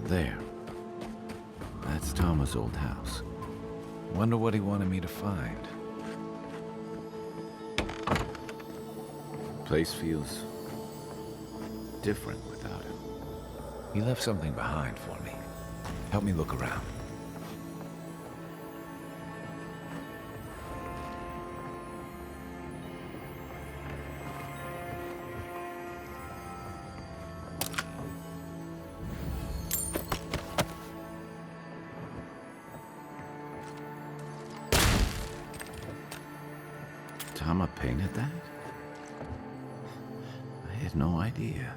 There. That's Thomas' old house. Wonder what he wanted me to find. Place feels different without him. He left something behind for me. Help me look around. Tama painted that? I had no idea.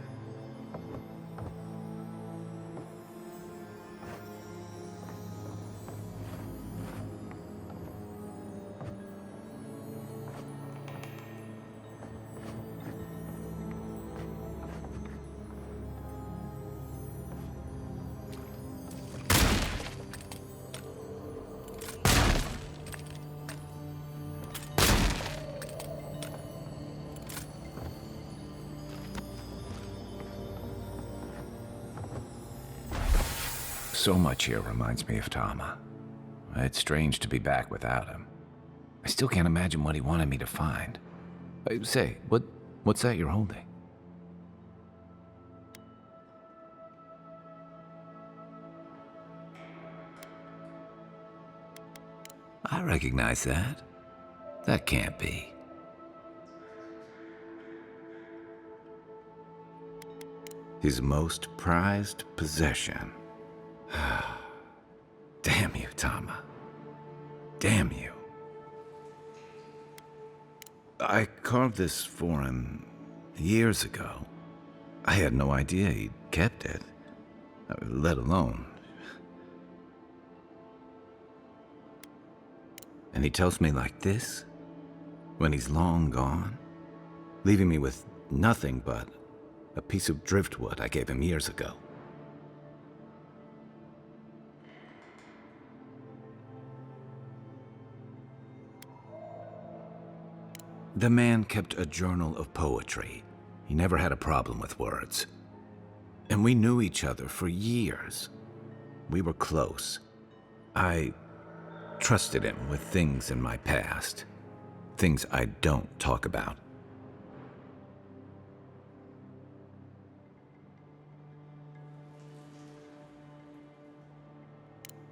So much here reminds me of Tama. It's strange to be back without him. I still can't imagine what he wanted me to find. Say, what's that you're holding? I recognize that. That can't be. His most prized possession. Damn you, Tama. Damn you. I carved this for him years ago. I had no idea he'd kept it, let alone. And he tells me like this, when he's long gone, leaving me with nothing but a piece of driftwood I gave him years ago. The man kept a journal of poetry. He never had a problem with words. And we knew each other for years. We were close. I trusted him with things in my past. Things I don't talk about.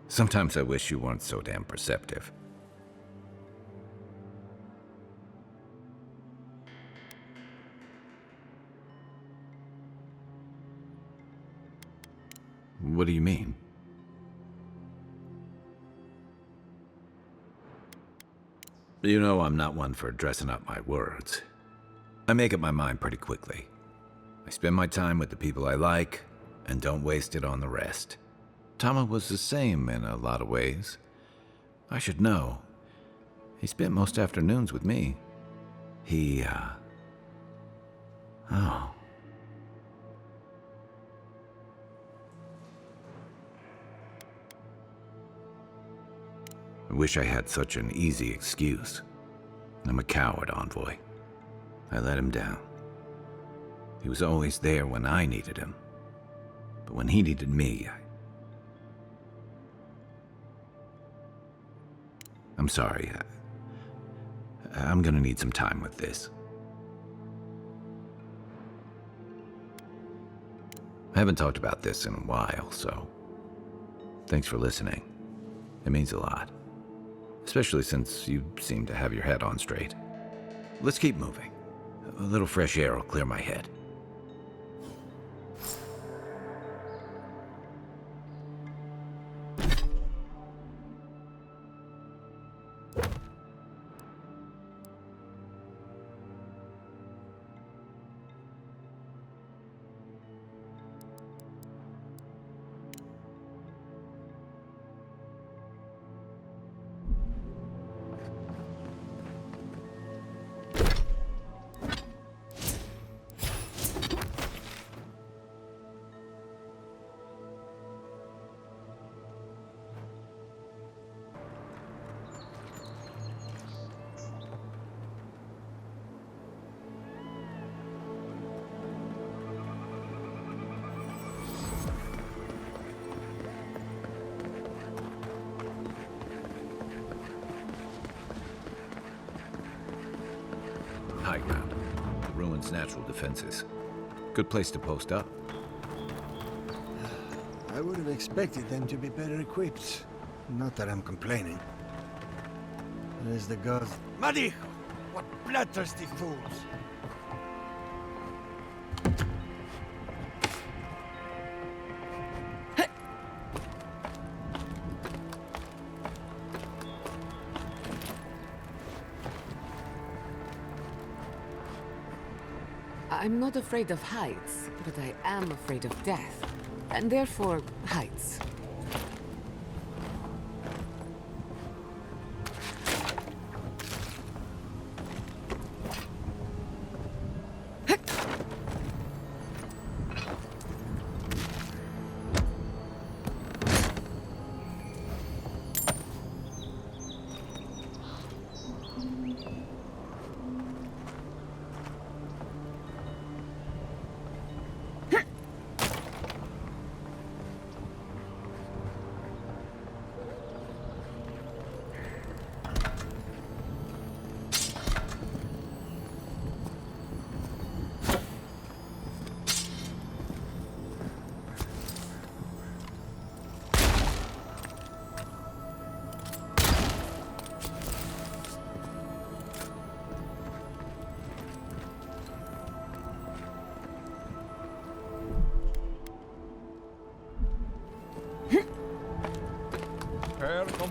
Sometimes I wish you weren't so damn perceptive. What do you mean? You know I'm not one for dressing up my words. I make up my mind pretty quickly. I spend my time with the people I like, and don't waste it on the rest. Tama was the same in a lot of ways. I should know. He spent most afternoons with me. Oh. I wish I had such an easy excuse. I'm a coward, Envoy. I let him down. He was always there when I needed him. But when he needed me, I'm sorry. I'm gonna need some time with this. I haven't talked about this in a while, so thanks for listening. It means a lot. Especially since you seem to have your head on straight. Let's keep moving. A little fresh air will clear my head. ruin's natural defenses. Good place to post up. I would have expected them to be better equipped. Not that I'm complaining. There's the gods. Madijo! What bloodthirsty fools! I'm not afraid of heights, but I am afraid of death. And therefore, heights.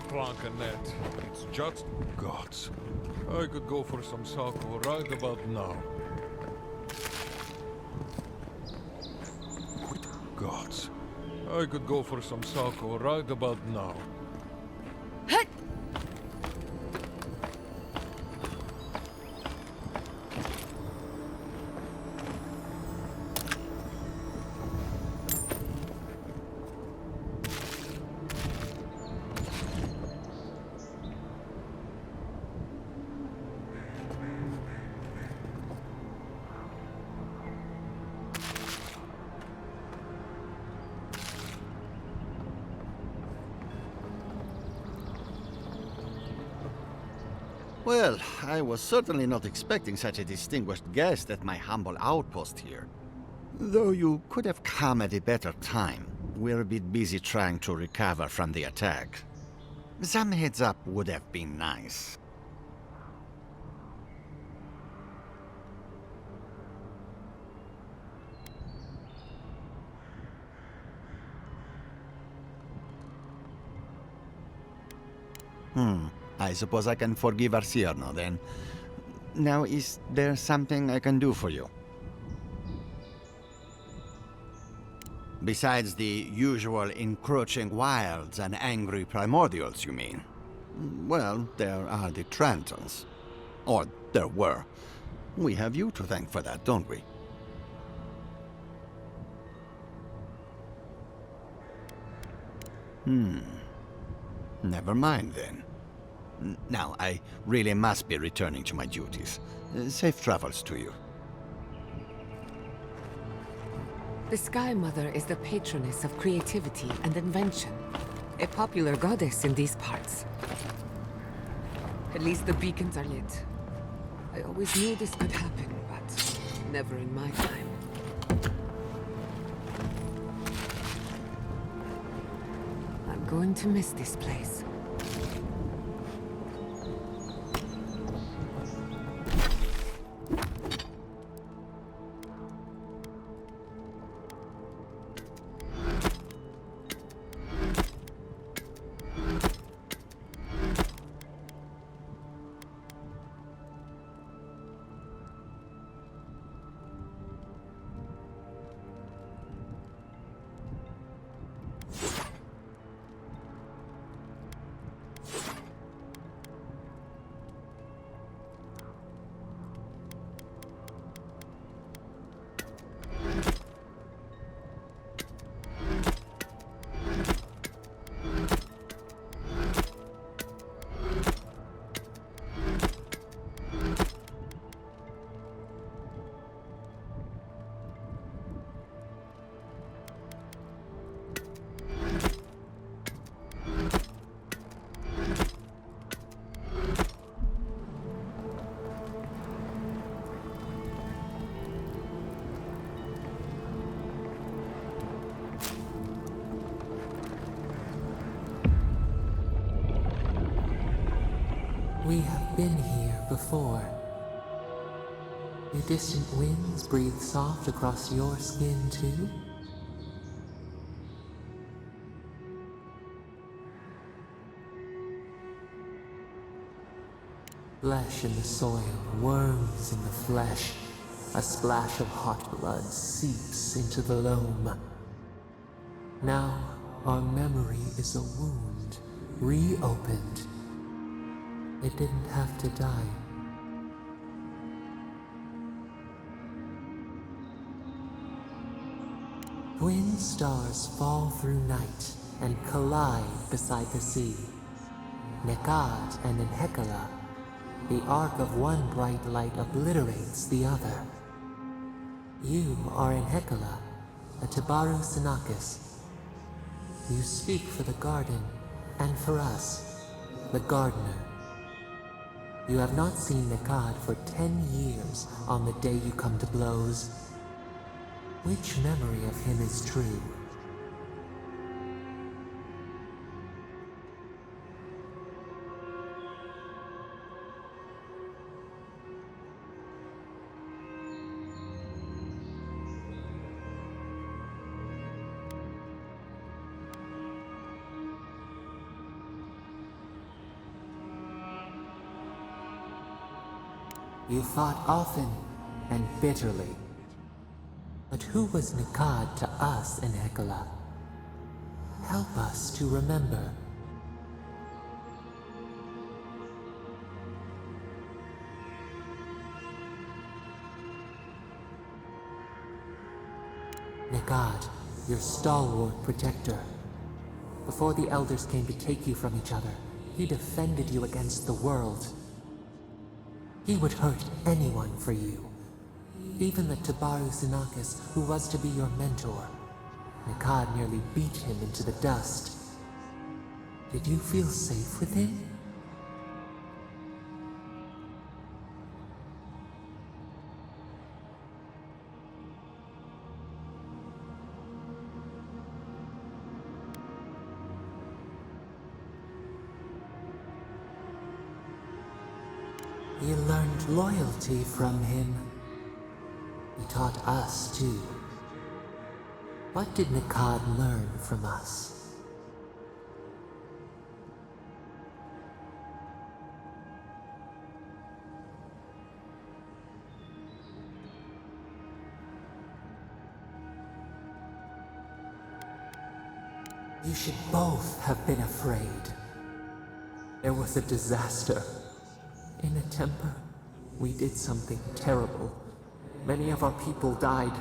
Plankanet. It's just gods. I could go for some sako right about now. Good gods. I could go for some sako right about now. Well, I was certainly not expecting such a distinguished guest at my humble outpost here. Though you could have come at a better time. We're a bit busy trying to recover from the attack. Some heads up would have been nice. I suppose I can forgive Arcierno, then. Now, is there something I can do for you? Besides the usual encroaching wilds and angry primordials, you mean? Well, there are the Trantons. Or there were. We have you to thank for that, don't we? Never mind, then. Now, I really must be returning to my duties. Safe travels to you. The Sky Mother is the patroness of creativity and invention. A popular goddess in these parts. At least the beacons are lit. I always knew this could happen, but never in my time. I'm going to miss this place. been here before? Do distant winds breathe soft across your skin too? Flesh in the soil, worms in the flesh. A splash of hot blood seeps into the loam. Now, our memory is a wound, reopened. It didn't have to die. Twin stars fall through night and collide beside the sea. Nekad and Enhekala. The arc of one bright light obliterates the other. You are Enhekala, a Tabaru Sinakis. You speak for the garden, and for us, the gardener. You have not seen Nekad for 10 years on the day you come to blows. Which memory of him is true? You fought often and bitterly. But who was Nekad to us in Hekala? Help us to remember. Nekad, your stalwart protector. Before the elders came to take you from each other, he defended you against the world. He would hurt anyone for you. Even the Tabaru Sinakis, who was to be your mentor. Nekad nearly beat him into the dust. Did you feel safe with him? You learned loyalty from him. He taught us too. What did Nekad learn from us? You should both have been afraid. There was a disaster. In a temper, we did something terrible. Many of our people died.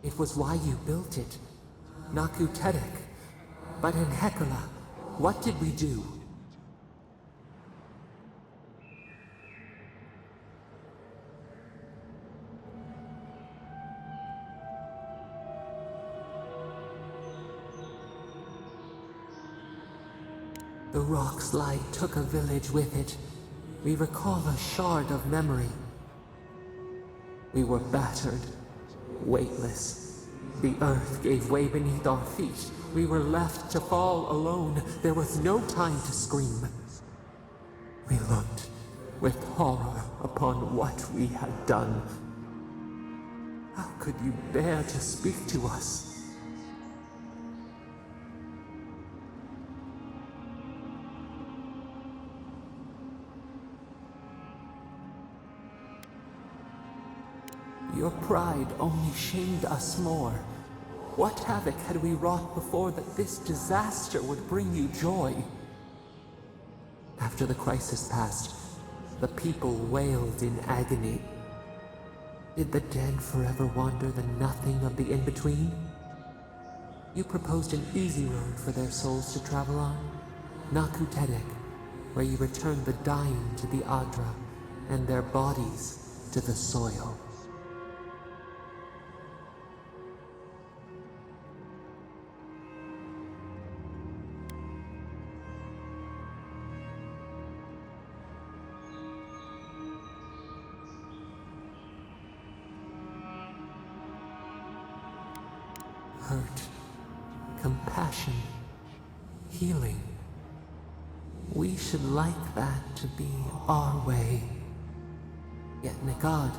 It was why you built it. Naku Tedek. But in Hekala, what did we do? The rock slide took a village with it. We recall a shard of memory. We were battered, weightless. The earth gave way beneath our feet. We were left to fall alone. There was no time to scream. We looked with horror upon what we had done. How could you bear to speak to us? Your pride only shamed us more. What havoc had we wrought before that this disaster would bring you joy? After the crisis passed, the people wailed in agony. Did the dead forever wander the nothing of the in-between? You proposed an easy road for their souls to travel on, Naku Tedek, where you returned the dying to the Adra, and their bodies to the soil. Hurt, compassion, healing. We should like that to be our way. Yet Nikad,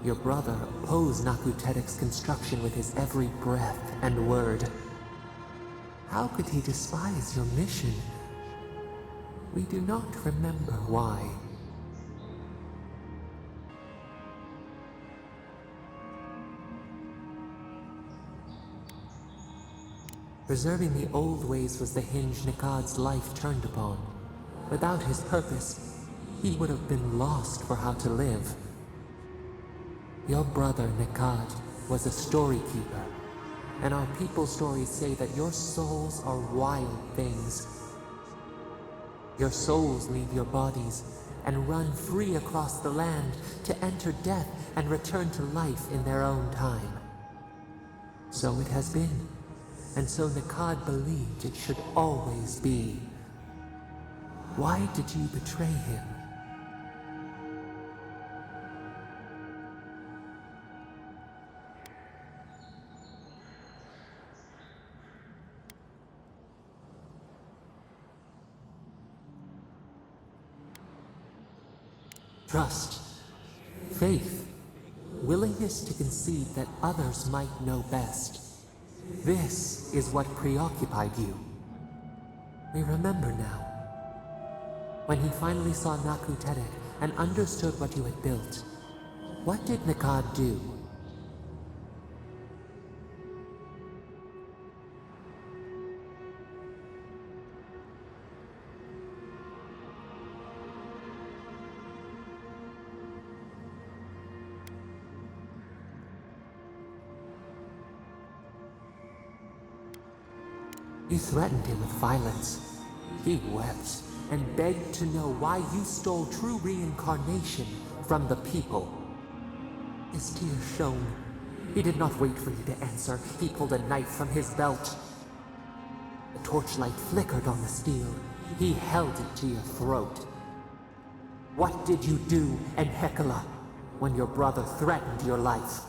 your brother, opposed Nakutedek's construction with his every breath and word. How could he despise your mission? We do not remember why. Preserving the old ways was the hinge Nikad's life turned upon. Without his purpose, he would have been lost for how to live. Your brother Nikad was a story keeper, and our people's stories say that your souls are wild things. Your souls leave your bodies and run free across the land to enter death and return to life in their own time. So it has been, and so Nikad believed it should always be. Why did you betray him? Trust, faith, willingness to concede that others might know best. This is what preoccupied you. We remember now. When he finally saw Nakutedek and understood what you had built, what did Nikad do? You threatened him with violence. He wept and begged to know why you stole true reincarnation from the people. His tears shone. He did not wait for you to answer. He pulled a knife from his belt. The torchlight flickered on the steel. He held it to your throat. What did you do, Enhekala, when your brother threatened your life?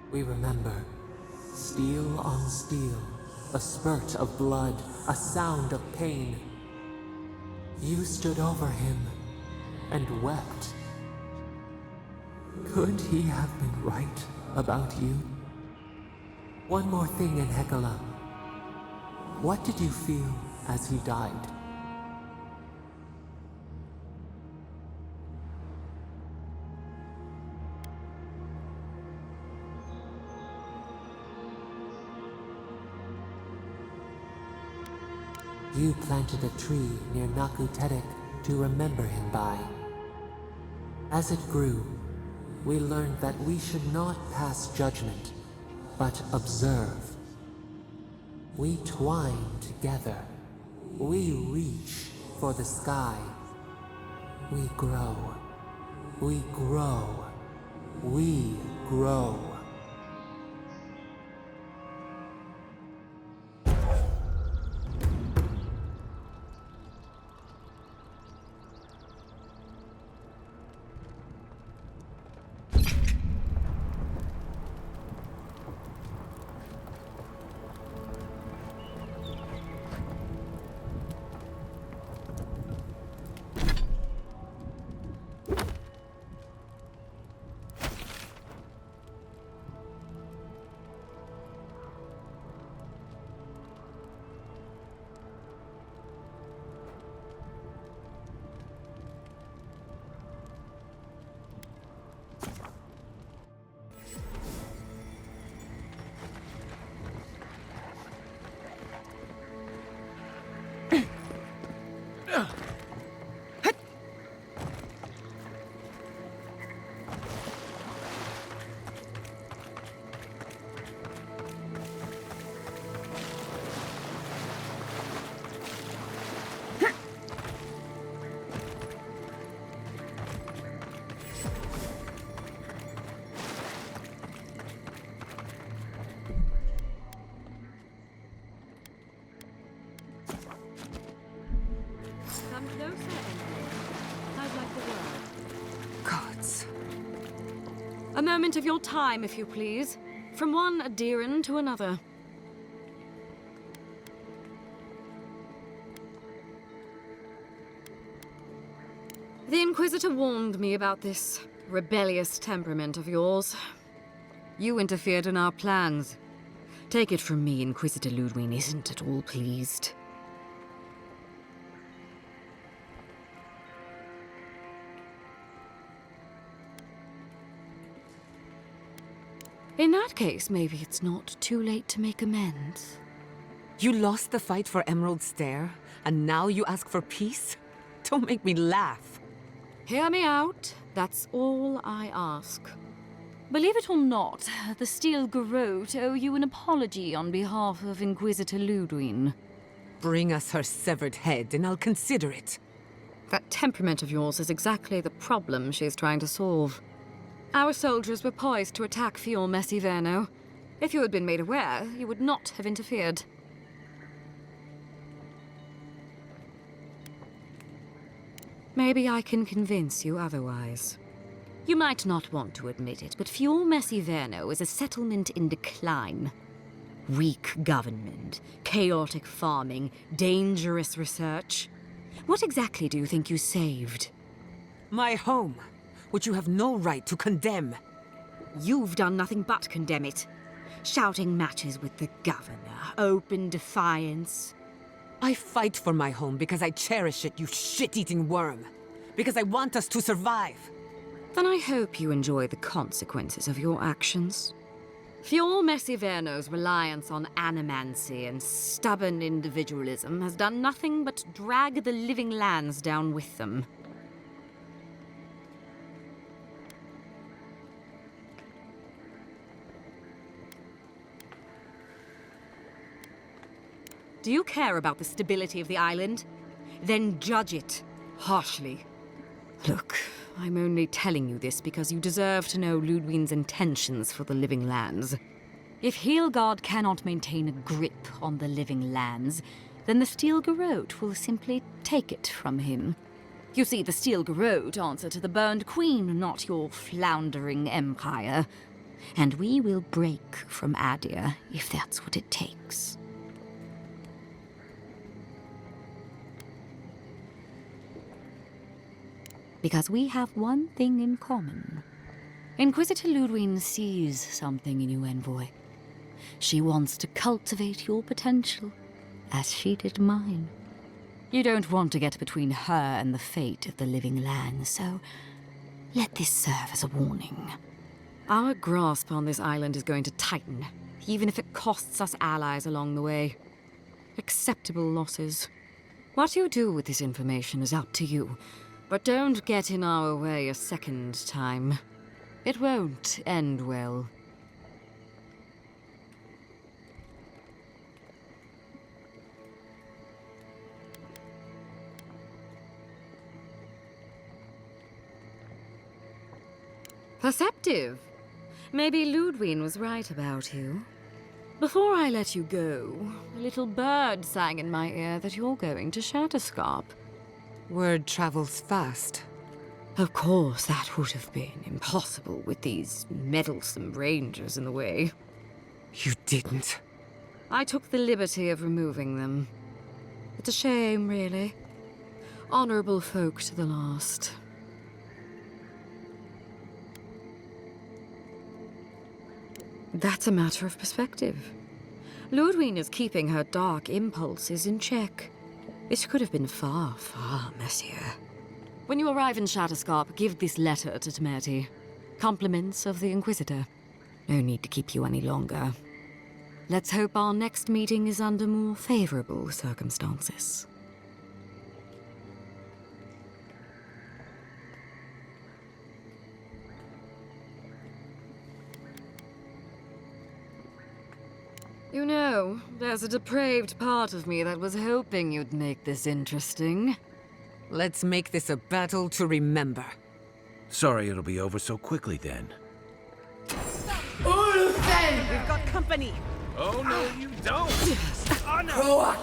We remember. Steel on steel. A spurt of blood. A sound of pain. You stood over him and wept. Could he have been right about you? One more thing, Enhekala. What did you feel as he died? You planted a tree near Nakutedek to remember him by. As it grew, we learned that we should not pass judgment, but observe. We twine together. We reach for the sky. We grow. We grow. We grow. Gods. A moment of your time, if you please. From one Adiran to another. The Inquisitor warned me about this rebellious temperament of yours. You interfered in our plans. Take it from me, Inquisitor Ludwig isn't at all pleased. In that case, maybe it's not too late to make amends. You lost the fight for Emerald Stair, and now you ask for peace? Don't make me laugh. Hear me out. That's all I ask. Believe it or not, the Steel Garrote owe you an apology on behalf of Inquisitor Ludwig. Bring us her severed head, and I'll consider it. That temperament of yours is exactly the problem she's trying to solve. Our soldiers were poised to attack Fior Messiverno. If you had been made aware, you would not have interfered. Maybe I can convince you otherwise. You might not want to admit it, but Fior Messiverno is a settlement in decline. Weak government, chaotic farming, dangerous research. What exactly do you think you saved? My home, which you have no right to condemn. You've done nothing but condemn it. Shouting matches with the governor, open defiance. I fight for my home because I cherish it, you shit-eating worm. Because I want us to survive. Then I hope you enjoy the consequences of your actions. Fior Messiverno's reliance on animancy and stubborn individualism has done nothing but drag the living lands down with them. Do you care about the stability of the island? Then judge it harshly. Look, I'm only telling you this because you deserve to know Ludwig's intentions for the living lands. If Heelgard cannot maintain a grip on the living lands, then the Steel Garrote will simply take it from him. You see, the Steel Garrote answer to the Burned Queen, not your floundering empire. And we will break from Adir if that's what it takes. Because we have one thing in common. Inquisitor Ludwig sees something in you, Envoy. She wants to cultivate your potential, as she did mine. You don't want to get between her and the fate of the living land, so let this serve as a warning. Our grasp on this island is going to tighten, even if it costs us allies along the way. Acceptable losses. What you do with this information is up to you. But don't get in our way a second time. It won't end well. Perceptive. Maybe Ludwig was right about you. Before I let you go, a little bird sang in my ear that you're going to Shatterscarp. Word travels fast. Of course, that would have been impossible with these meddlesome rangers in the way. You didn't. I took the liberty of removing them. It's a shame, really. Honorable folk to the last. That's a matter of perspective. Ludwig is keeping her dark impulses in check. This could have been far, far messier. When you arrive in Shatterscarp, give this letter to Temerity. Compliments of the Inquisitor. No need to keep you any longer. Let's hope our next meeting is under more favorable circumstances. You know, there's a depraved part of me that was hoping you'd make this interesting. Let's make this a battle to remember. Sorry it'll be over so quickly then. We've got company! Oh no, you don't! Oh no!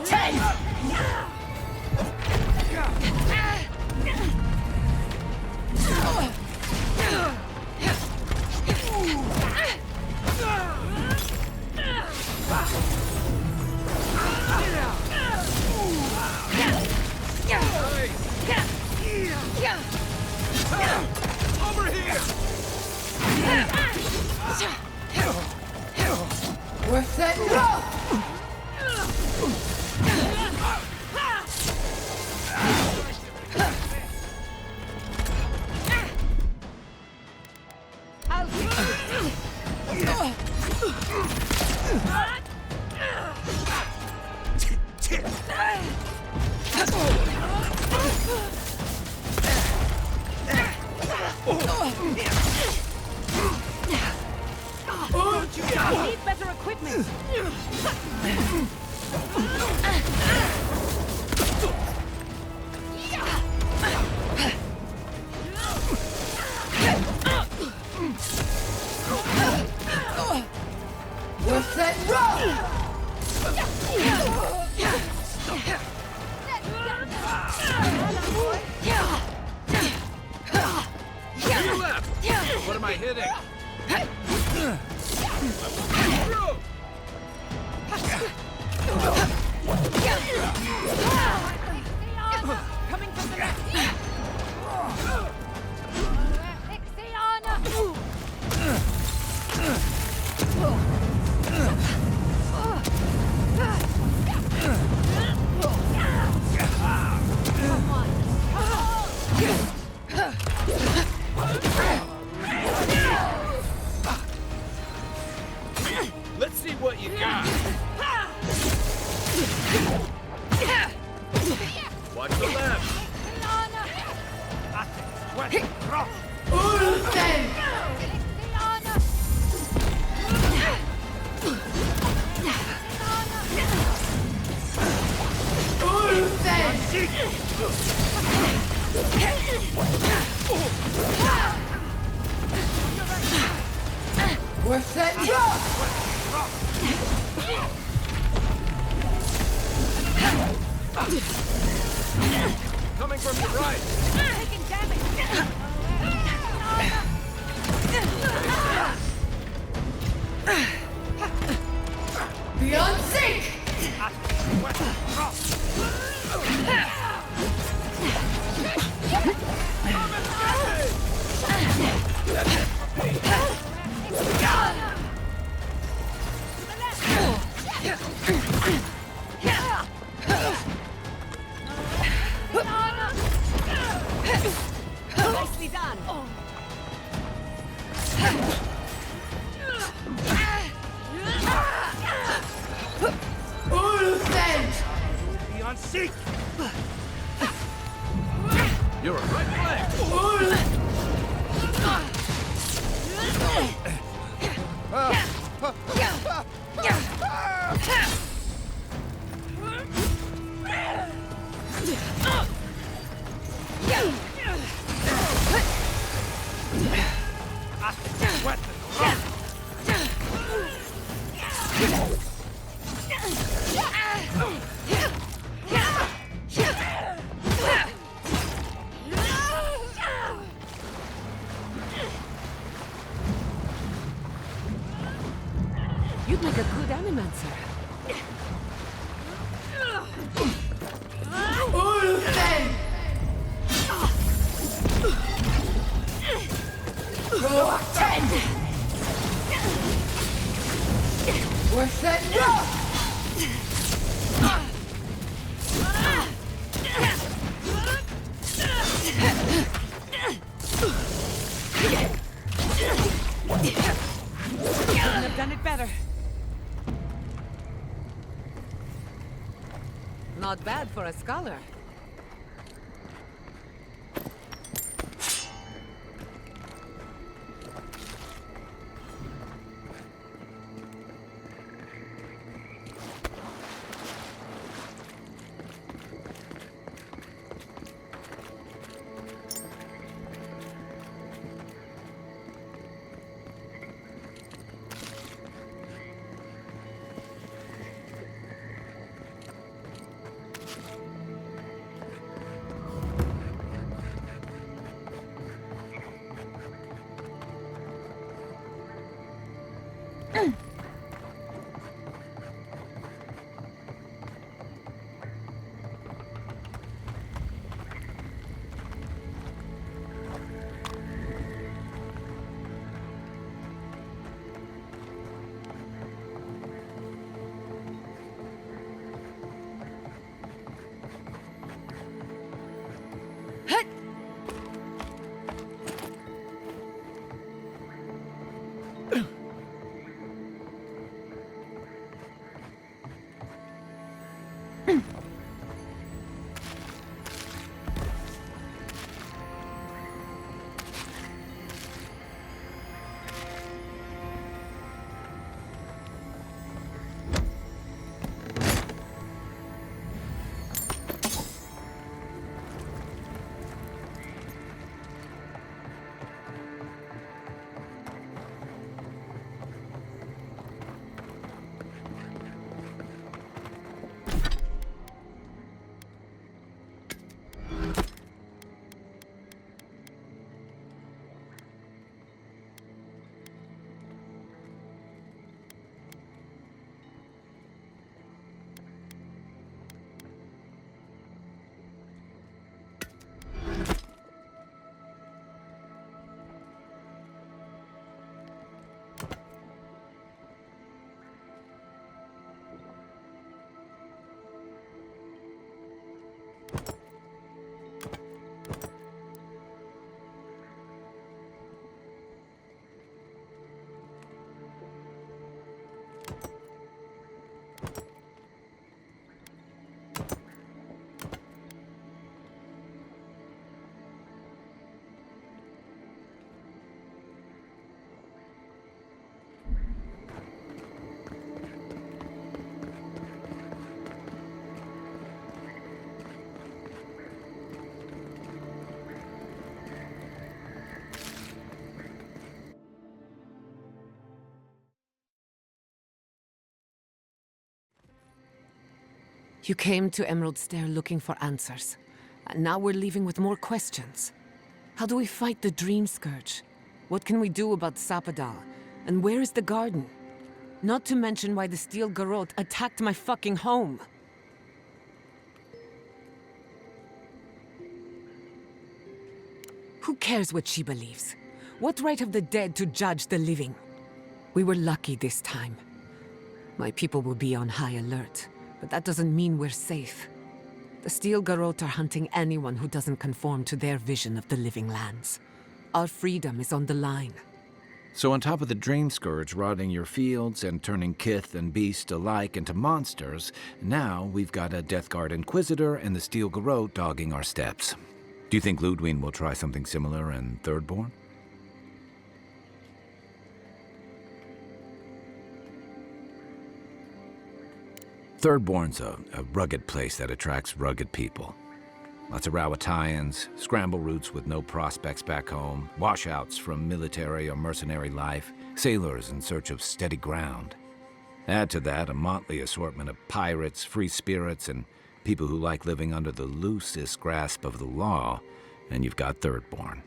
Need better equipment. We're set roll! You left! What am I hitting? Coming from the left. Let's see what you got. Watch the left. We're set Coming from your right. Taking damage. Beyond sync! Nicely done. Beyond seek. You're a right flank. You'd make a good animancer. We're set roll! Couldn't have done it better. Not bad for a scholar. You came to Emerald Stair looking for answers, and now we're leaving with more questions. How do we fight the Dream Scourge? What can we do about Sapadal? And where is the garden? Not to mention why the Steel Garrote attacked my fucking home. Who cares what she believes? What right have the dead to judge the living? We were lucky this time. My people will be on high alert, but that doesn't mean we're safe. The Steel Garrote are hunting anyone who doesn't conform to their vision of the living lands. Our freedom is on the line. So on top of the Dream Scourge rotting your fields and turning kith and beast alike into monsters, now we've got a Death Guard Inquisitor and the Steel Garrote dogging our steps. Do you think Ludwig will try something similar in Thirdborn? Thirdborn's a rugged place that attracts rugged people. Lots of Rawatayans, scramble routes with no prospects back home, washouts from military or mercenary life, sailors in search of steady ground. Add to that a motley assortment of pirates, free spirits, and people who like living under the loosest grasp of the law, and you've got Thirdborn.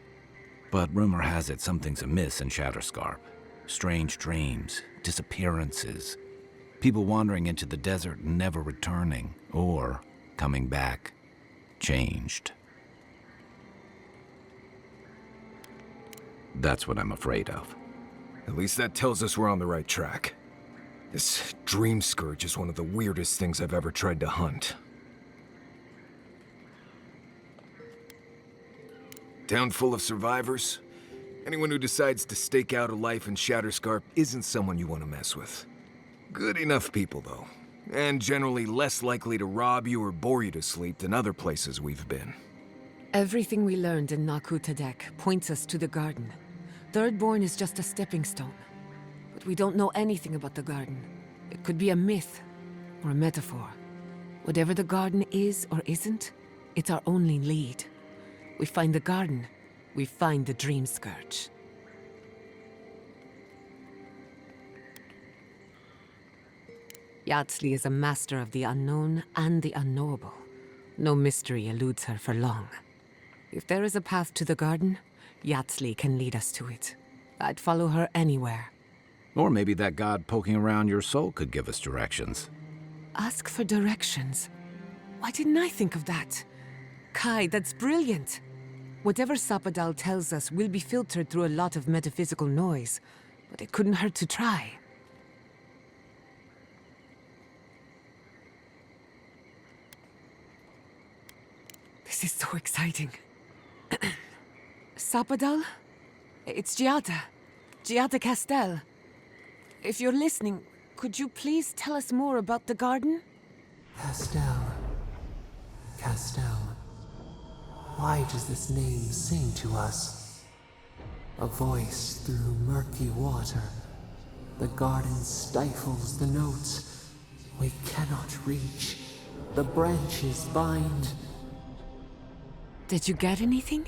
But rumor has it something's amiss in Shatterscarp. Strange dreams, disappearances, people wandering into the desert and never returning, or coming back, changed. That's what I'm afraid of. At least that tells us we're on the right track. This Dream Scourge is one of the weirdest things I've ever tried to hunt. Town full of survivors. Anyone who decides to stake out a life in Shatterscarp isn't someone you want to mess with. Good enough people, though. And generally less likely to rob you or bore you to sleep than other places we've been. Everything we learned in Naku Tadek points us to the garden. Thirdborn is just a stepping stone. But we don't know anything about the garden. It could be a myth or a metaphor. Whatever the garden is or isn't, it's our only lead. We find the garden, we find the Dream Scourge. Yardsley is a master of the unknown and the unknowable. No mystery eludes her for long. If there is a path to the garden, Yardsley can lead us to it. I'd follow her anywhere. Or maybe that god poking around your soul could give us directions. Ask for directions. Why didn't I think of that? Kai, that's brilliant. Whatever Sapadal tells us will be filtered through a lot of metaphysical noise, but it couldn't hurt to try. This is so exciting. Sapadal? It's Giada. Giada Castel. If you're listening, could you please tell us more about the garden? Castel. Castel. Why does this name sing to us? A voice through murky water. The garden stifles the notes. We cannot reach. The branches bind. Did you get anything?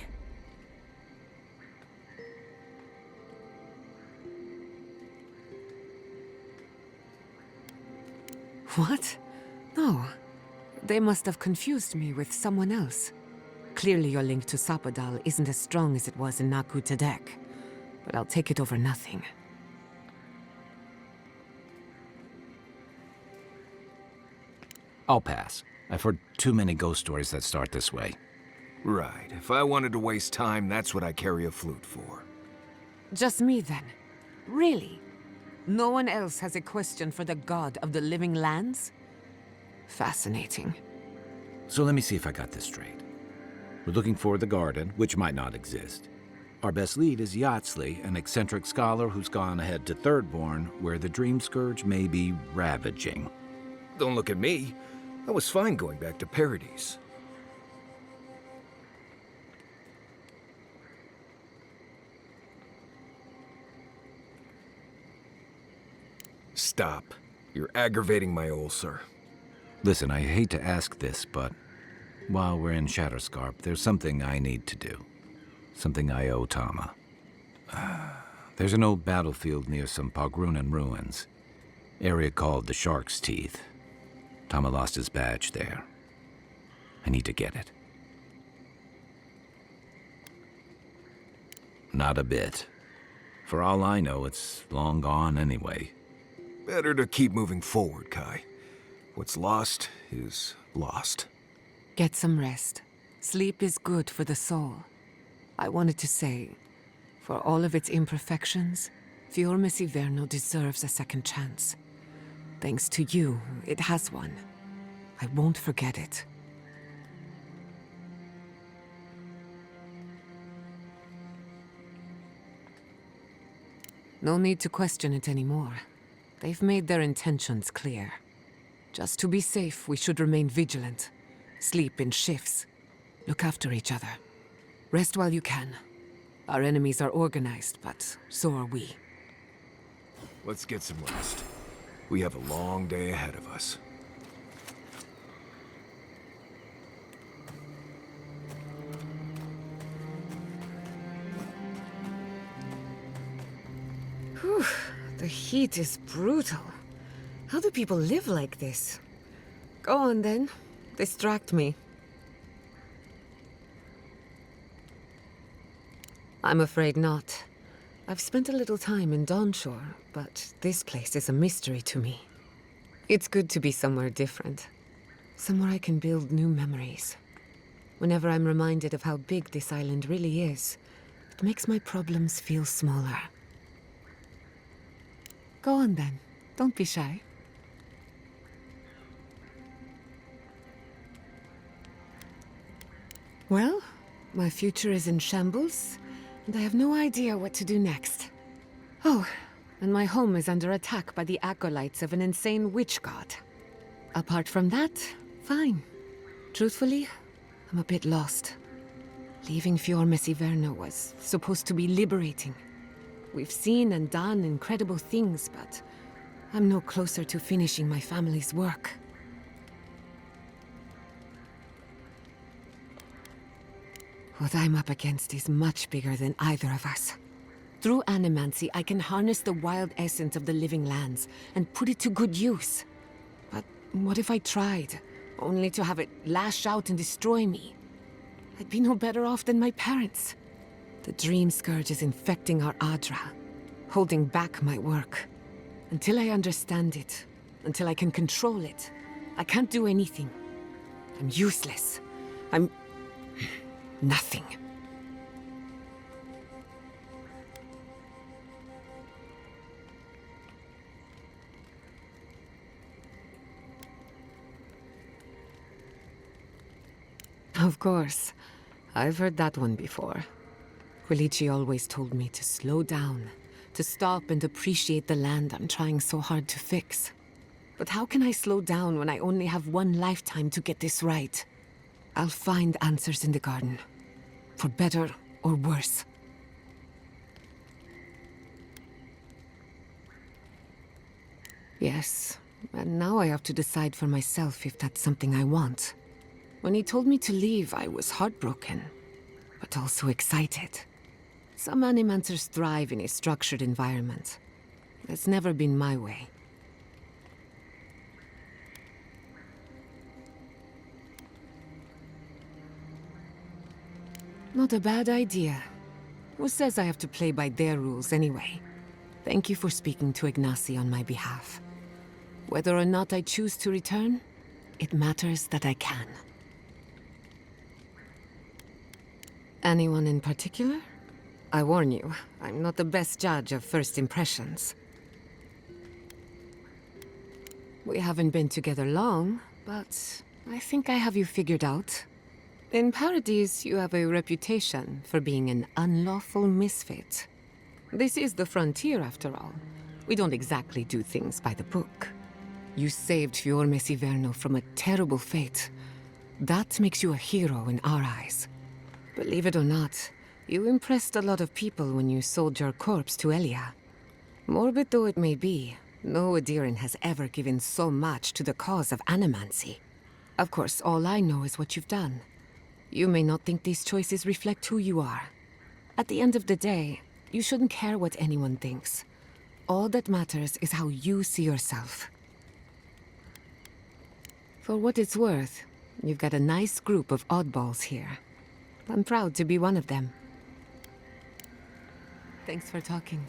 What? No. They must have confused me with someone else. Clearly your link to Sapadal isn't as strong as it was in Naku Tadek, but I'll take it over nothing. I'll pass. I've heard too many ghost stories that start this way. Right. If I wanted to waste time, that's what I carry a flute for. Just me then? Really? No one else has a question for the god of the living lands? Fascinating. So let me see if I got this straight. We're looking for the garden, which might not exist. Our best lead is Yardsley, an eccentric scholar who's gone ahead to Thirdborn, where the Dream Scourge may be ravaging. Don't look at me. I was fine going back to Paradise. Stop. You're aggravating my ulcer. Listen, I hate to ask this, but while we're in Shatterscarp, there's something I need to do. Something I owe Tama. There's an old battlefield near some Pogrunan ruins. Area called the Shark's Teeth. Tama lost his badge there. I need to get it. Not a bit. For all I know, it's long gone anyway. Better to keep moving forward, Kai. What's lost is lost. Get some rest. Sleep is good for the soul. I wanted to say, for all of its imperfections, Fiorme Siverno deserves a second chance. Thanks to you, it has one. I won't forget it. No need to question it anymore. They've made their intentions clear. Just to be safe, we should remain vigilant. Sleep in shifts. Look after each other. Rest while you can. Our enemies are organized, but so are we. Let's get some rest. We have a long day ahead of us. Whew, the heat is brutal. How do people live like this? Go on then. Distract me. I'm afraid not. I've spent a little time in Dawnshore, but this place is a mystery to me. It's good to be somewhere different. Somewhere I can build new memories. Whenever I'm reminded of how big this island really is, it makes my problems feel smaller. Go on then. Don't be shy. Well, my future is in shambles, and I have no idea what to do next. Oh, and my home is under attack by the acolytes of an insane witch god. Apart from that, fine. Truthfully, I'm a bit lost. Leaving Fiorme Siverno was supposed to be liberating. We've seen and done incredible things, but I'm no closer to finishing my family's work. What I'm up against is much bigger than either of us. Through animancy, I can harness the wild essence of the living lands and put it to good use. But what if I tried, only to have it lash out and destroy me? I'd be no better off than my parents. The dream scourge is infecting our Adra, holding back my work. Until I understand it, until I can control it, I can't do anything. I'm useless. I'm nothing. Of course. I've heard that one before. Quilici always told me to slow down, to stop and appreciate the land I'm trying so hard to fix. But how can I slow down when I only have one lifetime to get this right? I'll find answers in the garden. For better or worse. Yes, and now I have to decide for myself if that's something I want. When he told me to leave, I was heartbroken, but also excited. Some animancers thrive in a structured environment. That's never been my way. Not a bad idea. Who says I have to play by their rules anyway? Thank you for speaking to Ignacy on my behalf. Whether or not I choose to return, it matters that I can. Anyone in particular? I warn you, I'm not the best judge of first impressions. We haven't been together long, but I think I have you figured out. In Paradise, you have a reputation for being an unlawful misfit. This is the frontier, after all. We don't exactly do things by the book. You saved Fiorme Siverno from a terrible fate. That makes you a hero in our eyes. Believe it or not, you impressed a lot of people when you sold your corpse to Elia. Morbid though it may be, no Adiran has ever given so much to the cause of animancy. Of course, all I know is what you've done. You may not think these choices reflect who you are. At the end of the day, you shouldn't care what anyone thinks. All that matters is how you see yourself. For what it's worth, you've got a nice group of oddballs here. I'm proud to be one of them. Thanks for talking.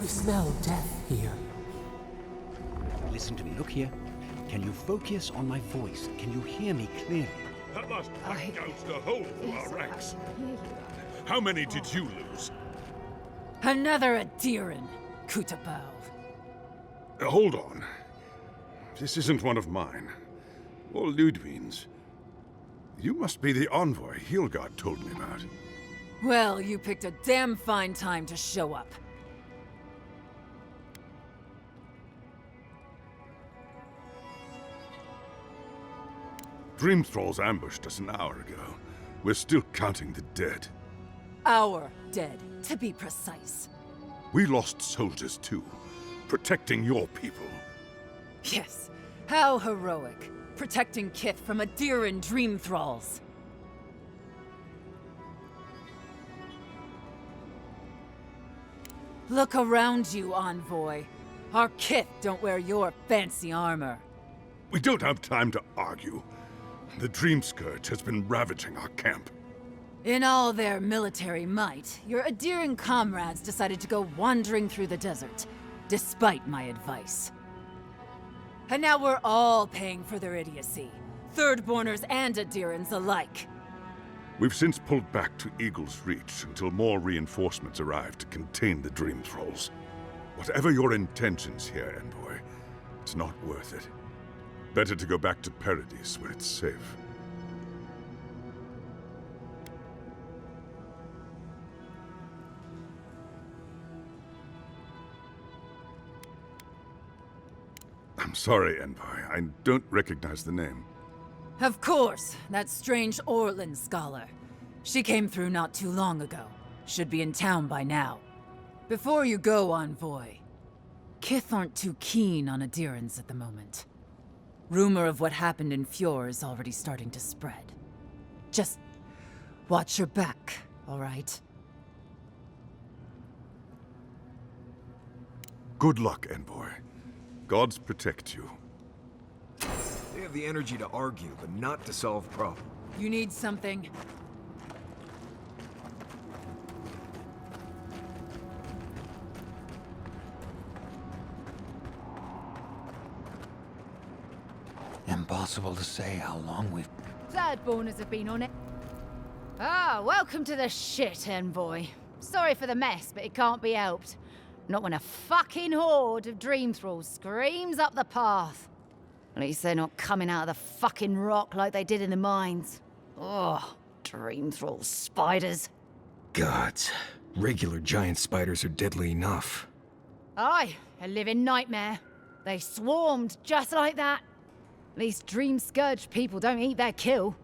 We smell death here. Listen to me. Look here. Can you focus on my voice? Can you hear me clearly? That must have gouged a hole through our ranks. How many did you lose? Another Adiran, Kutabao. Hold on. This isn't one of mine. Or Ludwig's. You must be the envoy Hilgard told me about. Well, you picked a damn fine time to show up. Dream Thralls ambushed us an hour ago. We're still counting the dead. Our dead, to be precise. We lost soldiers too, protecting your people. Yes, how heroic. Protecting Kith from Adiran Dream Thralls. Look around you, Envoy. Our Kith don't wear your fancy armor. We don't have time to argue. The Dream Scourge has been ravaging our camp. In all their military might, your Adiran comrades decided to go wandering through the desert, despite my advice. And now we're all paying for their idiocy. Thirdborners and Adirans alike. We've since pulled back to Eagle's Reach until more reinforcements arrive to contain the Dream Thralls. Whatever your intentions here, Envoy, it's not worth it. Better to go back to Paradise where it's safe. I'm sorry, Envoy. I don't recognize the name. Of course, that strange Orlin scholar. She came through not too long ago. Should be in town by now. Before you go, Envoy, Kith aren't too keen on Adirans at the moment. Rumor of what happened in Fjord is already starting to spread. Just watch your back, all right? Good luck, Envoy. Gods protect you. They have the energy to argue, but not to solve problems. You need something? Impossible to say how long we've... Thirdborners have been on it. Ah, welcome to the shit, Envoy. Sorry for the mess, but it can't be helped. Not when a fucking horde of Dream Thralls screams up the path. At least they're not coming out of the fucking rock like they did in the mines. Ugh, Dream thrall spiders. Gods. Regular giant spiders are deadly enough. Aye, a living nightmare. They swarmed just like that. At least Dream Scourge people don't eat their kill.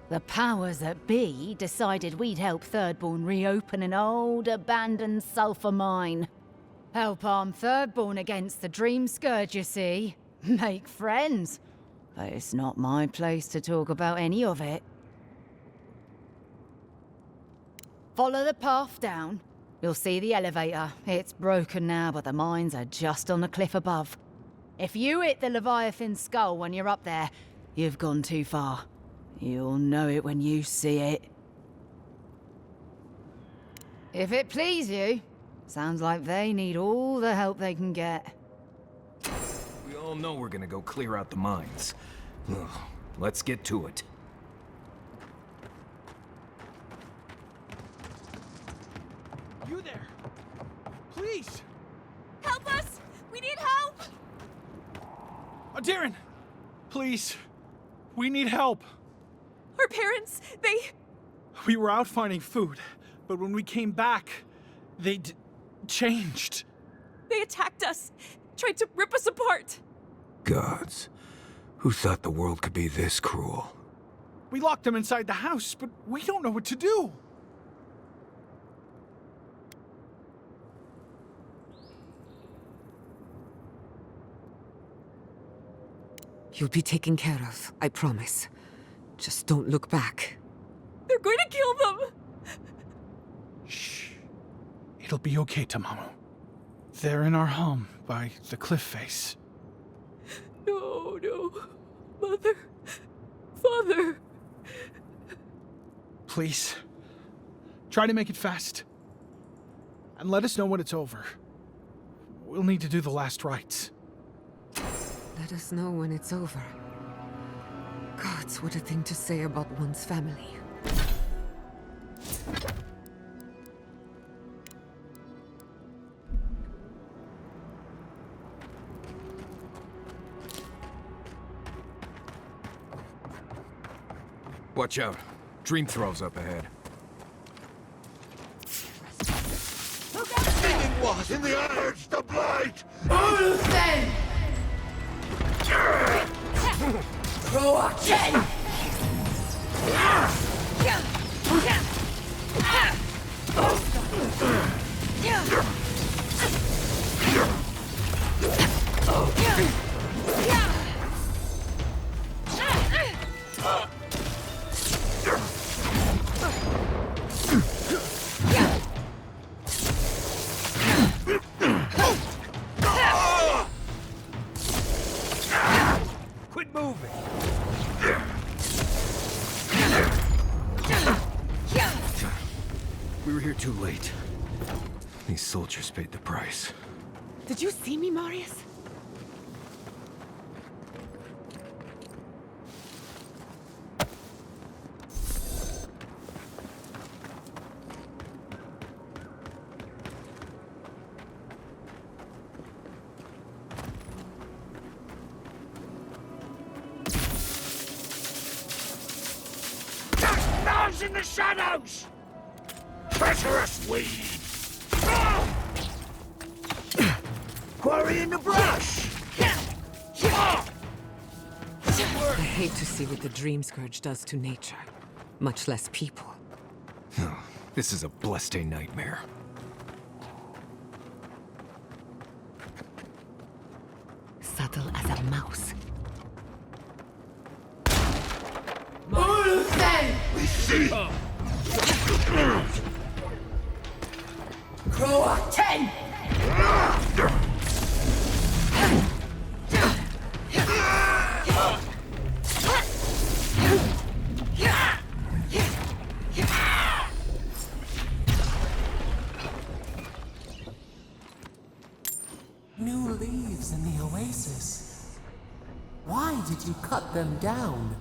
The powers that be decided we'd help Thirdborn reopen an old, abandoned sulfur mine. Help arm Thirdborn against the Dream Scourge, you see. Make friends. But it's not my place to talk about any of it. Follow the path down. You'll see the elevator. It's broken now, but the mines are just on the cliff above. If you hit the Leviathan's skull when you're up there, you've gone too far. You'll know it when you see it. If it please you, sounds like they need all the help they can get. We all know we're gonna go clear out the mines. Ugh, let's get to it. You there! Please! Help us! We need help! Darren! Please! We need help! Our parents, We were out finding food, but when we came back, they changed. They attacked us, tried to rip us apart. Gods. Who thought the world could be this cruel? We locked them inside the house, but we don't know what to do. You'll be taken care of, I promise. Just don't look back. They're going to kill them! Shh. It'll be okay, Tamamu. They're in our home by the cliff face. No, no. Mother. Father. Please. Try to make it fast. And let us know when it's over. We'll need to do the last rites. Let us know when it's over. Gods, what a thing to say about one's family. Watch out. Dream Thrall's up ahead. Singing was in the urge to blight! Ulfen! Croaken! Quit moving! We were here too late. These soldiers paid the price. Did you see me, Marius? Those in the shadows! Treacherous weed! Quarry in the brush! I hate to see what the Dream Scourge does to nature, much less people. Oh, this is a blessed nightmare. Subtle as a mouse. Ulfen! We see! Croaken! New leaves in the oasis. Why did you cut them down?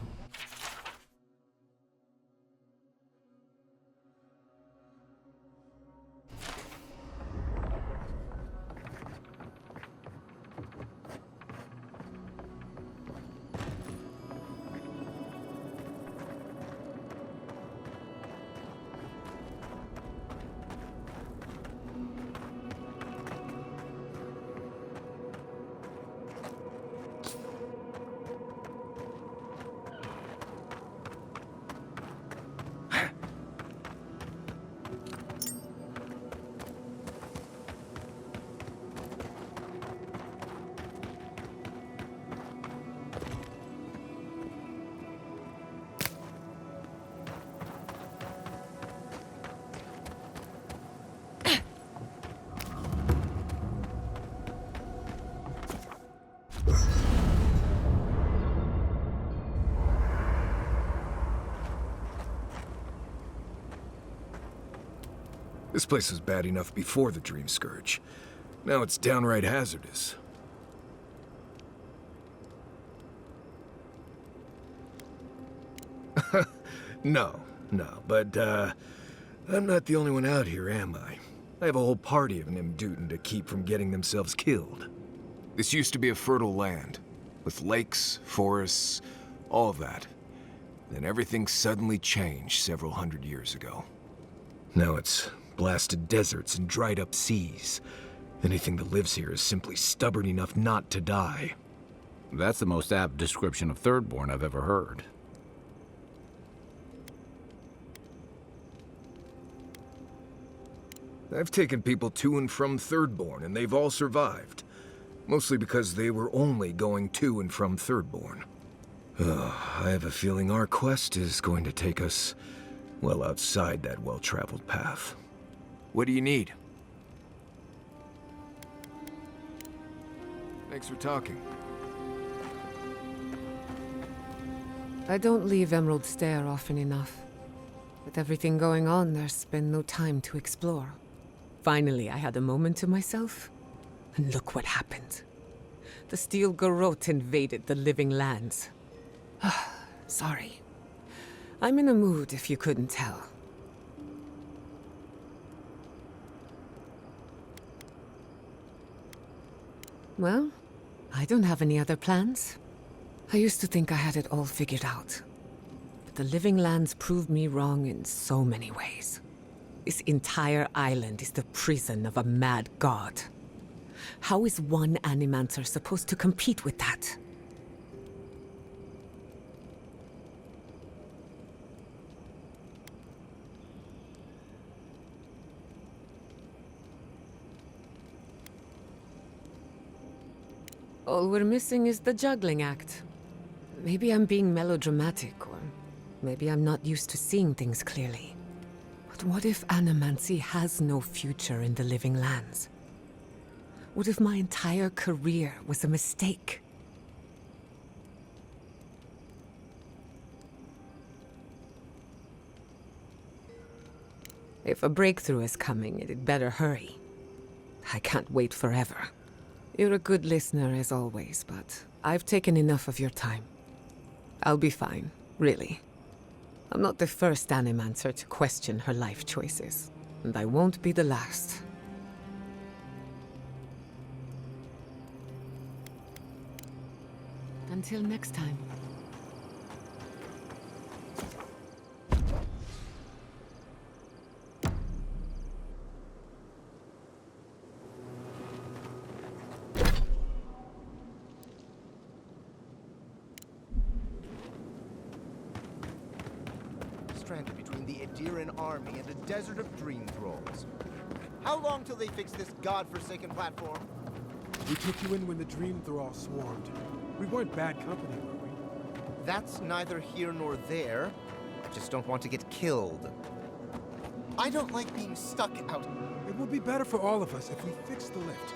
This place was bad enough before the Dream Scourge. Now it's downright hazardous. No, but I'm not the only one out here, am I? I have a whole party of Nimdutin to keep from getting themselves killed. This used to be a fertile land, with lakes, forests, all of that. Then everything suddenly changed several hundred years ago. Now it's blasted deserts and dried up seas. Anything that lives here is simply stubborn enough not to die. That's the most apt description of Thirdborn I've ever heard. I've taken people to and from Thirdborn, and they've all survived. Mostly because they were only going to and from Thirdborn. I have a feeling our quest is going to take us well outside that well-traveled path. What do you need? Thanks for talking. I don't leave Emerald Stair often enough. With everything going on, there's been no time to explore. Finally, I had a moment to myself, and look what happened. The Steel Garrote invaded the Living Lands. Sorry. I'm in a mood, if you couldn't tell. Well, I don't have any other plans. I used to think I had it all figured out. But the Living Lands proved me wrong in so many ways. This entire island is the prison of a mad god. How is one Animancer supposed to compete with that? All we're missing is the juggling act. Maybe I'm being melodramatic, or maybe I'm not used to seeing things clearly. But what if Animancy has no future in the Living Lands? What if my entire career was a mistake? If a breakthrough is coming, it'd better hurry. I can't wait forever. You're a good listener as always, but I've taken enough of your time. I'll be fine, really. I'm not the first Animancer to question her life choices, and I won't be the last. Until next time. Stranded between the Ediran army and a desert of dream thralls. How long till they fix this godforsaken platform? We took you in when the dream thrall swarmed. We weren't bad company, were we? That's neither here nor there. I just don't want to get killed. I don't like being stuck out. It will be better for all of us if we fix the lift.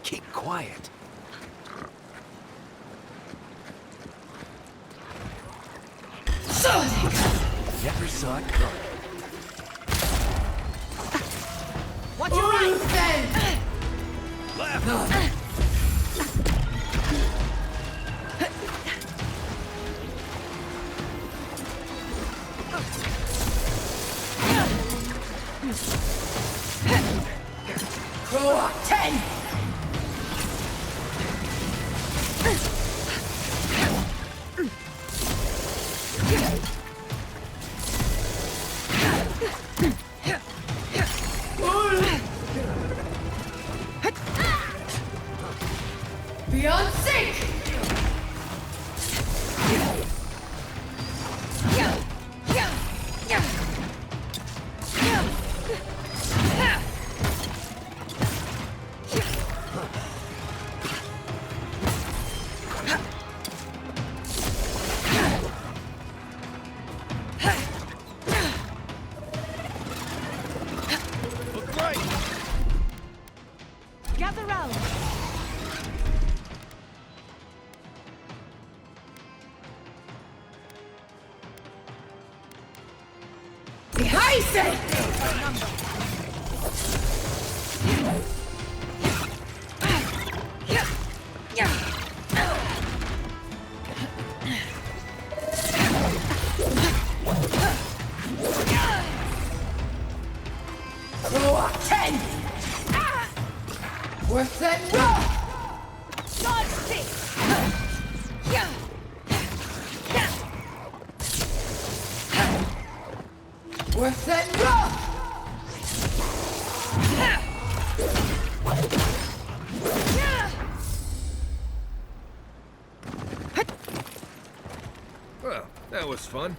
Keep quiet. Never saw it coming. What's your right then? Left. Roar 10! Easy! Roar 10! Worth it, roar! Dodge 6! Worth it, roar! Well, that was fun.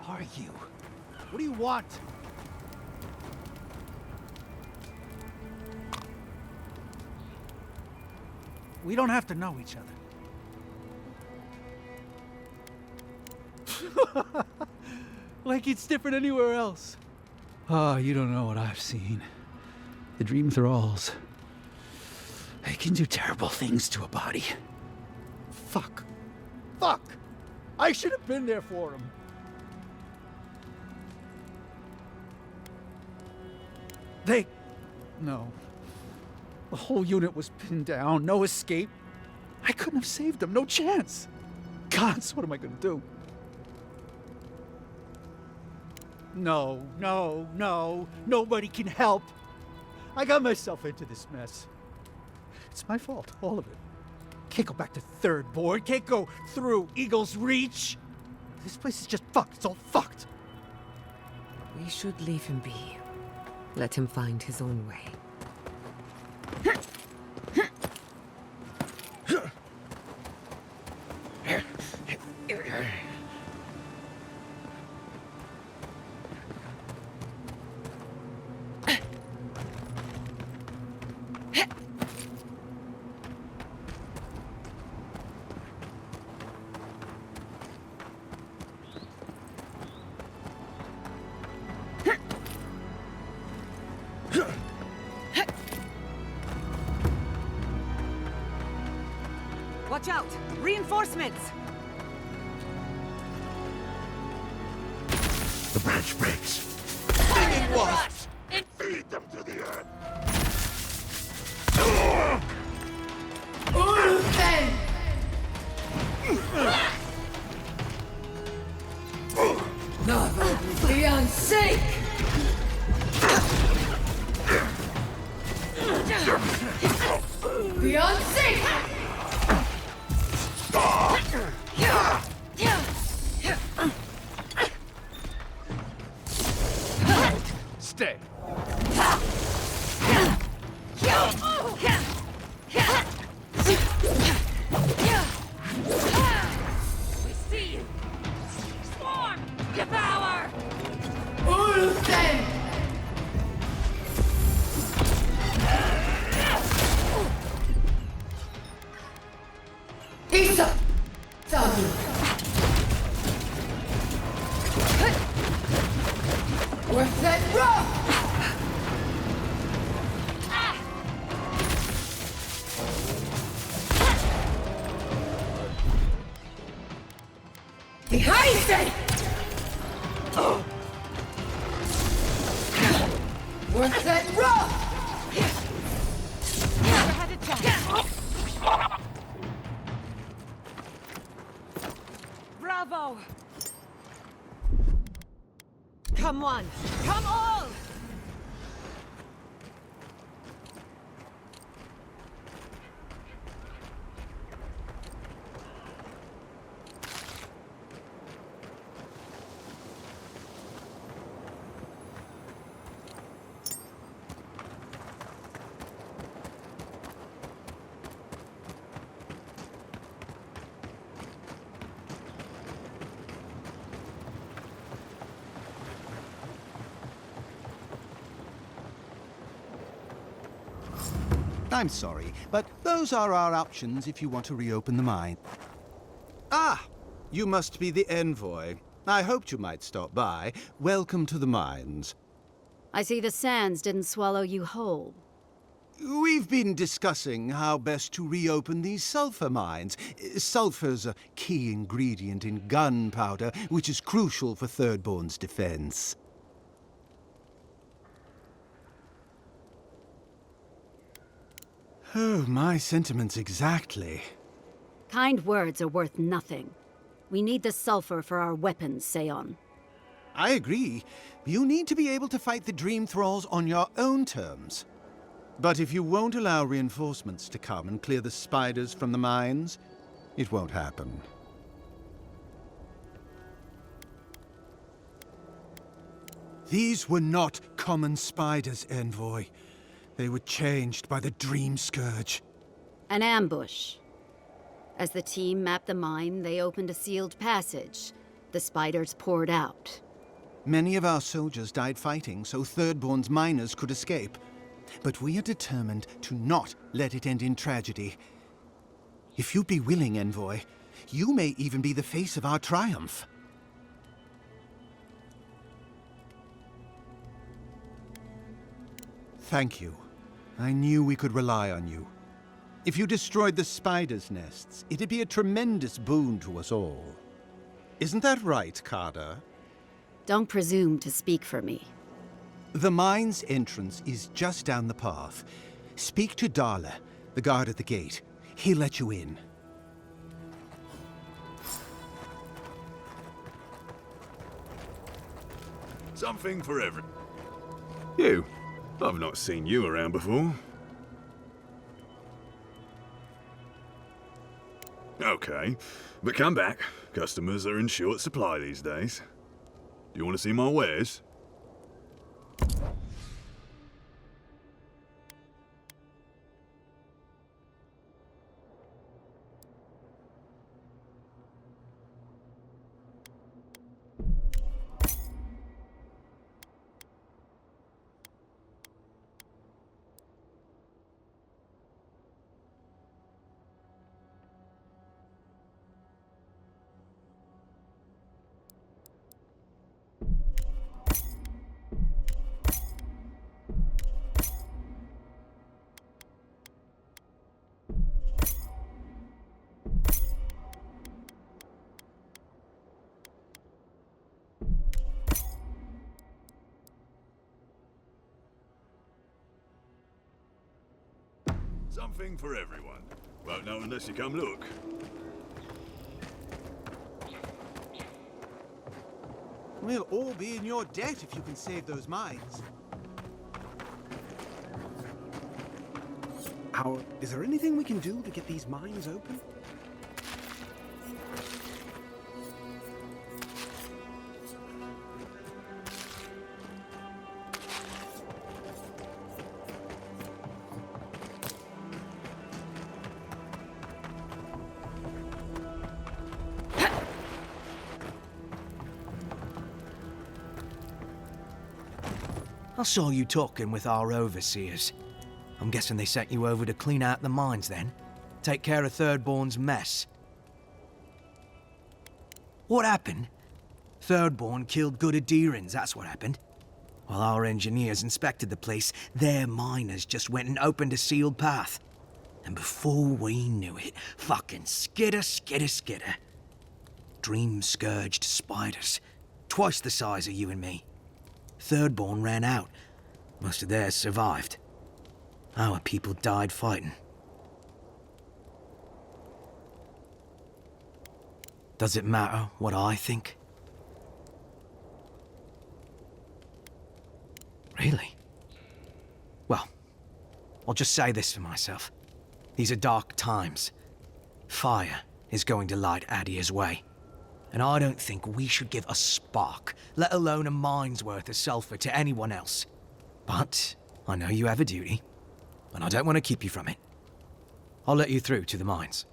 Are you? What do you want? We don't have to know each other. Like it's different anywhere else. Oh, you don't know what I've seen. The dream thralls. They can do terrible things to a body. Fuck. Fuck! I should have been there for him. No. The whole unit was pinned down, no escape. I couldn't have saved them, no chance. Gods, what am I gonna do? No, nobody can help. I got myself into this mess. It's my fault, all of it. Can't go back to Thirdborn, can't go through Eagle's Reach. This place is just fucked, it's all fucked. We should leave him be. Let him find his own way. Watch out! Reinforcements! The branch breaks. Stinging wasps! Feed them to the earth! Then! Never be unsafe! Be unsafe! Stay. Isa! Sabu! Worth that rock! Behind it! Worth that rock! Never had a chance. Bravo! Come on! Come all! I'm sorry, but those are our options if you want to reopen the mine. Ah! You must be the envoy. I hoped you might stop by. Welcome to the mines. I see the sands didn't swallow you whole. We've been discussing how best to reopen these sulfur mines. Sulfur's a key ingredient in gunpowder, which is crucial for Thirdborn's defense. Oh, my sentiments exactly. Kind words are worth nothing. We need the sulfur for our weapons, Seon. I agree. You need to be able to fight the Dream Thralls on your own terms. But if you won't allow reinforcements to come and clear the spiders from the mines, it won't happen. These were not common spiders, Envoy. They were changed by the Dream Scourge. An ambush. As the team mapped the mine, they opened a sealed passage. The spiders poured out. Many of our soldiers died fighting so Thirdborn's miners could escape. But we are determined to not let it end in tragedy. If you'd be willing, Envoy, you may even be the face of our triumph. Thank you. I knew we could rely on you. If you destroyed the spiders' nests, it'd be a tremendous boon to us all. Isn't that right, Carter? Don't presume to speak for me. The mine's entrance is just down the path. Speak to Darla, the guard at the gate. He'll let you in. Something for every... You. I've not seen you around before. Okay, but come back. Customers are in short supply these days. Do you want to see my wares? Something for everyone. Won't know unless you come look. We'll all be in your debt if you can save those mines. Is there anything we can do to get these mines open? I saw you talking with our overseers. I'm guessing they sent you over to clean out the mines then? Take care of Thirdborn's mess? What happened? Thirdborn killed good Adherans, that's what happened. While our engineers inspected the place, their miners just went and opened a sealed path. And before we knew it, fucking skitter. Dream-scourged spiders. Twice the size of you and me. Thirdborn ran out. Most of theirs survived. Our people died fighting. Does it matter what I think? Really? Well, I'll just say this for myself. These are dark times. Fire is going to light Adier's way. And I don't think we should give a spark, let alone a mine's worth of sulfur to anyone else. But I know you have a duty, and I don't want to keep you from it. I'll let you through to the mines.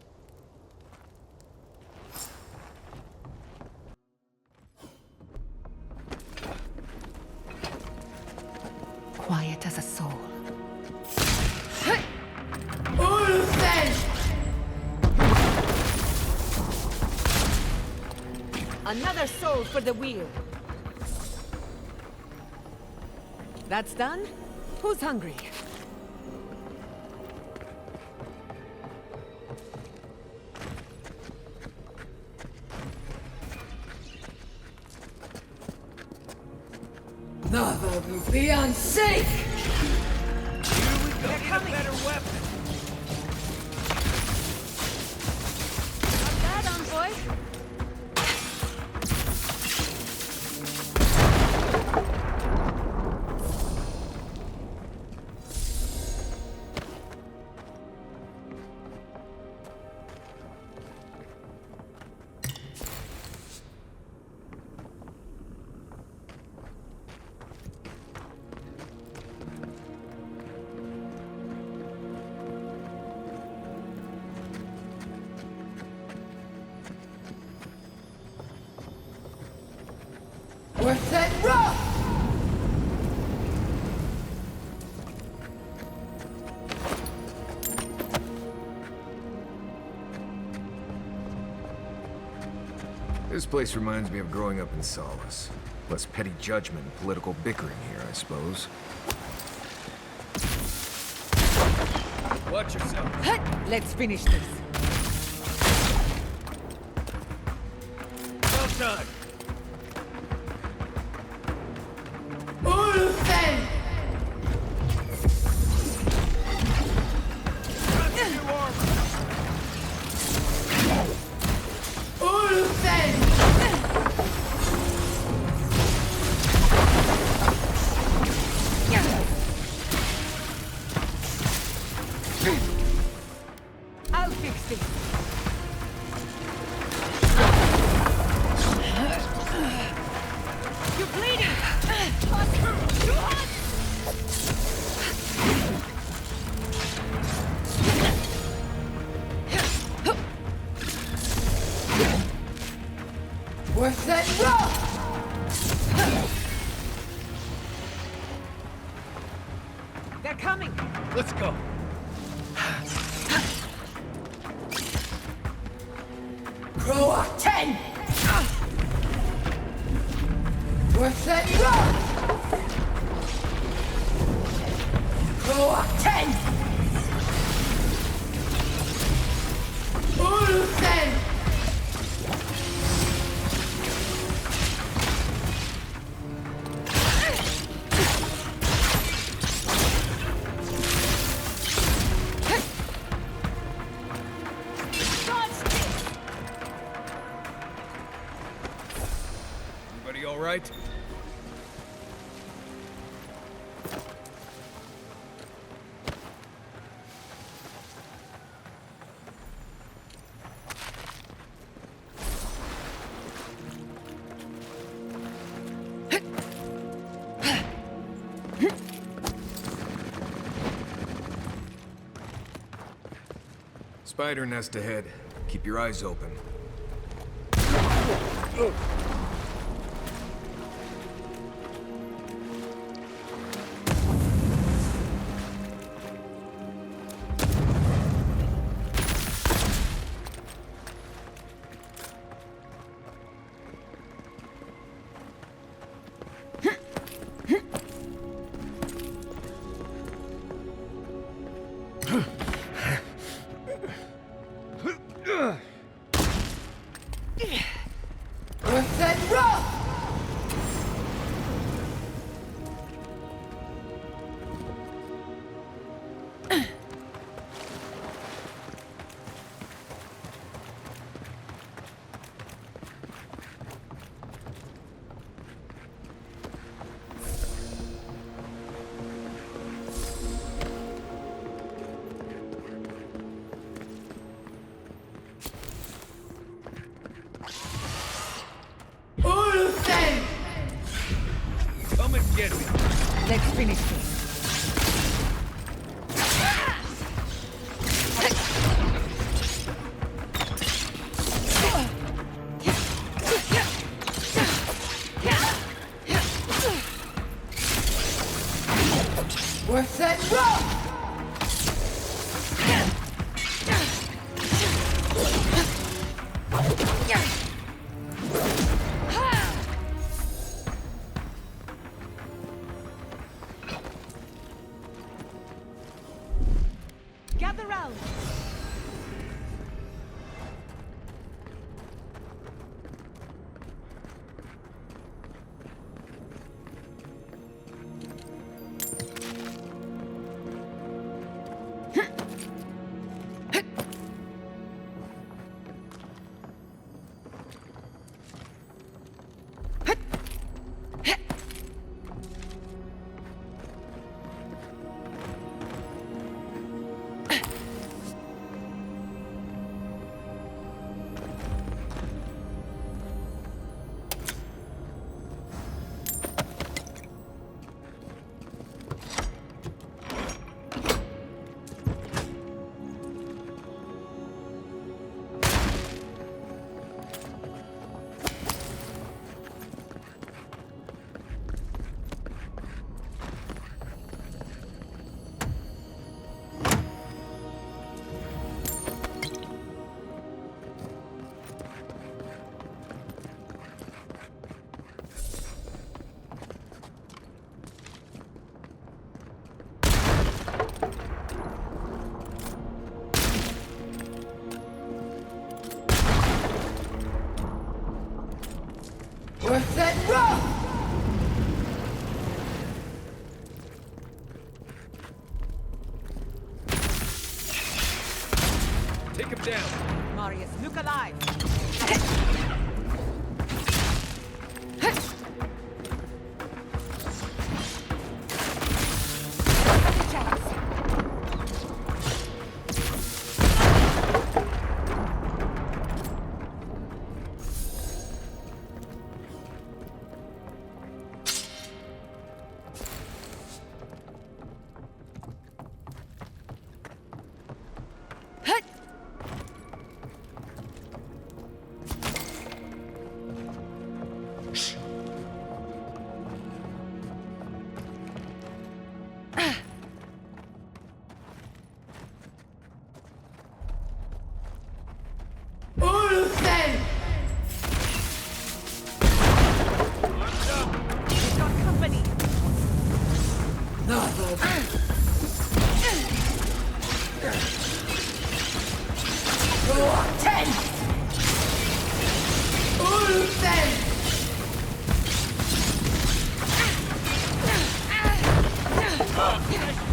Quiet as a soul. Another soul for the wheel. That's done? Who's hungry? Never will be unsafe! They're coming! A better weapon! Not bad, envoy. Worth that rock! This place reminds me of growing up in Solace. Less petty judgment and political bickering here, I suppose. Watch yourself. Let's finish this. Well done. I'll fix this. You're bleeding! Too hot! Worth that rock! They're coming! Let's go. Crow 10! Worth that rock! Crow 10! Ulfen! Everybody all right? Spider nest ahead. Keep your eyes open. Earth and rough! Come and get me. Let's finish this. We're set rough! Gather round. We're set rough! Take him down. Marius, look alive!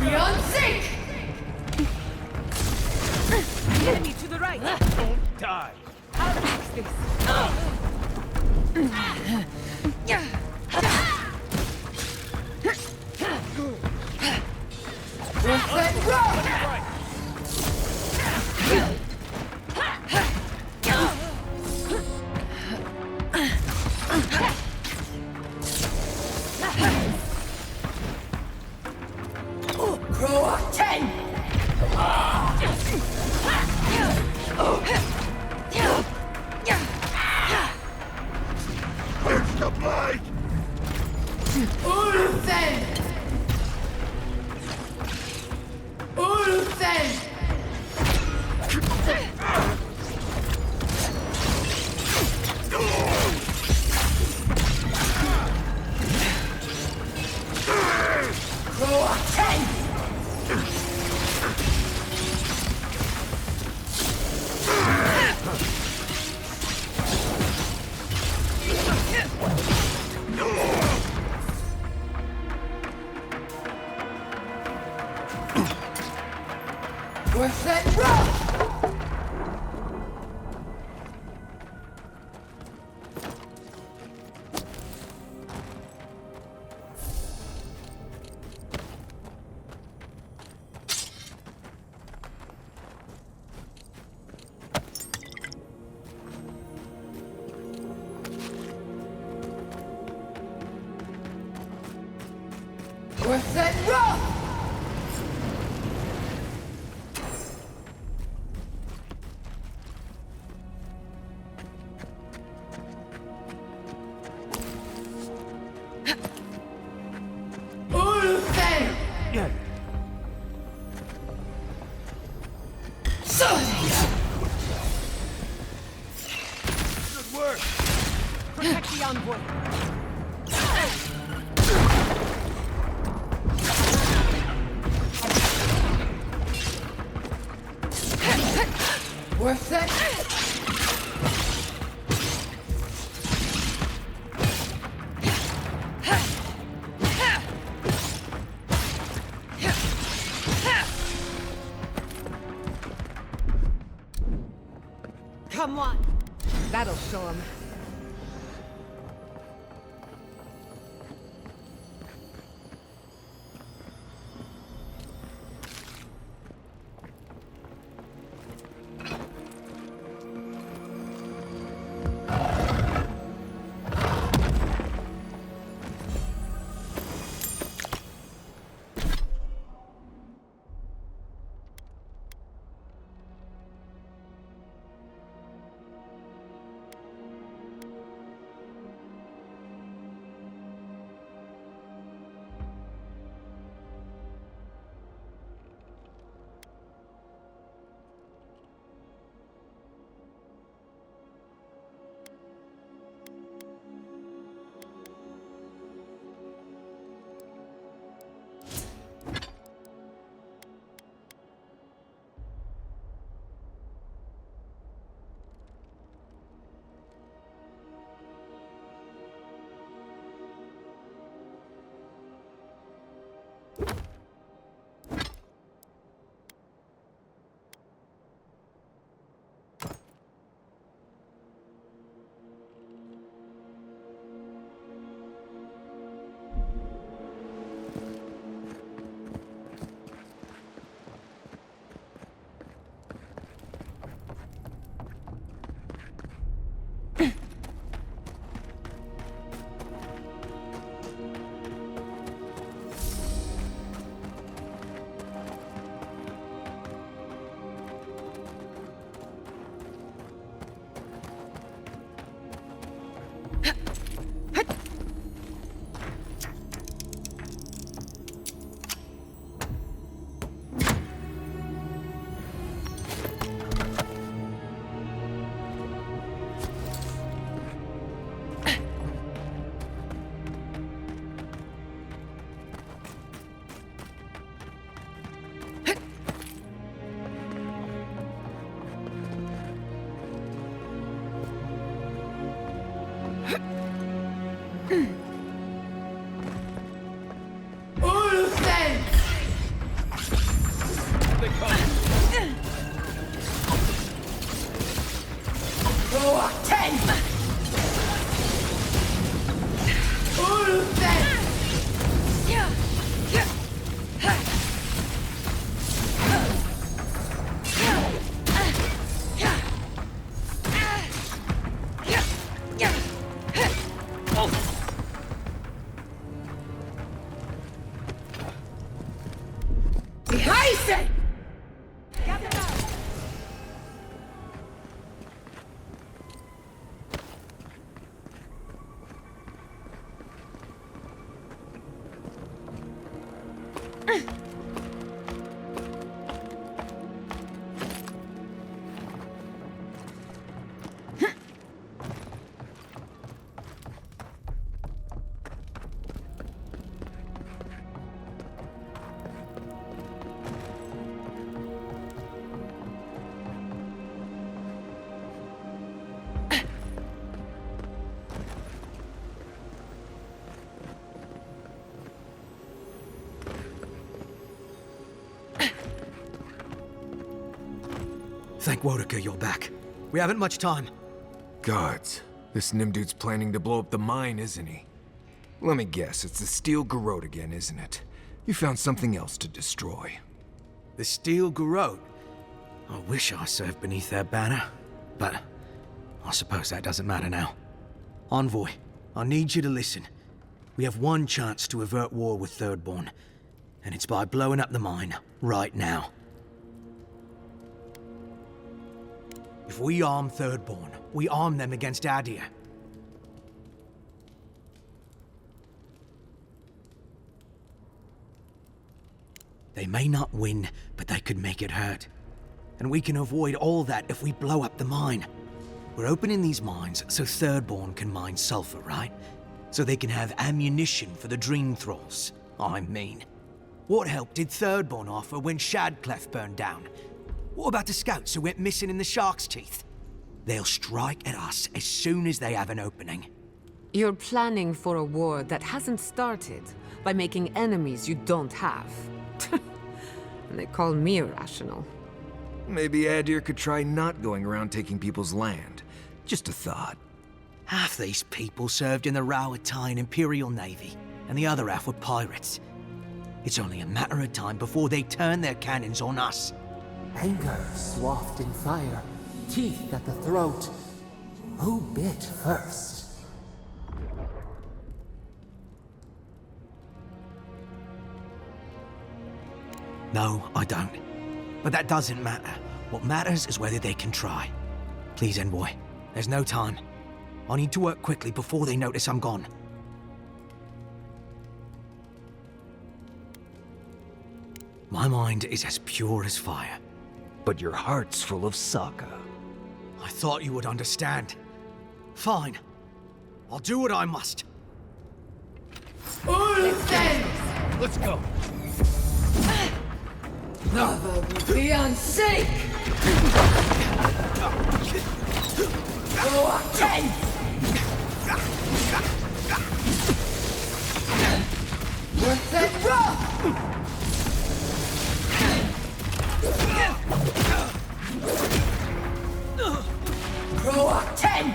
Beyond sync! Enemy to the right! Don't die. I'll fix this. Let's rock! Crow 10! It's the blade! Worth it, rough! Good work! Protect the envoy! Worth it! Come on! That'll show him. Thank Wodeker you're back. We haven't much time. Gods. This Nimdude's planning to blow up the mine, isn't he? Let me guess, it's the Steel Garrote again, isn't it? You found something else to destroy. The Steel Garrote? I wish I served beneath their banner, but I suppose that doesn't matter now. Envoy, I need you to listen. We have one chance to avert war with Thirdborn, and it's by blowing up the mine right now. If we arm Thirdborn, we arm them against Adir. They may not win, but they could make it hurt. And we can avoid all that if we blow up the mine. We're opening these mines so Thirdborn can mine sulfur, right? So they can have ammunition for the Dream Thralls. I mean, what help did Thirdborn offer when Shadclef burned down? What about the scouts who went missing in the Shark's Teeth? They'll strike at us as soon as they have an opening. You're planning for a war that hasn't started by making enemies you don't have. And they call me irrational. Maybe Adir could try not going around taking people's land. Just a thought. Half these people served in the Rowatine Imperial Navy, and the other half were pirates. It's only a matter of time before they turn their cannons on us. Anger swathed in fire, teeth at the throat. Who bit first? No, I don't. But that doesn't matter. What matters is whether they can try. Please, Envoy. There's no time. I need to work quickly before they notice I'm gone. My mind is as pure as fire. But your heart's full of Sokka. I thought you would understand. Fine. I'll do what I must. Let's go. Lava will be unsafe. Go again. Worth it, Pro 10.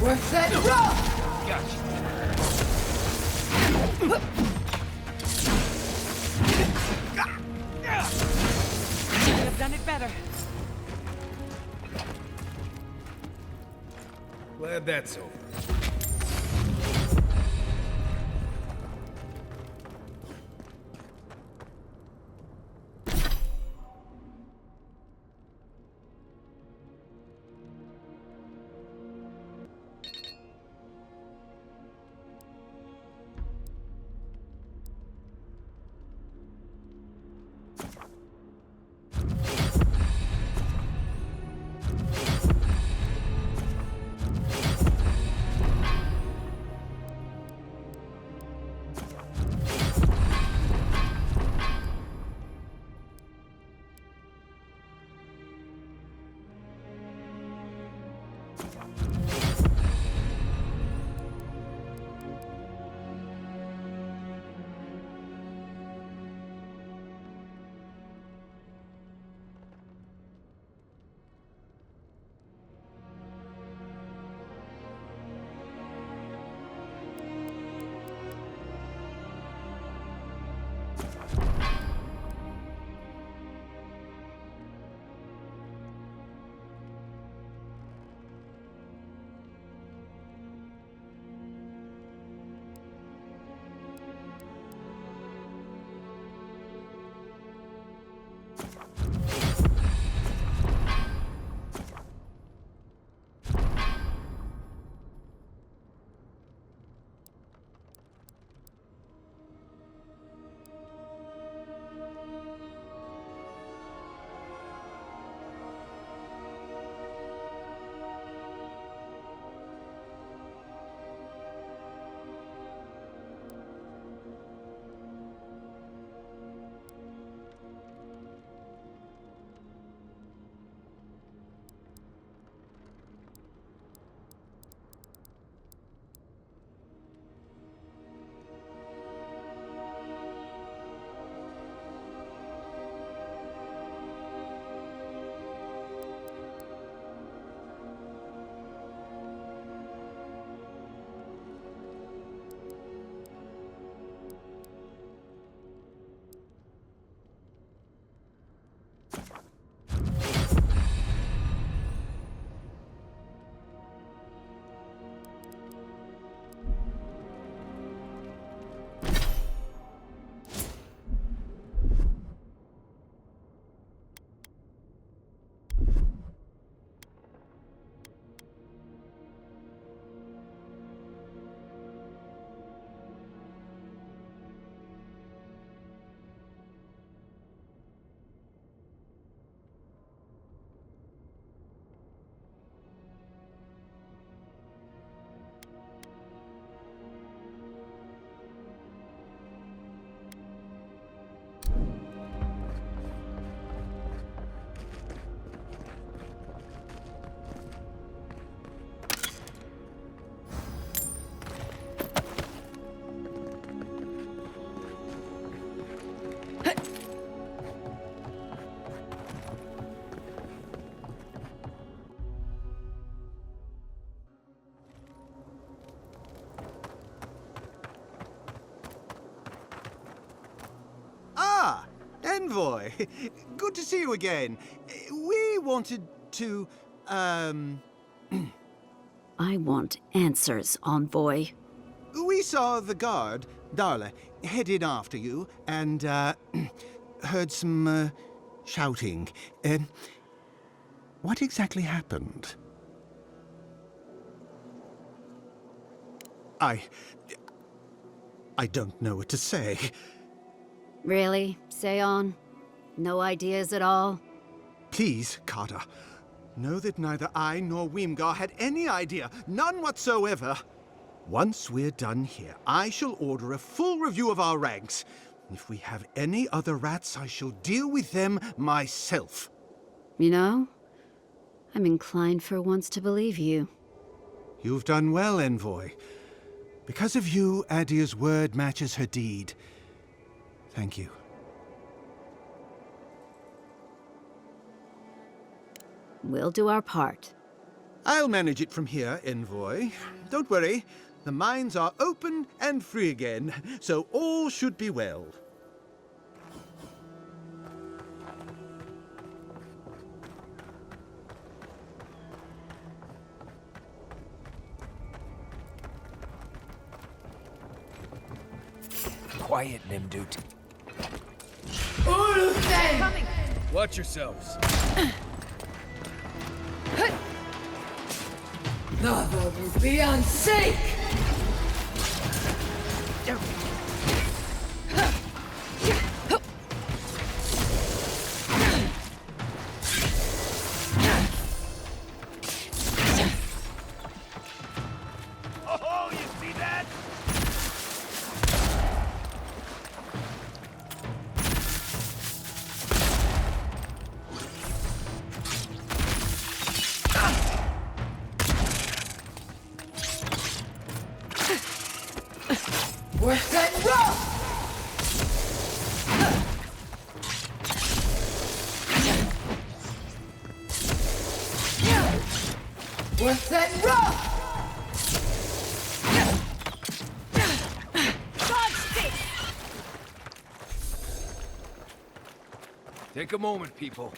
Worth it, Could have done it better. Glad that's over. Envoy! Good to see you again. We wanted to, I want answers, Envoy. We saw the guard, Darla, headed after you, and, heard some, shouting. What exactly happened? I don't know what to say. Really? Say on? No ideas at all? Please, Carter. Know that neither I nor Weemgar had any idea. None whatsoever. Once we're done here, I shall order a full review of our ranks. If we have any other rats, I shall deal with them myself. You know, I'm inclined for once to believe you. You've done well, Envoy. Because of you, Adia's word matches her deed. Thank you. We'll do our part. I'll manage it from here, Envoy. Don't worry. The mines are open and free again, so all should be well. Quiet, Nimdut. Coming. Watch yourselves. Nava will be unsafe! Oh, you see that? Worth that rope! Worth that rope! Take a moment, people.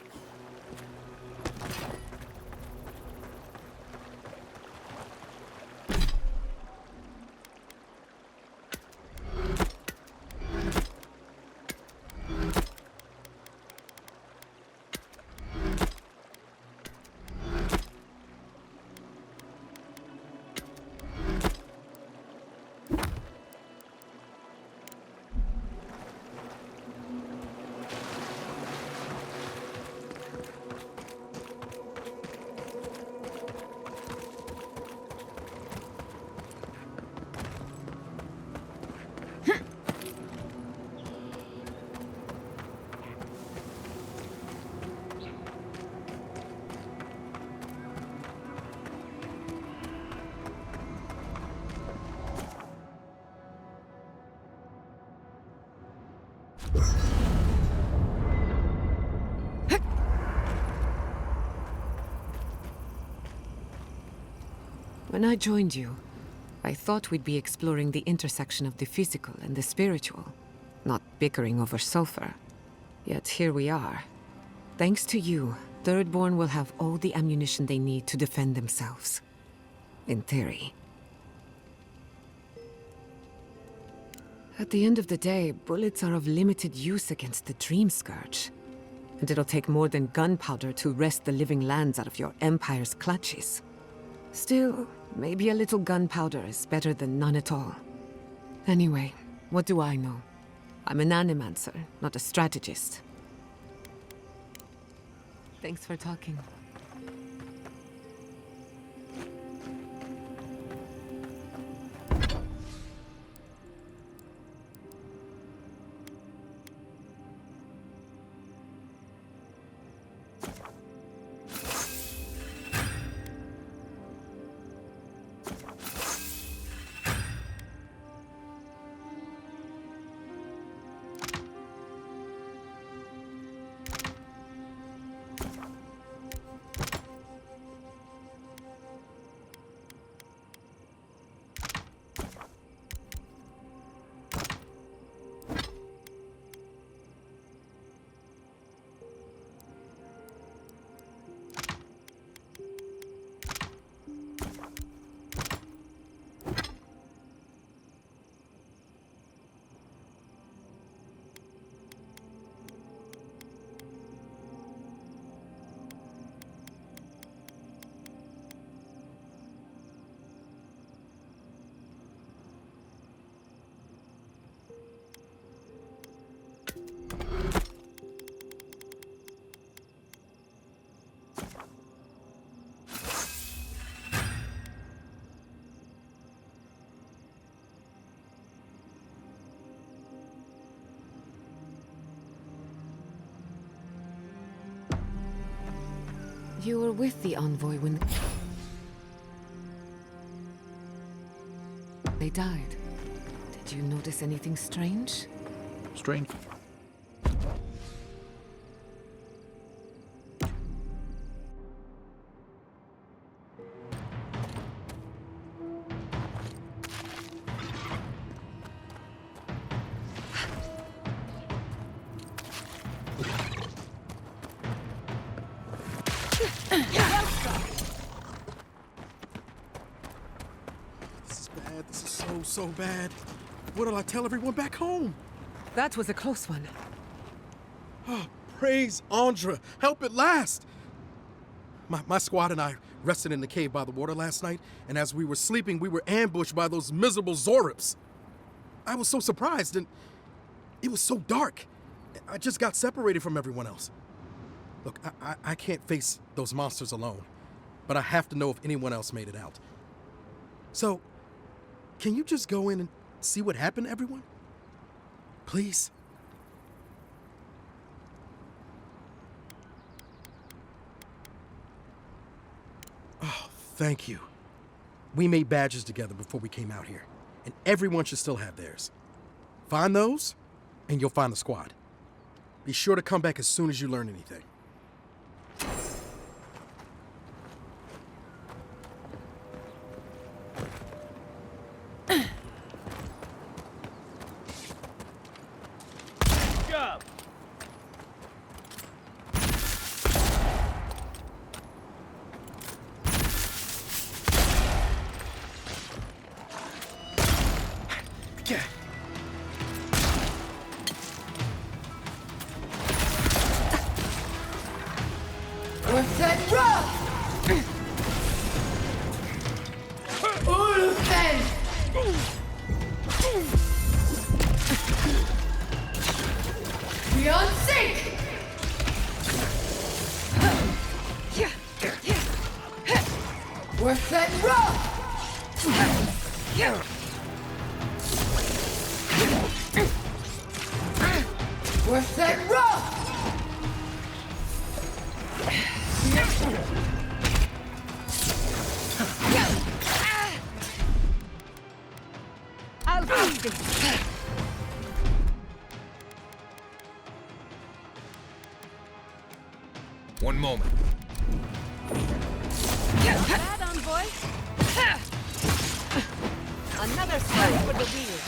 When I joined you, I thought we'd be exploring the intersection of the physical and the spiritual, not bickering over sulfur. Yet here we are. Thanks to you, Thirdborn will have all the ammunition they need to defend themselves. In theory. At the end of the day, bullets are of limited use against the Dream Scourge. And it'll take more than gunpowder to wrest the living lands out of your Empire's clutches. Still, maybe a little gunpowder is better than none at all. Anyway, what do I know? I'm an animancer, not a strategist. Thanks for talking. You were with the envoy when they died. Did you notice anything strange? Strange? This is bad. This is so bad. What'll I tell everyone back home? That was a close one. Oh, praise Andra. Help at last. My squad and I rested in the cave by the water last night, and as we were sleeping, we were ambushed by those miserable Zorips. I was so surprised, and it was so dark. I just got separated from everyone else. Look, I can't face those monsters alone, but I have to know if anyone else made it out. So, can you just go in and see what happened to everyone? Please? Oh, thank you. We made badges together before we came out here, and everyone should still have theirs. Find those, and you'll find the squad. Be sure to come back as soon as you learn anything. One moment. Bad envoy. Another strike for the wheel.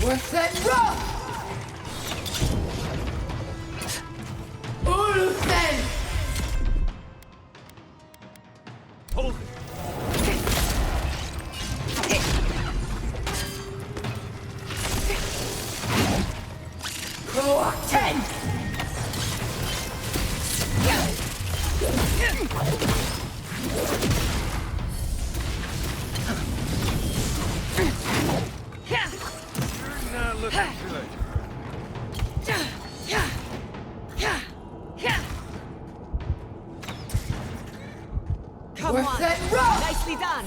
We're set rough! Ulfen! Hold it! Croak 10! Not looking good. Come We're on. set rough! Nicely done.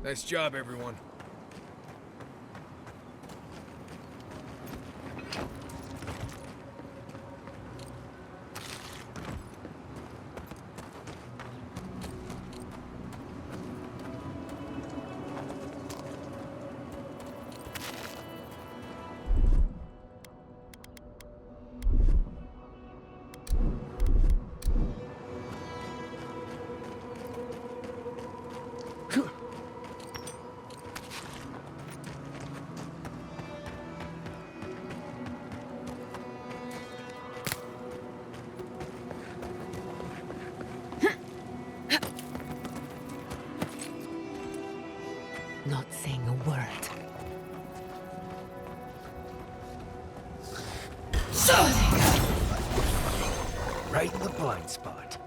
Nice job, everyone. Not saying a word. Right in the blind spot.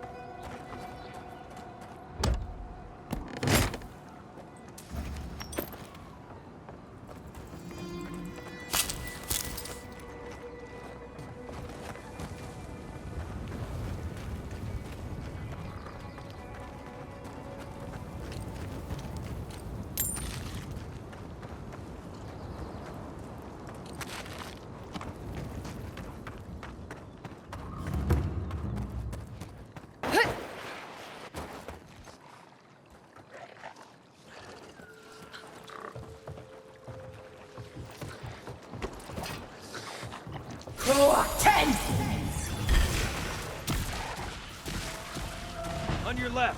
Roar 10! On your left.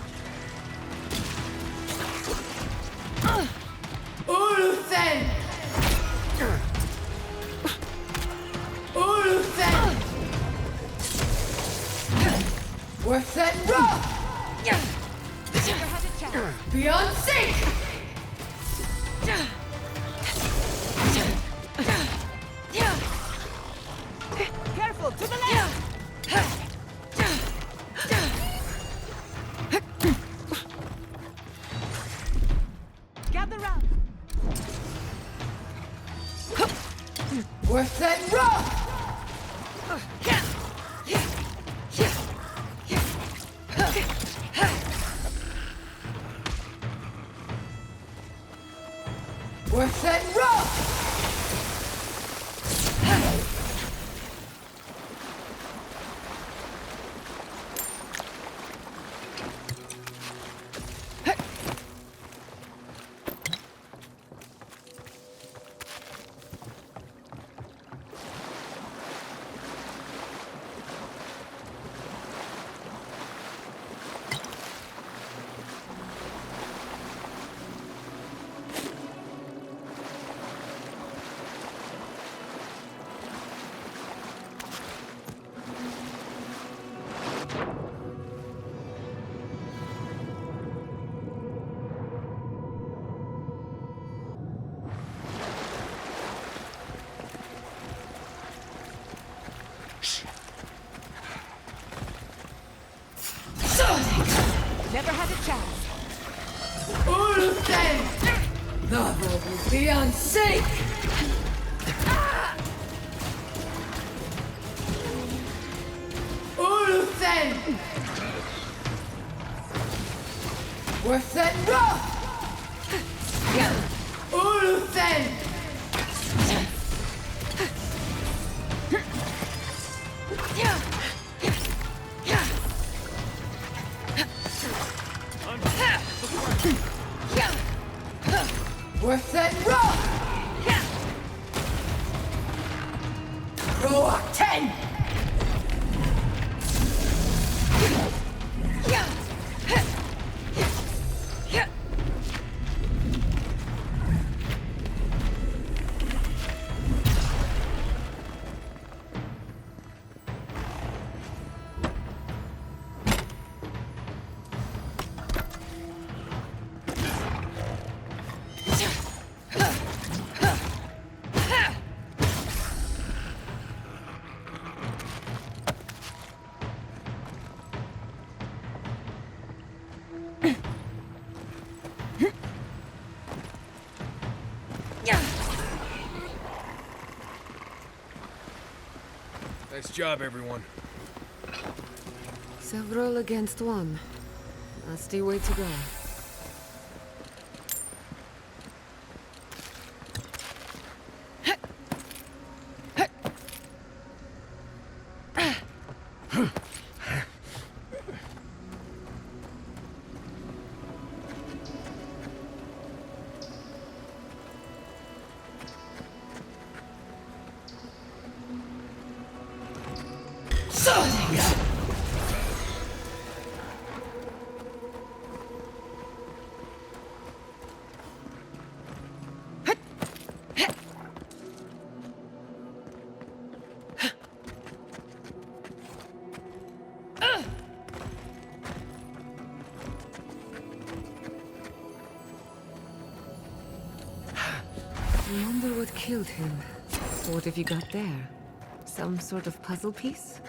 Uluthen! Uluthen! Worth that rock! Beyond sync! Careful, to the left! Gather round! Worth that rock! Worth that rock! Never had a chance. Uluthen! The world will be on sync! Uluthen! Worth that rock! Uluthen! Worth that rock! Roar 10! Nice job, everyone. Several against one. Nasty way to go. I wonder what killed him. What have you got there? Some sort of puzzle piece?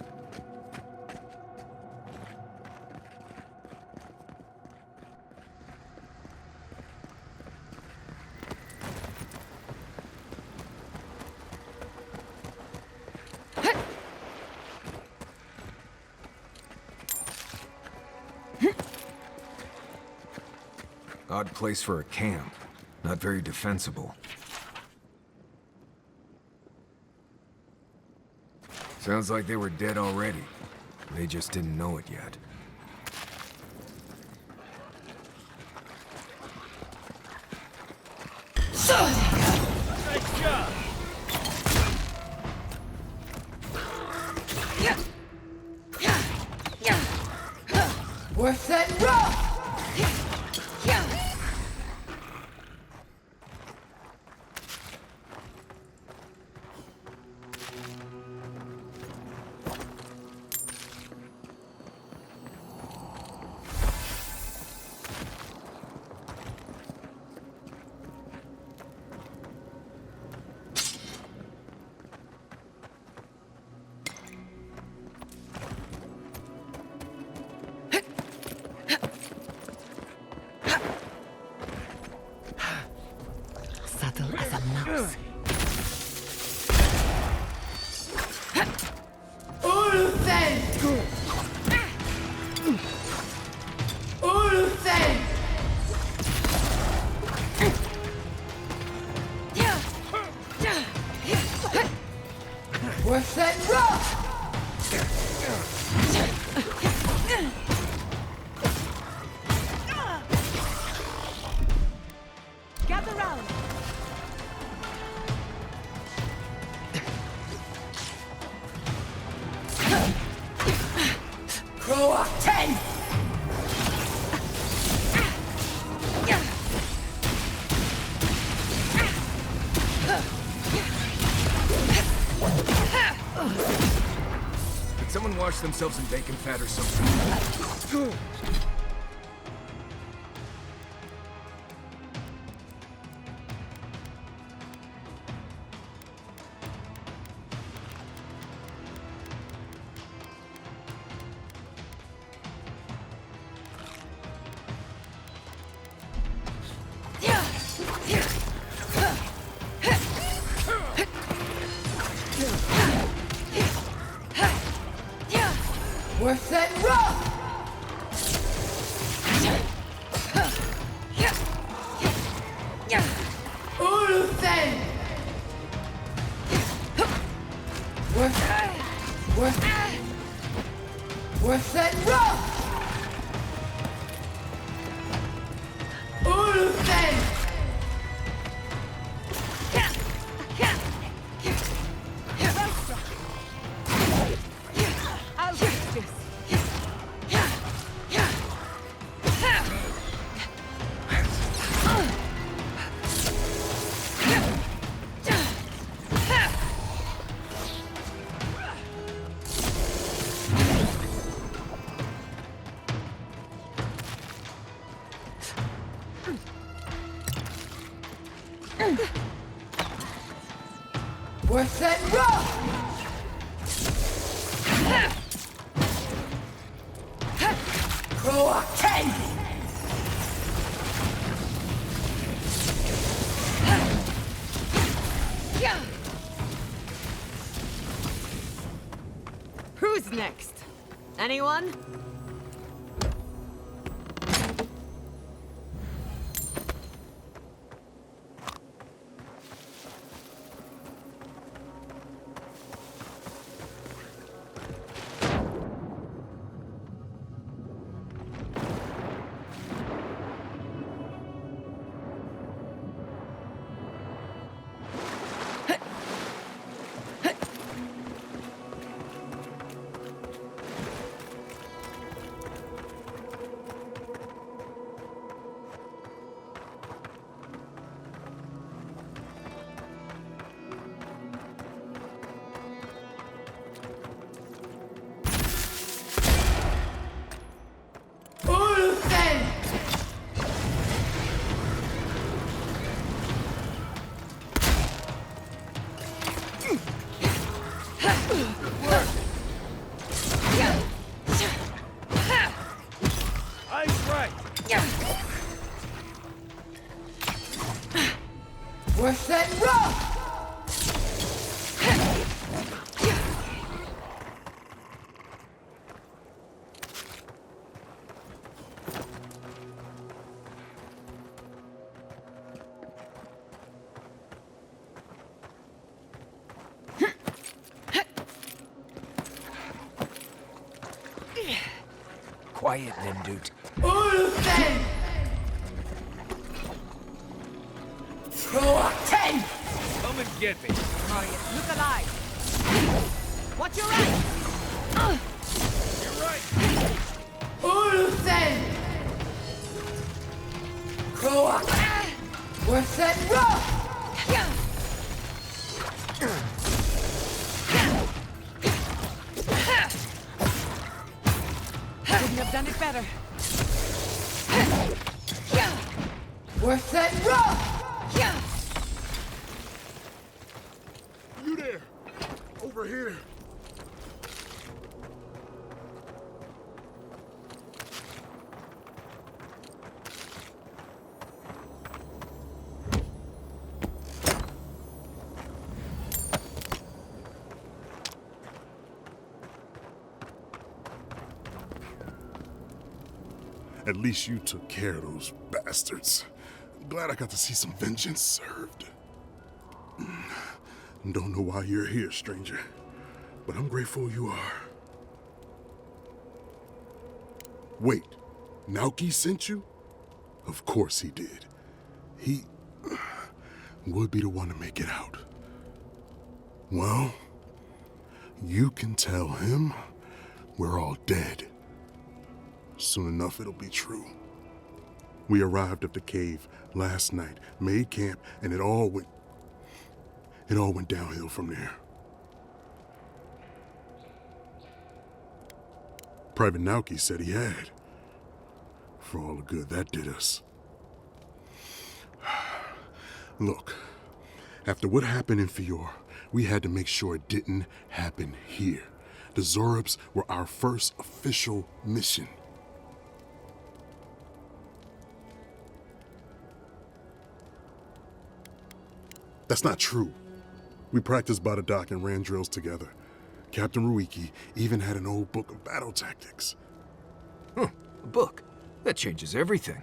Odd place for a camp. Not very defensible. Sounds like they were dead already. They just didn't know it yet. Nice job! a mouse. Uluthen! Uluthen! Worth that rock! Gather round. Croak 10! Did someone wash themselves in bacon fat or something? Worth that rock! Uluthen! Worth that rock! Uluthen! I'll fix this. Worth that rock! Croak 10! Who's next? Anyone? Uluthen! Eyes right. Worth that rock! Quiet, Nimdut. Uluthen! Croak 10! Come and get me. Marius, look alive. Watch your right. You're right. Uluthen! Croak! Worth that rock! Couldn't have done it better. Worth that rock! You there! Over here! At least you took care of those bastards. Glad I got to see some vengeance served. Don't know why you're here, stranger, but I'm grateful you are. Wait, Naoki sent you? Of course he did. He would be the one to make it out. Well, you can tell him we're all dead. Soon enough it'll be true. We arrived at the cave last night, made camp, and it all went downhill from there. Private Naoki said he had. For all the good that did us. Look, after what happened in Fior, we had to make sure it didn't happen here. The Zorubs were our first official mission. That's not true. We practiced by the dock and ran drills together. Captain Ruiki even had an old book of battle tactics. Huh, a book? That changes everything.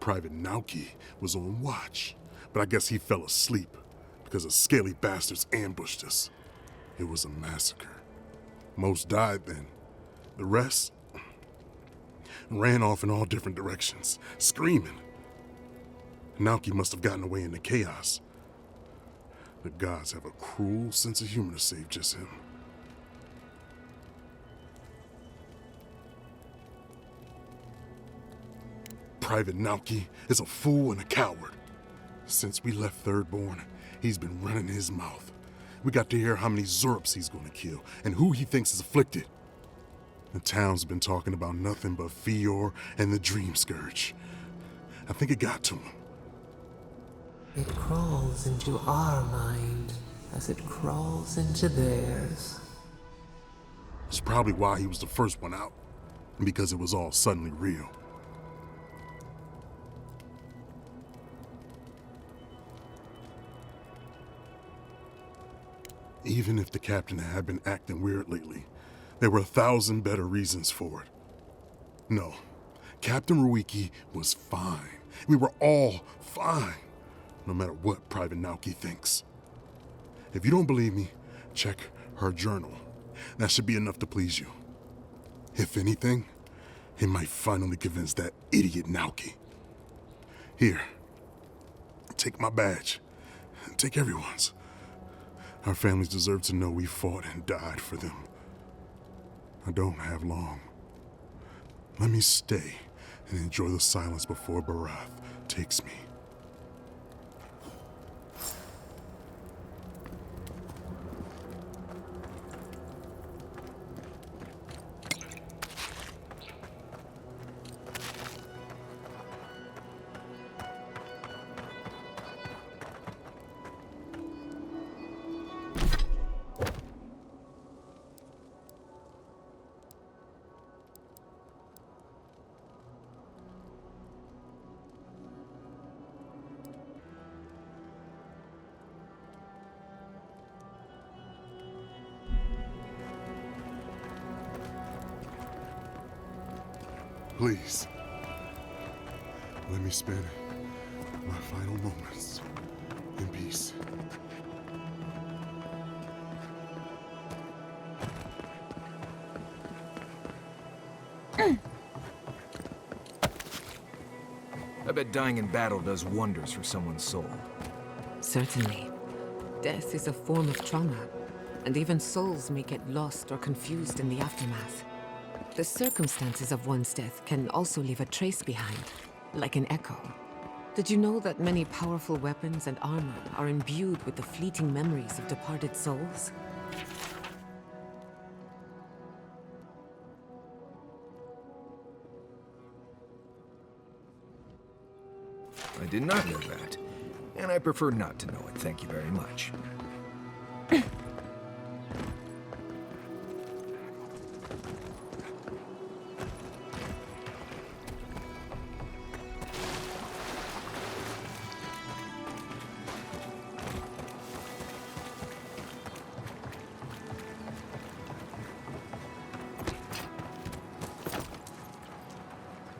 Private Naoki was on watch, but I guess he fell asleep because the scaly bastards ambushed us. It was a massacre. Most died then. The rest ran off in all different directions, screaming. Naoki must have gotten away in the chaos. The gods have a cruel sense of humor to save just him. Private Naoki is a fool and a coward. Since we left Thirdborn, he's been running his mouth. We got to hear how many Zorubs he's gonna kill and who he thinks is afflicted. The town's been talking about nothing but Fior and the Dream Scourge. I think it got to him. It crawls into our mind as it crawls into theirs. It's probably why he was the first one out, because it was all suddenly real. Even if the captain had been acting weird lately, there were 1,000 better reasons for it. No, Captain Ruiki was fine. We were all fine, no matter what Private Naoki thinks. If you don't believe me, check her journal. That should be enough to please you. If anything, it might finally convince that idiot Naoki. Here, take my badge. Take everyone's. Our families deserve to know we fought and died for them. I don't have long. Let me stay and enjoy the silence before Barath takes me. Please, let me spend my final moments in peace. I bet dying in battle does wonders for someone's soul. Certainly. Death is a form of trauma, and even souls may get lost or confused in the aftermath. The circumstances of one's death can also leave a trace behind, like an echo. Did you know that many powerful weapons and armor are imbued with the fleeting memories of departed souls? I did not know that, and I prefer not to know it, thank you very much.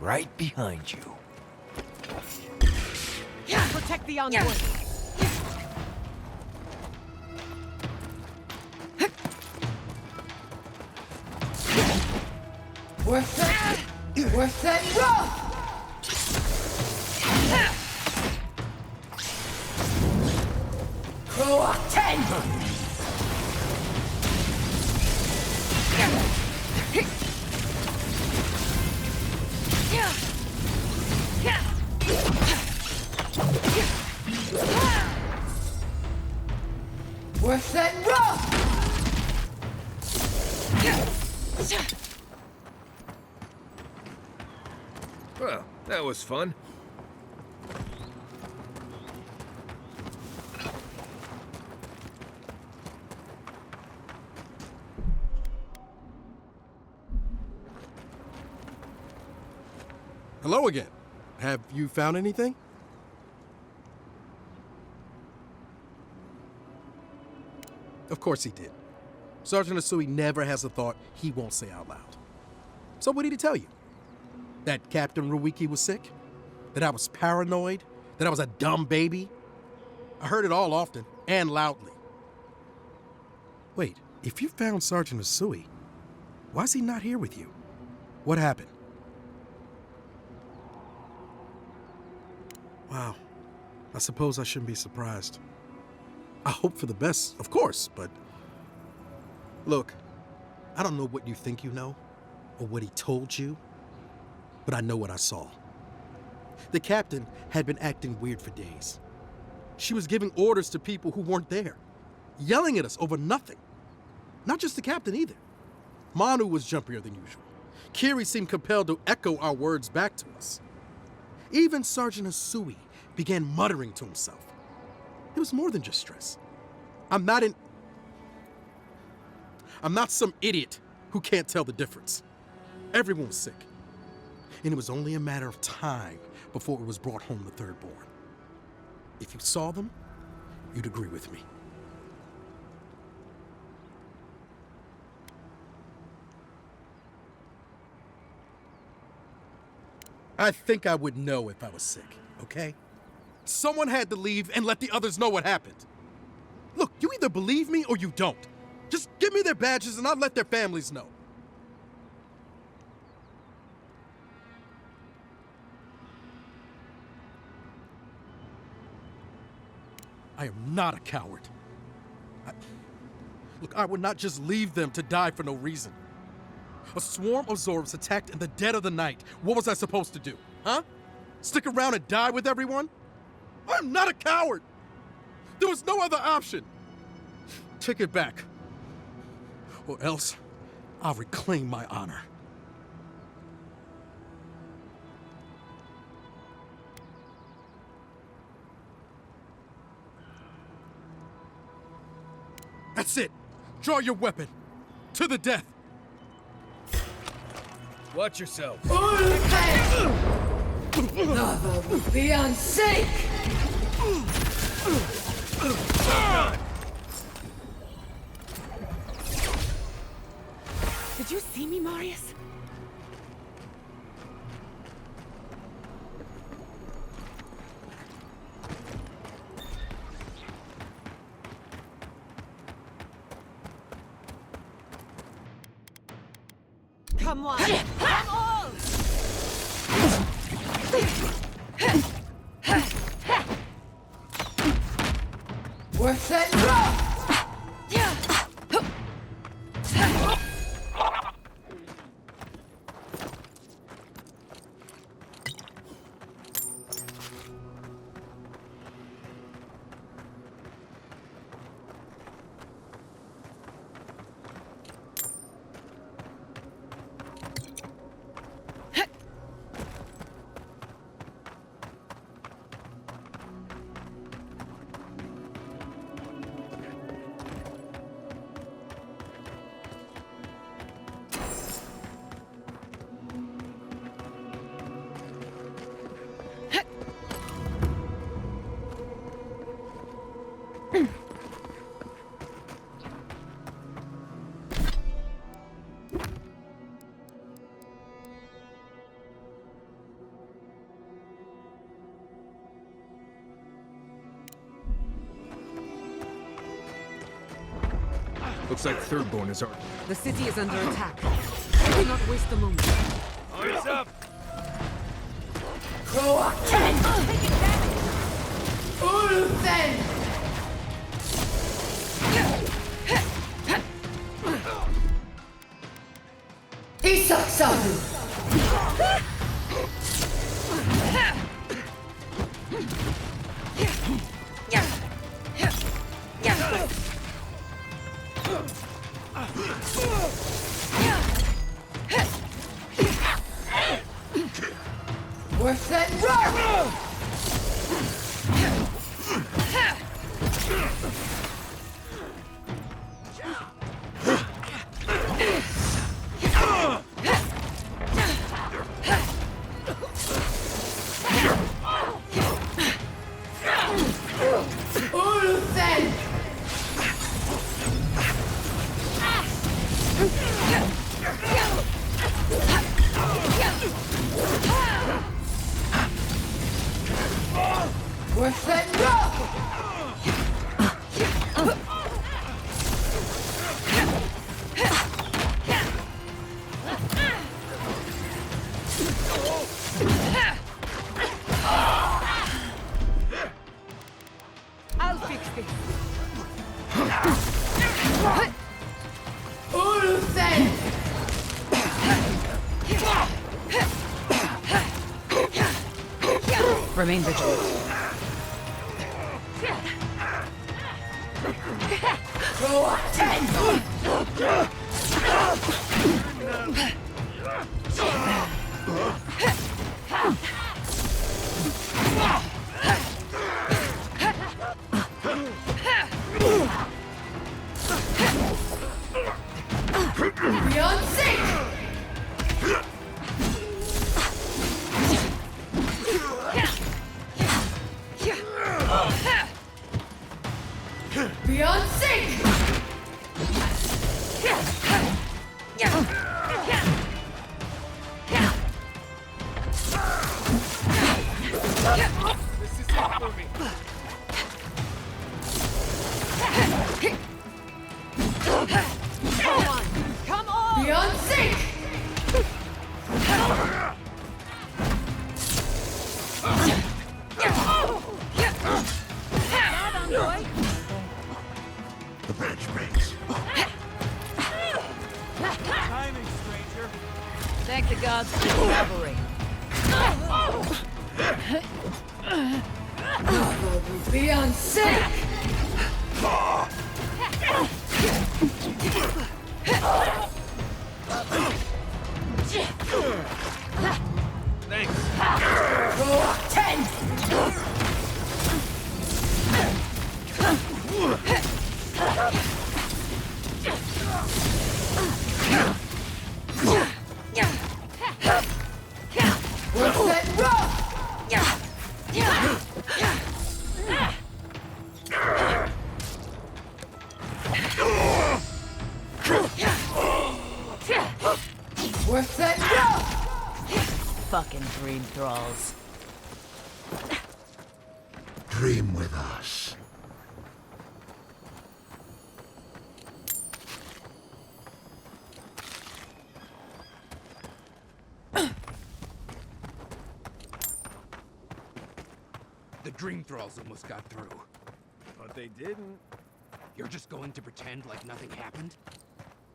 right behind you. Protect the envoy. Worse than rough! Croak 10! Worse than rough! Well, that was fun. Hello again. Have you found anything? Of course he did. Sergeant Asui never has a thought he won't say out loud. So what did he tell you? That Captain Ruiki was sick? That I was paranoid? That I was a dumb baby? I heard it all often and loudly. Wait, if you found Sergeant Asui, why is he not here with you? What happened? Wow. I suppose I shouldn't be surprised. I hope for the best, of course, but... Look, I don't know what you think you know, or what he told you, but I know what I saw. The captain had been acting weird for days. She was giving orders to people who weren't there, yelling at us over nothing. Not just the captain either. Manu was jumpier than usual. Kiri seemed compelled to echo our words back to us. Even Sergeant Asui began muttering to himself. It was more than just stress. I'm not some idiot who can't tell the difference. Everyone was sick. And it was only a matter of time before it was brought home to Thirdborn. If you saw them, you'd agree with me. I think I would know if I was sick, okay? Someone had to leave and let the others know what happened. Look, you either believe me or you don't. Just give me their badges and I'll let their families know. I am not a coward. Look, I would not just leave them to die for no reason. A swarm of Zorubs attacked in the dead of the night. What was I supposed to do? Huh? Stick around and die with everyone? I'm not a coward! There was no other option! Take it back. Or else, I'll reclaim my honor. That's it! Draw your weapon! To the death! Watch yourself. Lava will be unsafe! Did you see me, Marius? Come on! Come on! Worse than rough! Looks like Thirdborn is our... The city is under attack. Do not waste a moment. Eyes up! Croaken! Ulfen! Isaksavu! Worth that rock! Worth that rock! I'll fix this. Ulfen! Remain vigilant. Beyond sync! Beyond sync! This is it for me. Come on! Beyond sync! The branch breaks. Timing, stranger. Thank the gods for the cavalry. Beyond sync! Thanks. What's that rock? What's that rock? Fucking dream thralls. Dream with us. The Dream Thralls almost got through. But they didn't. You're just going to pretend like nothing happened?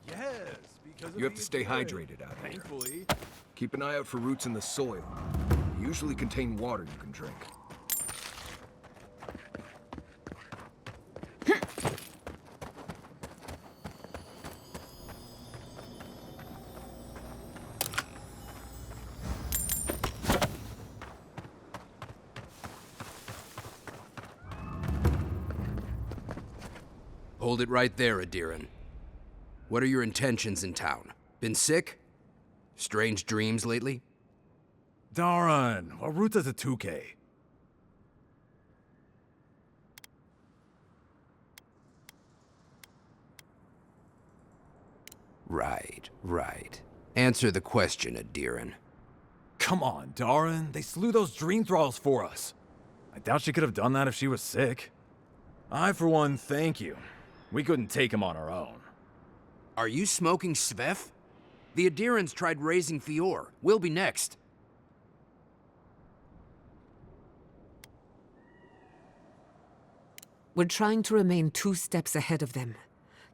Yes, because You have to stay hydrated out here. Thankfully. Keep an eye out for roots in the soil. They usually contain water you can drink. Hold it right there, Adiran. What are your intentions in town? Been sick? Strange dreams lately? Darn, our route is a 2K. Right. Answer the question, Adiran. Come on, Darren. They slew those Dream Thralls for us. I doubt she could have done that if she was sick. I, for one, thank you. We couldn't take him on our own. Are you smoking Sveth? The Adirans tried raising Fior. We'll be next. We're trying to remain 2 steps ahead of them.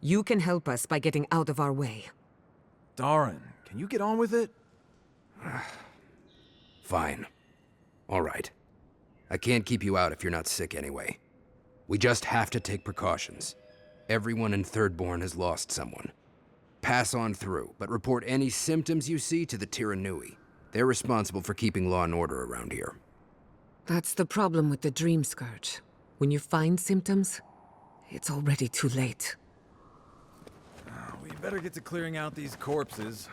You can help us by getting out of our way. Darren, can you get on with it? Fine. All right. I can't keep you out if you're not sick anyway. We just have to take precautions. Everyone in Thirdborn has lost someone. Pass on through, but report any symptoms you see to the Tiranui. They're responsible for keeping law and order around here. That's the problem with the Dream Scourge. When you find symptoms, it's already too late. We better get to clearing out these corpses.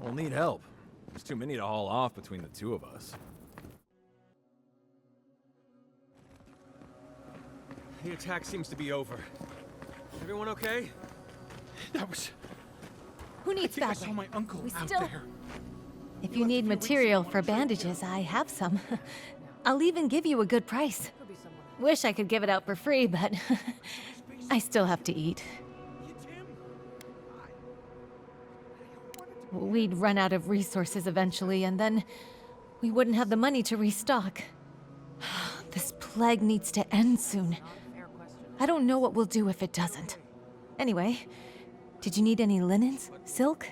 We'll need help. There's too many to haul off between the 2 of us. The attack seems to be over. Everyone okay? That was... Who needs I fabric? saw my uncle We out still... there. If you need material for bandages, I have some. I'll even give you a good price. Wish I could give it out for free, but I still have to eat. We'd run out of resources eventually, and then we wouldn't have the money to restock. This plague needs to end soon. I don't know what we'll do if it doesn't. Anyway, did you need any linens? Silk?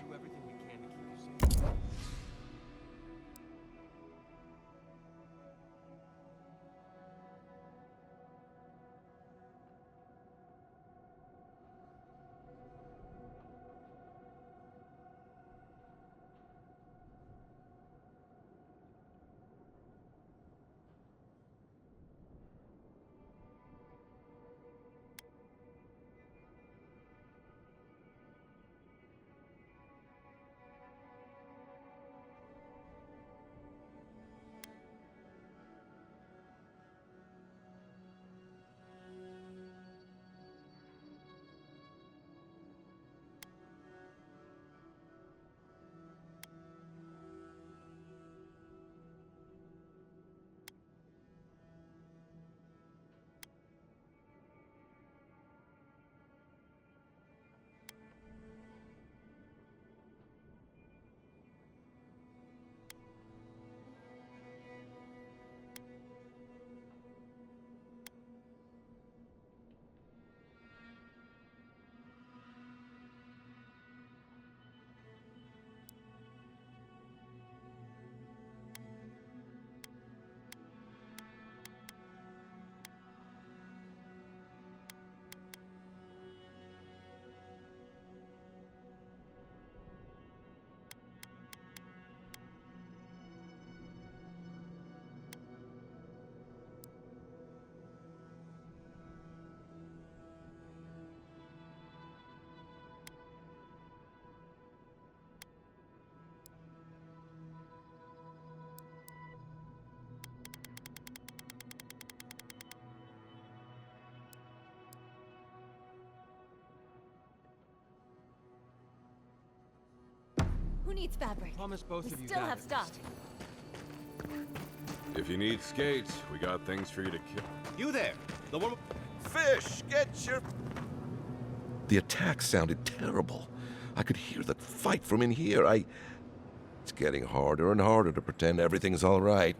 Who needs fabric? Promise both we of you still got have it. stock. If you need skates, we got things for you to kill. You there! The one... Fish, get your... The attack sounded terrible. I could hear that fight from in here. It's getting harder and harder to pretend everything's all right.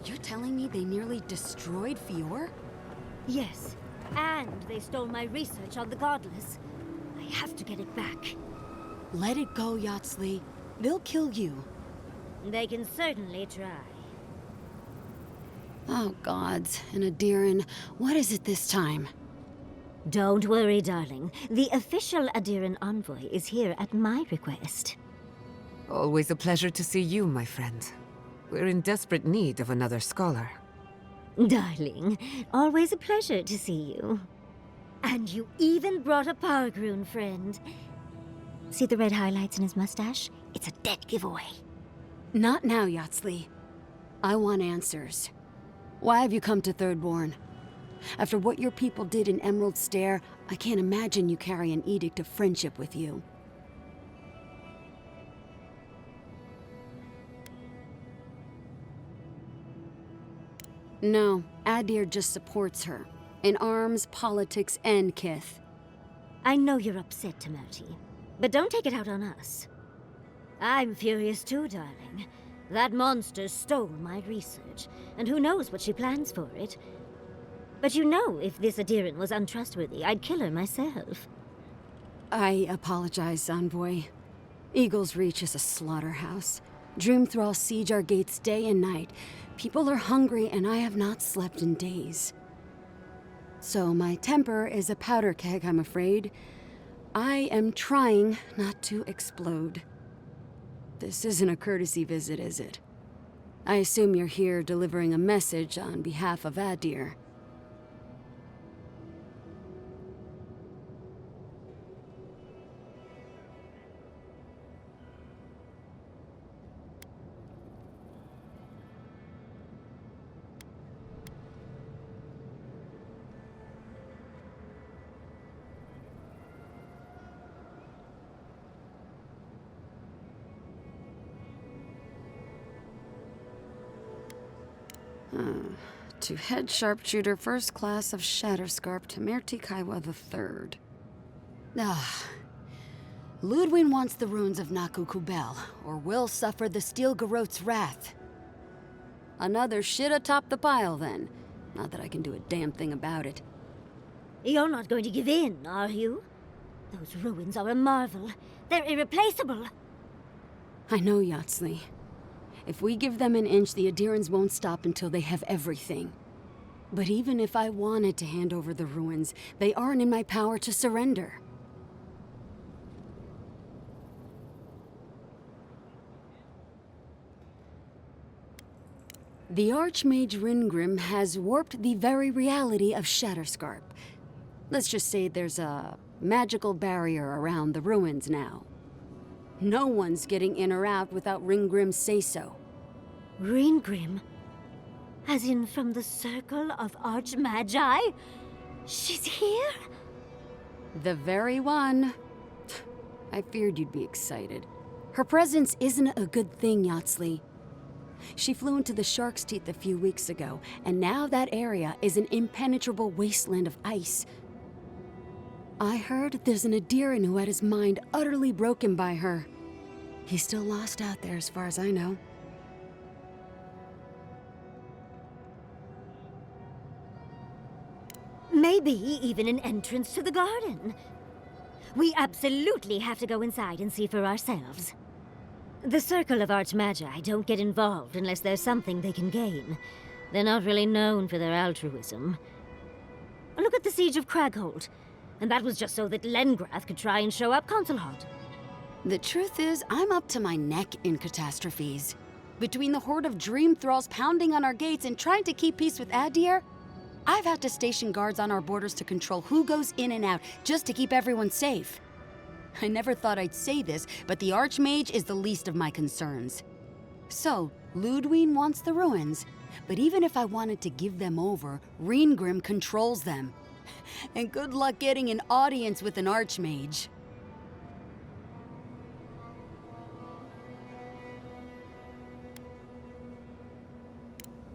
You're telling me they nearly destroyed Fior? Yes, and they stole my research on the Godless. I have to get it back. Let it go, Yatsley. They'll kill you. They can certainly try. Oh, gods. And Adiran, what is it this time? Don't worry, darling. The official Adiran envoy is here at my request. Always a pleasure to see you, my friend. We're in desperate need of another scholar. Darling, always a pleasure to see you. And you even brought a Pargroon friend. See the red highlights in his mustache? It's a dead giveaway. Not now, Yatsley. I want answers. Why have you come to Thirdborn? After what your people did in Emerald Stair, I can't imagine you carry an edict of friendship with you. No, Adir just supports her. In arms, politics, and Kith. I know you're upset, Timothy, but don't take it out on us. I'm furious too, darling. That monster stole my research, and who knows what she plans for it. But you know, if this Adiran was untrustworthy, I'd kill her myself. I apologize, Envoy. Eagle's Reach is a slaughterhouse. Dreamthralls siege our gates day and night. People are hungry, and I have not slept in days. So my temper is a powder keg, I'm afraid. I am trying not to explode. This isn't a courtesy visit, is it? I assume you're here delivering a message on behalf of Adir. To head sharpshooter, first class of Shatterscarp, Tamerti Kaiwa III. Ludwig wants the ruins of Naku Kubel, or will suffer the Steel Garot's wrath. Another shit atop the pile, then. Not that I can do a damn thing about it. You're not going to give in, are you? Those ruins are a marvel. They're irreplaceable. I know, Yatsley. If we give them an inch, the Adirans won't stop until they have everything. But even if I wanted to hand over the ruins, they aren't in my power to surrender. The Archmage Ringrim has warped the very reality of Shatterscarp. Let's just say there's a magical barrier around the ruins now. No one's getting in or out without Ringgrim's say-so. Ringgrim? As in from the Circle of Archmagi? She's here? The very one. I feared you'd be excited. Her presence isn't a good thing, Yatsley. She flew into the Shark's Teeth a few weeks ago, and now that area is an impenetrable wasteland of ice. I heard there's an Adiran who had his mind utterly broken by her. He's still lost out there as far as I know. Maybe even an entrance to the garden. We absolutely have to go inside and see for ourselves. The Circle of Archmagi don't get involved unless there's something they can gain. They're not really known for their altruism. Look at the Siege of Craghold. And that was just so that Lengrath could try and show up Consulhot. The truth is, I'm up to my neck in catastrophes. Between the horde of dream thralls pounding on our gates and trying to keep peace with Adir, I've had to station guards on our borders to control who goes in and out, just to keep everyone safe. I never thought I'd say this, but the Archmage is the least of my concerns. So, Ludwig wants the ruins, but even if I wanted to give them over, Ringgrim controls them. And good luck getting an audience with an Archmage.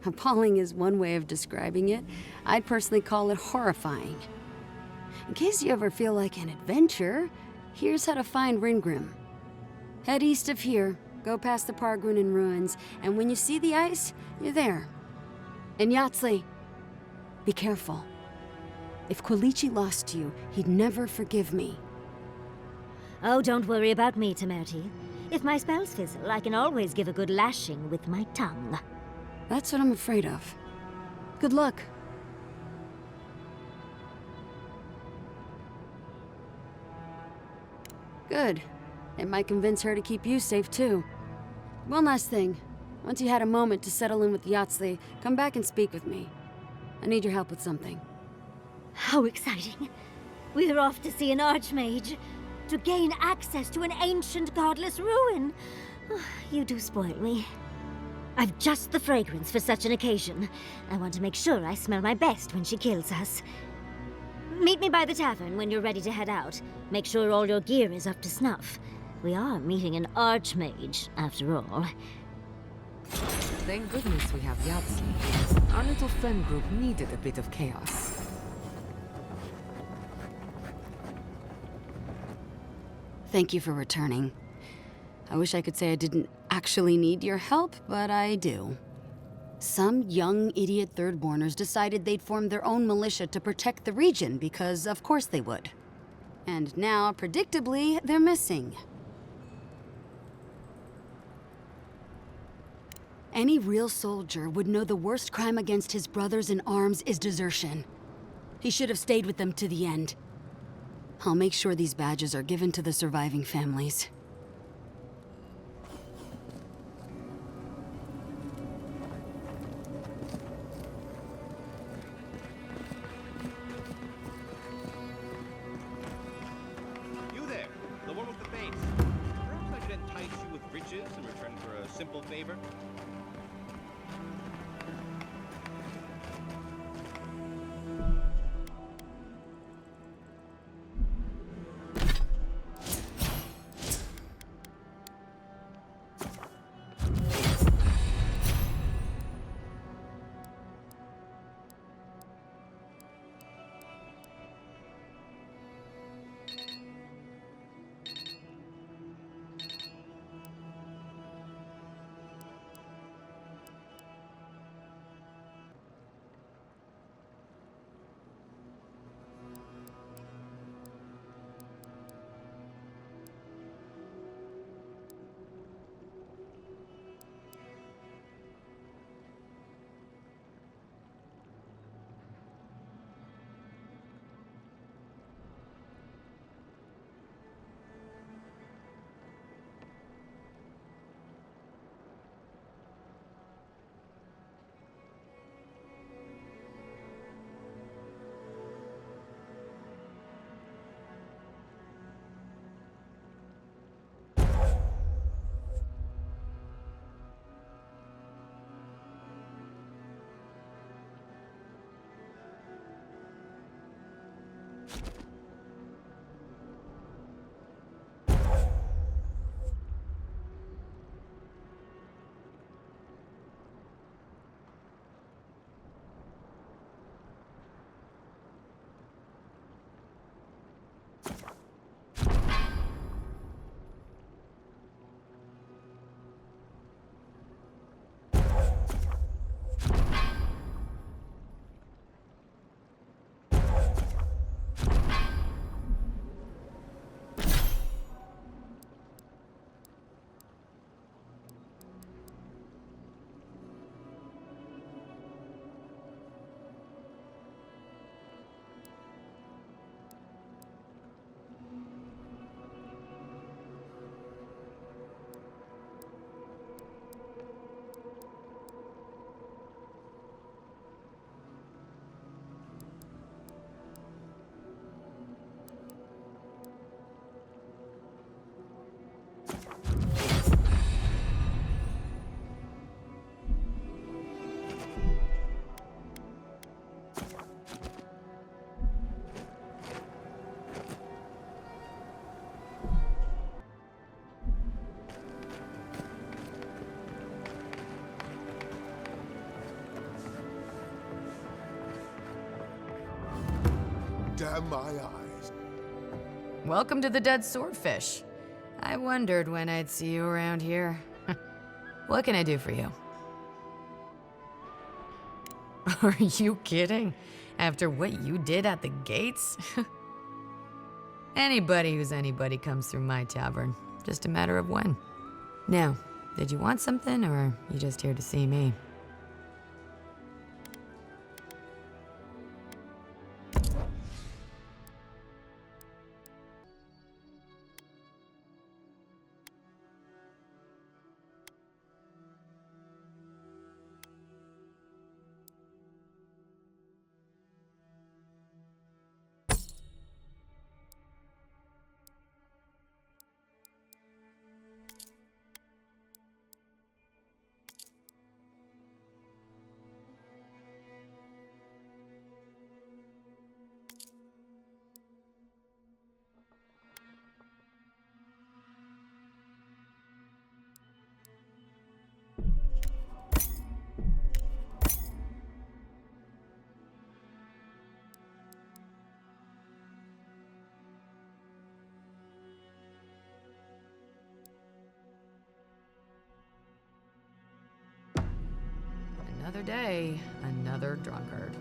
Appalling is one way of describing it. I'd personally call it horrifying. In case you ever feel like an adventure, here's how to find Ringgrim. Head east of here, go past the Pargrunen ruins, and when you see the ice, you're there. And Yatsley, be careful. If Quilichi lost you, he'd never forgive me. Oh, don't worry about me, Tamerti. If my spells fizzle, I can always give a good lashing with my tongue. That's what I'm afraid of. Good luck. Good. It might convince her to keep you safe, too. One last thing. Once you had a moment to settle in with Yatsley, come back and speak with me. I need your help with something. How exciting. We're off to see an archmage, to gain access to an ancient godless ruin. You do spoil me. I've just the fragrance for such an occasion. I want to make sure I smell my best when she kills us. Meet me by the tavern when you're ready to head out. Make sure all your gear is up to snuff. We are meeting an archmage, after all. Thank goodness we have Yahtzee. Our little friend group needed a bit of chaos. Thank you for returning. I wish I could say I didn't actually need your help, but I do. Some young idiot Thirdborners decided they'd form their own militia to protect the region because of course they would. And now, predictably, they're missing. Any real soldier would know the worst crime against his brothers in arms is desertion. He should have stayed with them to the end. I'll make sure these badges are given to the surviving families. You there, the one with the face. Perhaps I should entice you with riches in return for a simple favor? Damn my eyes. Welcome to the Dead Swordfish. I wondered when I'd see you around here. What can I do for you? Are you kidding? After what you did at the gates? Anybody who's anybody comes through my tavern. Just a matter of when. Now, did you want something, or are you just here to see me? Another day, another drunkard.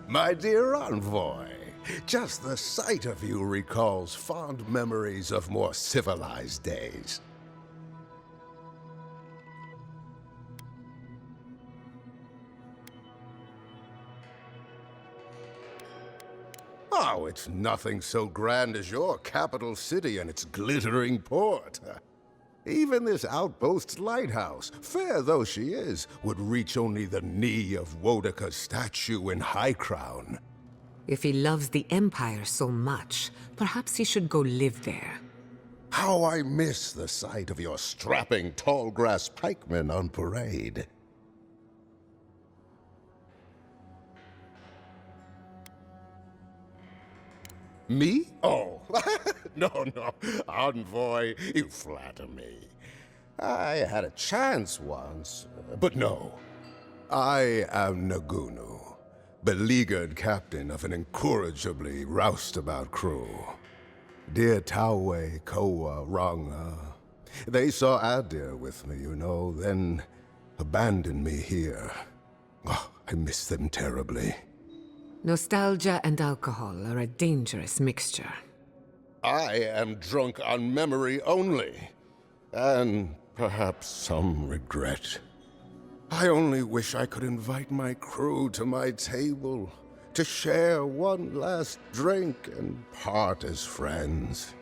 My dear envoy, just the sight of you recalls fond memories of more civilized days. Oh, it's nothing so grand as your capital city and its glittering port. Even this outpost's lighthouse, fair though she is, would reach only the knee of Wodaka's statue in High Crown. If he loves the Empire so much, perhaps he should go live there. How I miss the sight of your strapping tall grass pikemen on parade. Me? Oh, no, envoy, you flatter me. I had a chance once, but no. I am Nagunu, beleaguered captain of an incorrigibly roustabout crew. Dear Tawe, Koa, Ranga, they saw Adir with me, you know, then abandoned me here. Oh, I miss them terribly. Nostalgia and alcohol are a dangerous mixture. I am drunk on memory only, and perhaps some regret. I only wish I could invite my crew to my table, to share one last drink and part as friends.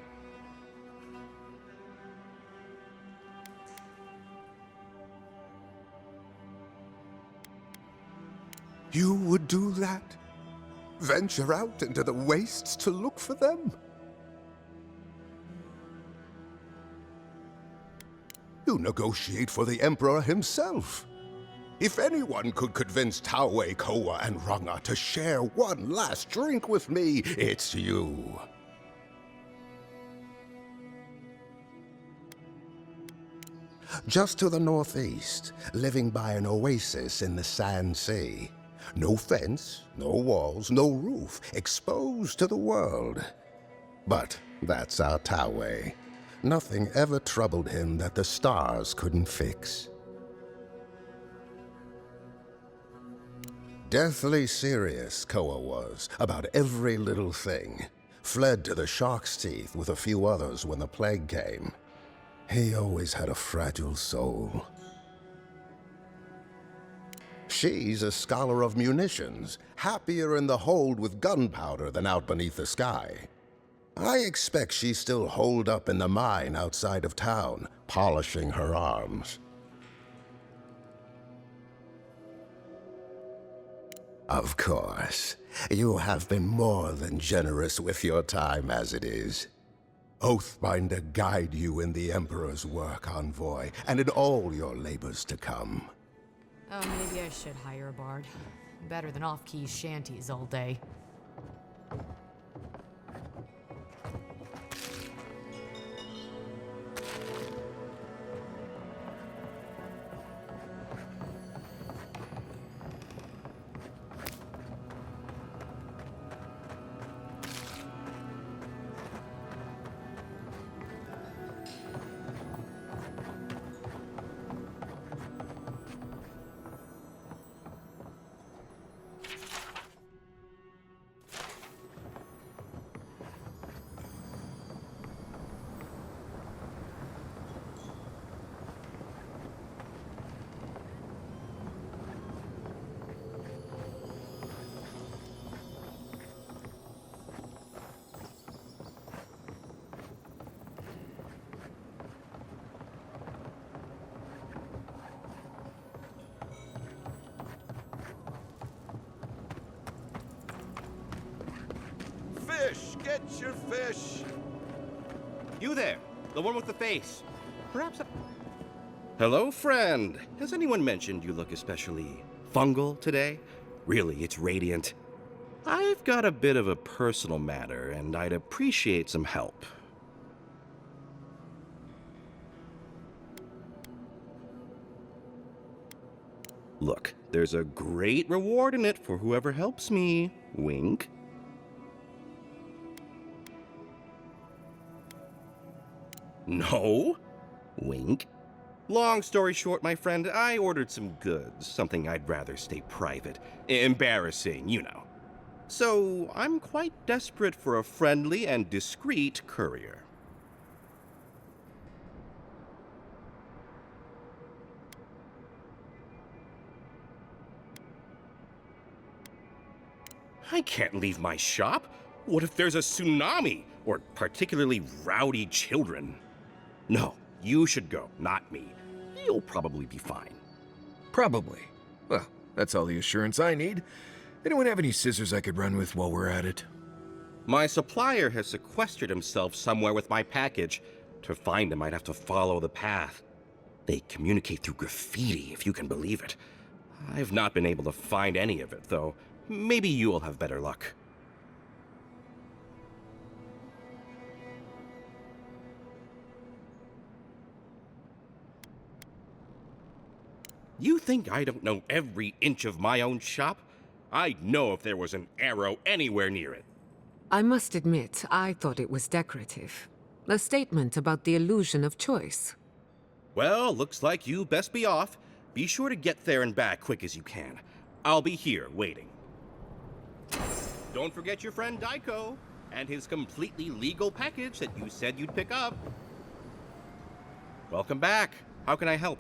You would do that? Venture out into the wastes to look for them? You negotiate for the Emperor himself. If anyone could convince Tawe, Koa, and Ranga to share one last drink with me, it's you. Just to the northeast, living by an oasis in the Sand Sea. No fence, no walls, no roof, exposed to the world. But that's our Tawe. Nothing ever troubled him that the stars couldn't fix. Deathly serious, Koa was, about every little thing. Fled to the shark's teeth with a few others when the plague came. He always had a fragile soul. She's a scholar of munitions, happier in the hold with gunpowder than out beneath the sky. I expect she's still holed up in the mine outside of town, polishing her arms. Of course, you have been more than generous with your time as it is. Oathbinder guide you in the Emperor's work, envoy, and in all your labors to come. Oh, maybe I should hire a bard. Better than off-key shanties all day. Fish! Get your fish! You there, the one with the face. Perhaps Hello, friend. Has anyone mentioned you look especially fungal today? Really, it's radiant. I've got a bit of a personal matter, and I'd appreciate some help. Look, there's a great reward in it for whoever helps me. Wink. No. Wink. Long story short, my friend, I ordered some goods, something I'd rather stay private. Embarrassing, you know. So, I'm quite desperate for a friendly and discreet courier. I can't leave my shop. What if there's a tsunami, or particularly rowdy children? No, you should go, not me. You'll probably be fine. Probably. Well, that's all the assurance I need. Anyone have any scissors I could run with while we're at it? My supplier has sequestered himself somewhere with my package. To find him, I'd have to follow the path. They communicate through graffiti, if you can believe it. I've not been able to find any of it, though. Maybe you'll have better luck. You think I don't know every inch of my own shop? I'd know if there was an arrow anywhere near it. I must admit, I thought it was decorative. A statement about the illusion of choice. Well, looks like you best be off. Be sure to get there and back quick as you can. I'll be here waiting. Don't forget your friend Daiko and his completely legal package that you said you'd pick up. Welcome back. How can I help?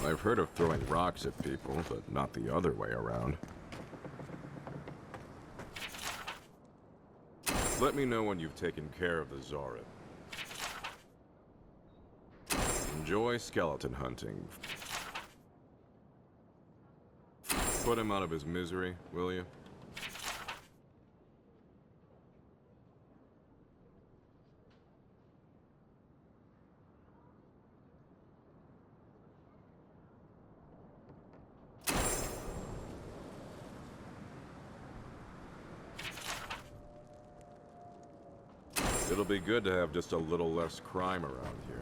I've heard of throwing rocks at people, but not the other way around. Let me know when you've taken care of the Zorin. Enjoy skeleton hunting. Put him out of his misery, will you? It'll be good to have just a little less crime around here.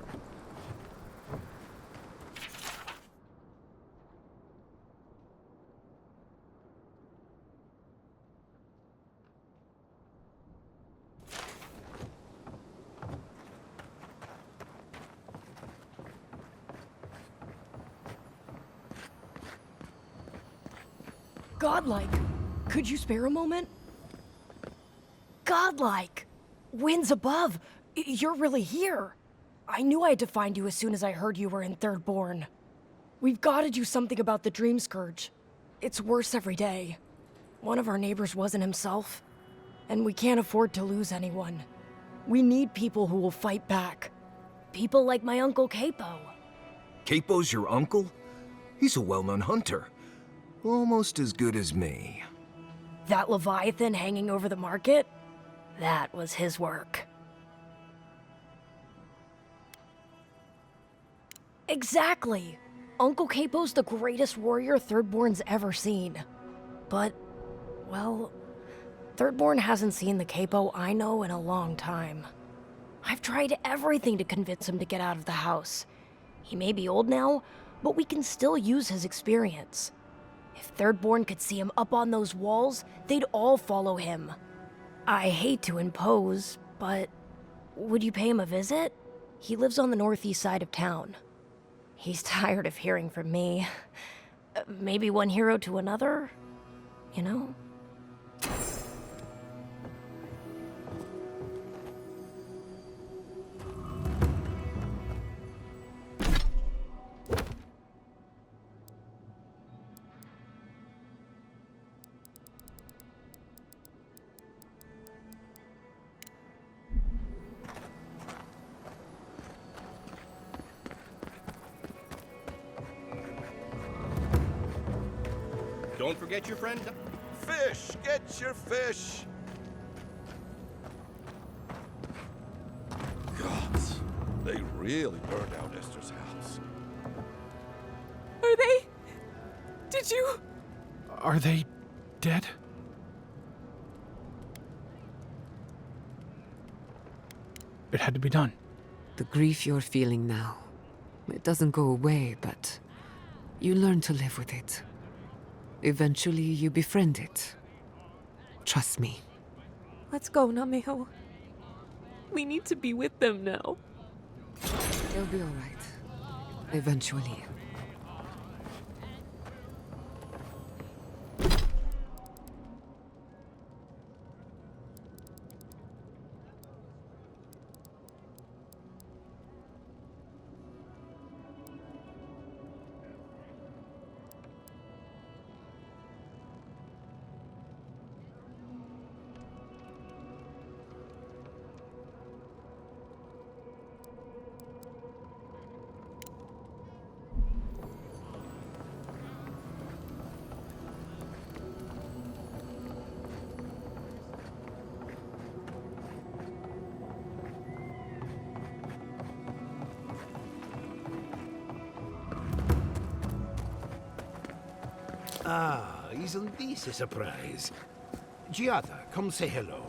Godlike. Could you spare a moment? Godlike. Winds above. You're really here. I knew I had to find you as soon as I heard you were in Thirdborn. We've got to do something about the Dream Scourge. It's worse every day. One of our neighbors wasn't himself, and we can't afford to lose anyone. We need people who will fight back. People like my Uncle Capo. Capo's your uncle? He's a well-known hunter. Almost as good as me. That Leviathan hanging over the market? That was his work. Exactly! Uncle Capo's the greatest warrior Thirdborn's ever seen. But, well, Thirdborn hasn't seen the Capo I know in a long time. I've tried everything to convince him to get out of the house. He may be old now, but we can still use his experience. If Thirdborn could see him up on those walls, they'd all follow him. I hate to impose, but would you pay him a visit? He lives on the northeast side of town. He's tired of hearing from me. Maybe one hero to another, you know? Don't forget your friend. Fish! Get your fish! They really burned out Esther's house. Are they? Did you? Are they dead? It had to be done. The grief you're feeling now, it doesn't go away, but you learn to live with it. Eventually, you befriend it. Trust me. Let's go, Nameo. We need to be with them now. They'll be all right. Eventually. Ah, isn't this a surprise? Giada, come say hello.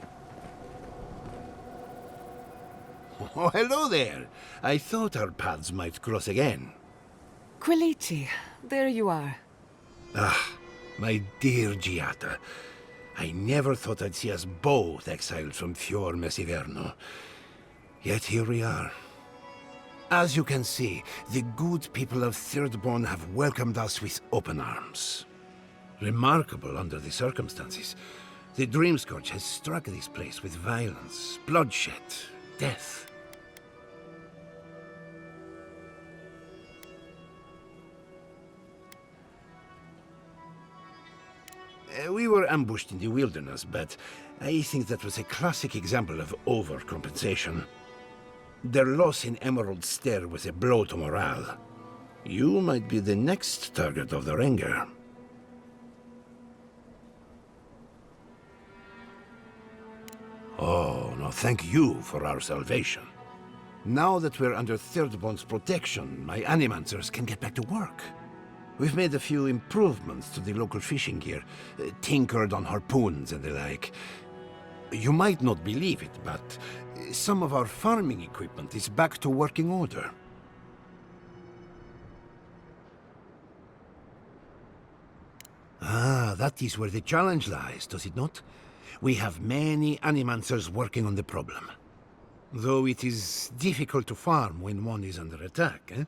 Oh, hello there. I thought our paths might cross again. Quilici, there you are. Ah, my dear Giada. I never thought I'd see us both exiled from Fior Messiverno. Yet here we are. As you can see, the good people of Thirdborn have welcomed us with open arms. Remarkable under the circumstances. The Dream Scourge has struck this place with violence, bloodshed, death. We were ambushed in the wilderness, but I think that was a classic example of overcompensation. Their loss in Emerald Stair was a blow to morale. You might be the next target of their anger. Oh, no, thank you for our salvation. Now that we're under Thirdborn's protection, my animancers can get back to work. We've made a few improvements to the local fishing gear, tinkered on harpoons and the like. You might not believe it, but some of our farming equipment is back to working order. Ah, that is where the challenge lies, does it not? We have many animancers working on the problem. Though it is difficult to farm when one is under attack, eh?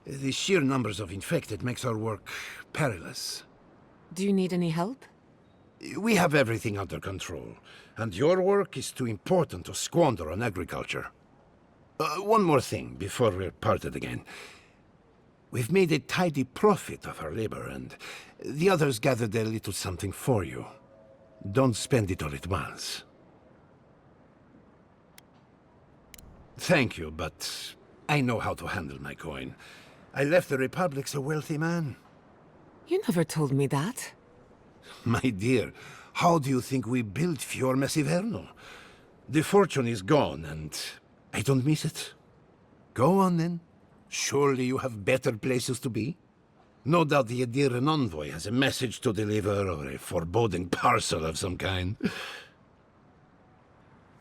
The sheer numbers of infected makes our work perilous. Do you need any help? We have everything under control, and your work is too important to squander on agriculture. One more thing before we're parted again. We've made a tidy profit of our labor, and the others gathered a little something for you. Don't spend it all at once. Thank you, but I know how to handle my coin. I left the Republic a wealthy man. You never told me that. My dear, how do you think we built Fior Messiverno? The fortune is gone, and I don't miss it. Go on, then. Surely you have better places to be? No doubt the Ediran envoy has a message to deliver, or a foreboding parcel of some kind.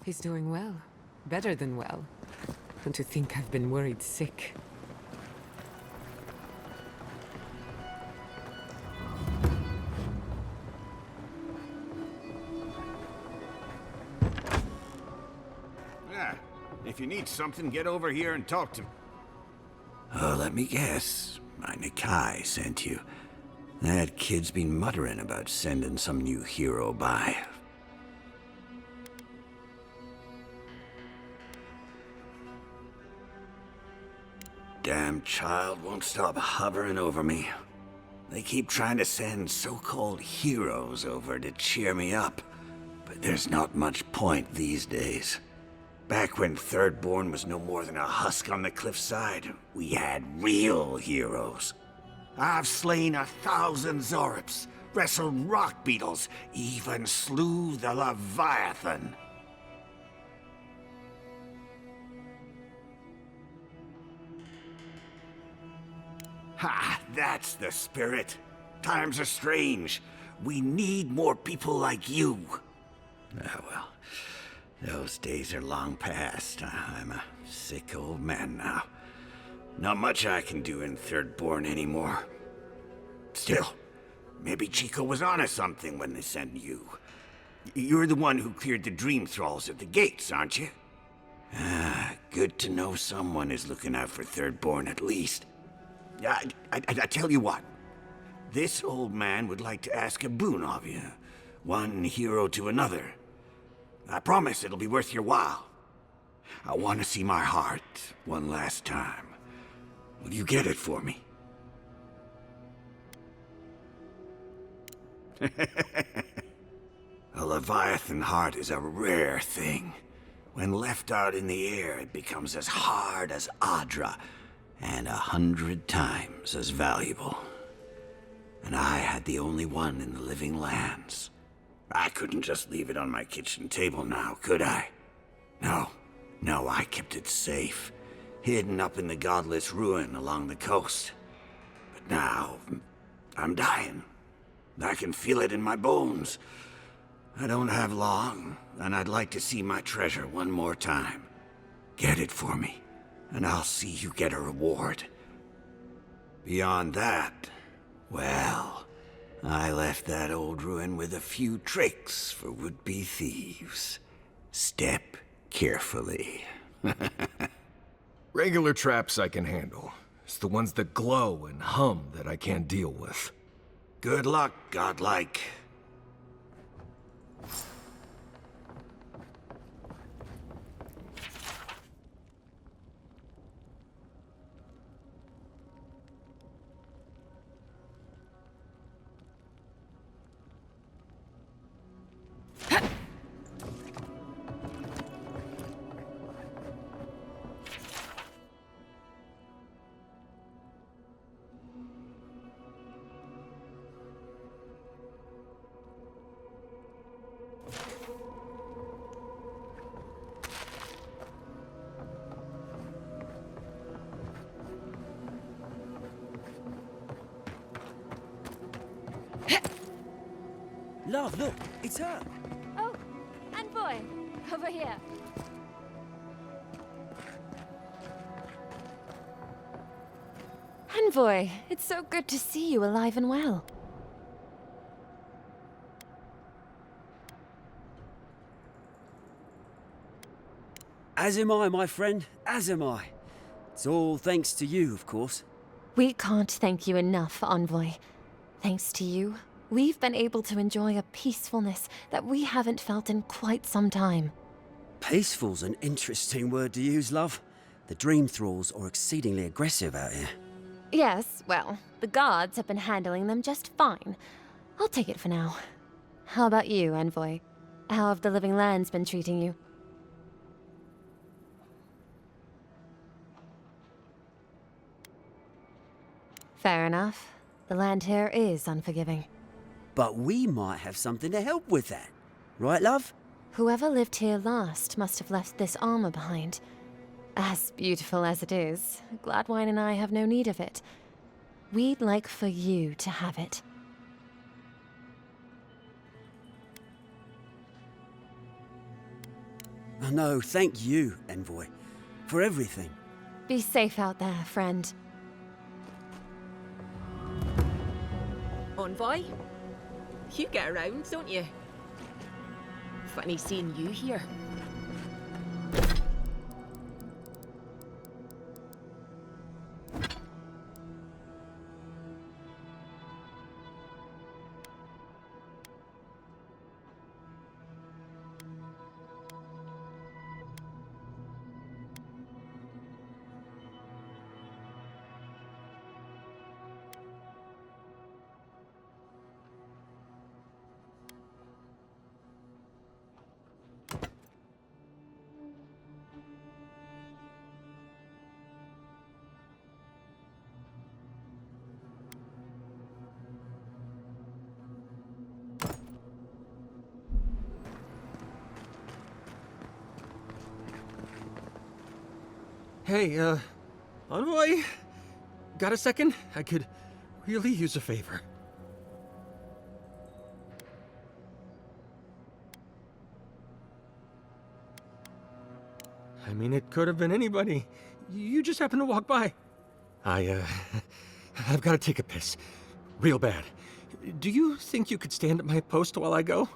He's doing well. Better than well. And to think I've been worried sick. Yeah, if you need something, get over here and talk to me. Let me guess. My Nikai sent you. That kid's been muttering about sending some new hero by. Damn child won't stop hovering over me. They keep trying to send so-called heroes over to cheer me up, but there's not much point these days. Back when Thirdborn was no more than a husk on the cliffside, we had real heroes. I've slain 1,000 Zorips, wrestled rock beetles, even slew the Leviathan. Ha! That's the spirit. Times are strange. We need more people like you. Ah, well, those days are long past. I'm a sick old man now. Not much I can do in Thirdborn anymore. Still, maybe Chico was onto something when they sent you. You're the one who cleared the dream thralls at the gates, aren't you? Ah, good to know someone is looking out for Thirdborn at least. I tell you what. This old man would like to ask a boon of you. One hero to another. I promise it'll be worth your while. I want to see my heart one last time. Will you get it for me? A Leviathan heart is a rare thing. When left out in the air, it becomes as hard as Adra, and 100 times as valuable. And I had the only one in the living lands. I couldn't just leave it on my kitchen table now, could I? No, I kept it safe, hidden up in the godless ruin along the coast. But now, I'm dying. I can feel it in my bones. I don't have long, and I'd like to see my treasure one more time. Get it for me, and I'll see you get a reward. Beyond that, well, I left that old ruin with a few tricks for would-be thieves. Step carefully. Regular traps I can handle. It's the ones that glow and hum that I can't deal with. Good luck, godlike. Love, look, it's her. Oh, Envoy, over here. Envoy, it's so good to see you alive and well. As am I, my friend, as am I. It's all thanks to you, of course. We can't thank you enough, Envoy. Thanks to you, we've been able to enjoy a peacefulness that we haven't felt in quite some time. Peaceful's an interesting word to use, love. The dream thralls are exceedingly aggressive out here. Yes, well, the guards have been handling them just fine. I'll take it for now. How about you, Envoy? How have the living lands been treating you? Fair enough. The land here is unforgiving. But we might have something to help with that. Right, love? Whoever lived here last must have left this armor behind. As beautiful as it is, Gladwine and I have no need of it. We'd like for you to have it. Oh, no, thank you, Envoy, for everything. Be safe out there, friend. Envoy? You get around, don't you? Funny seeing you here. Hey, Envoy? got a second? I could really use a favor. I mean, it could have been anybody. You just happened to walk by. I've got to take a piss. Real bad. Do you think you could stand at my post while I go?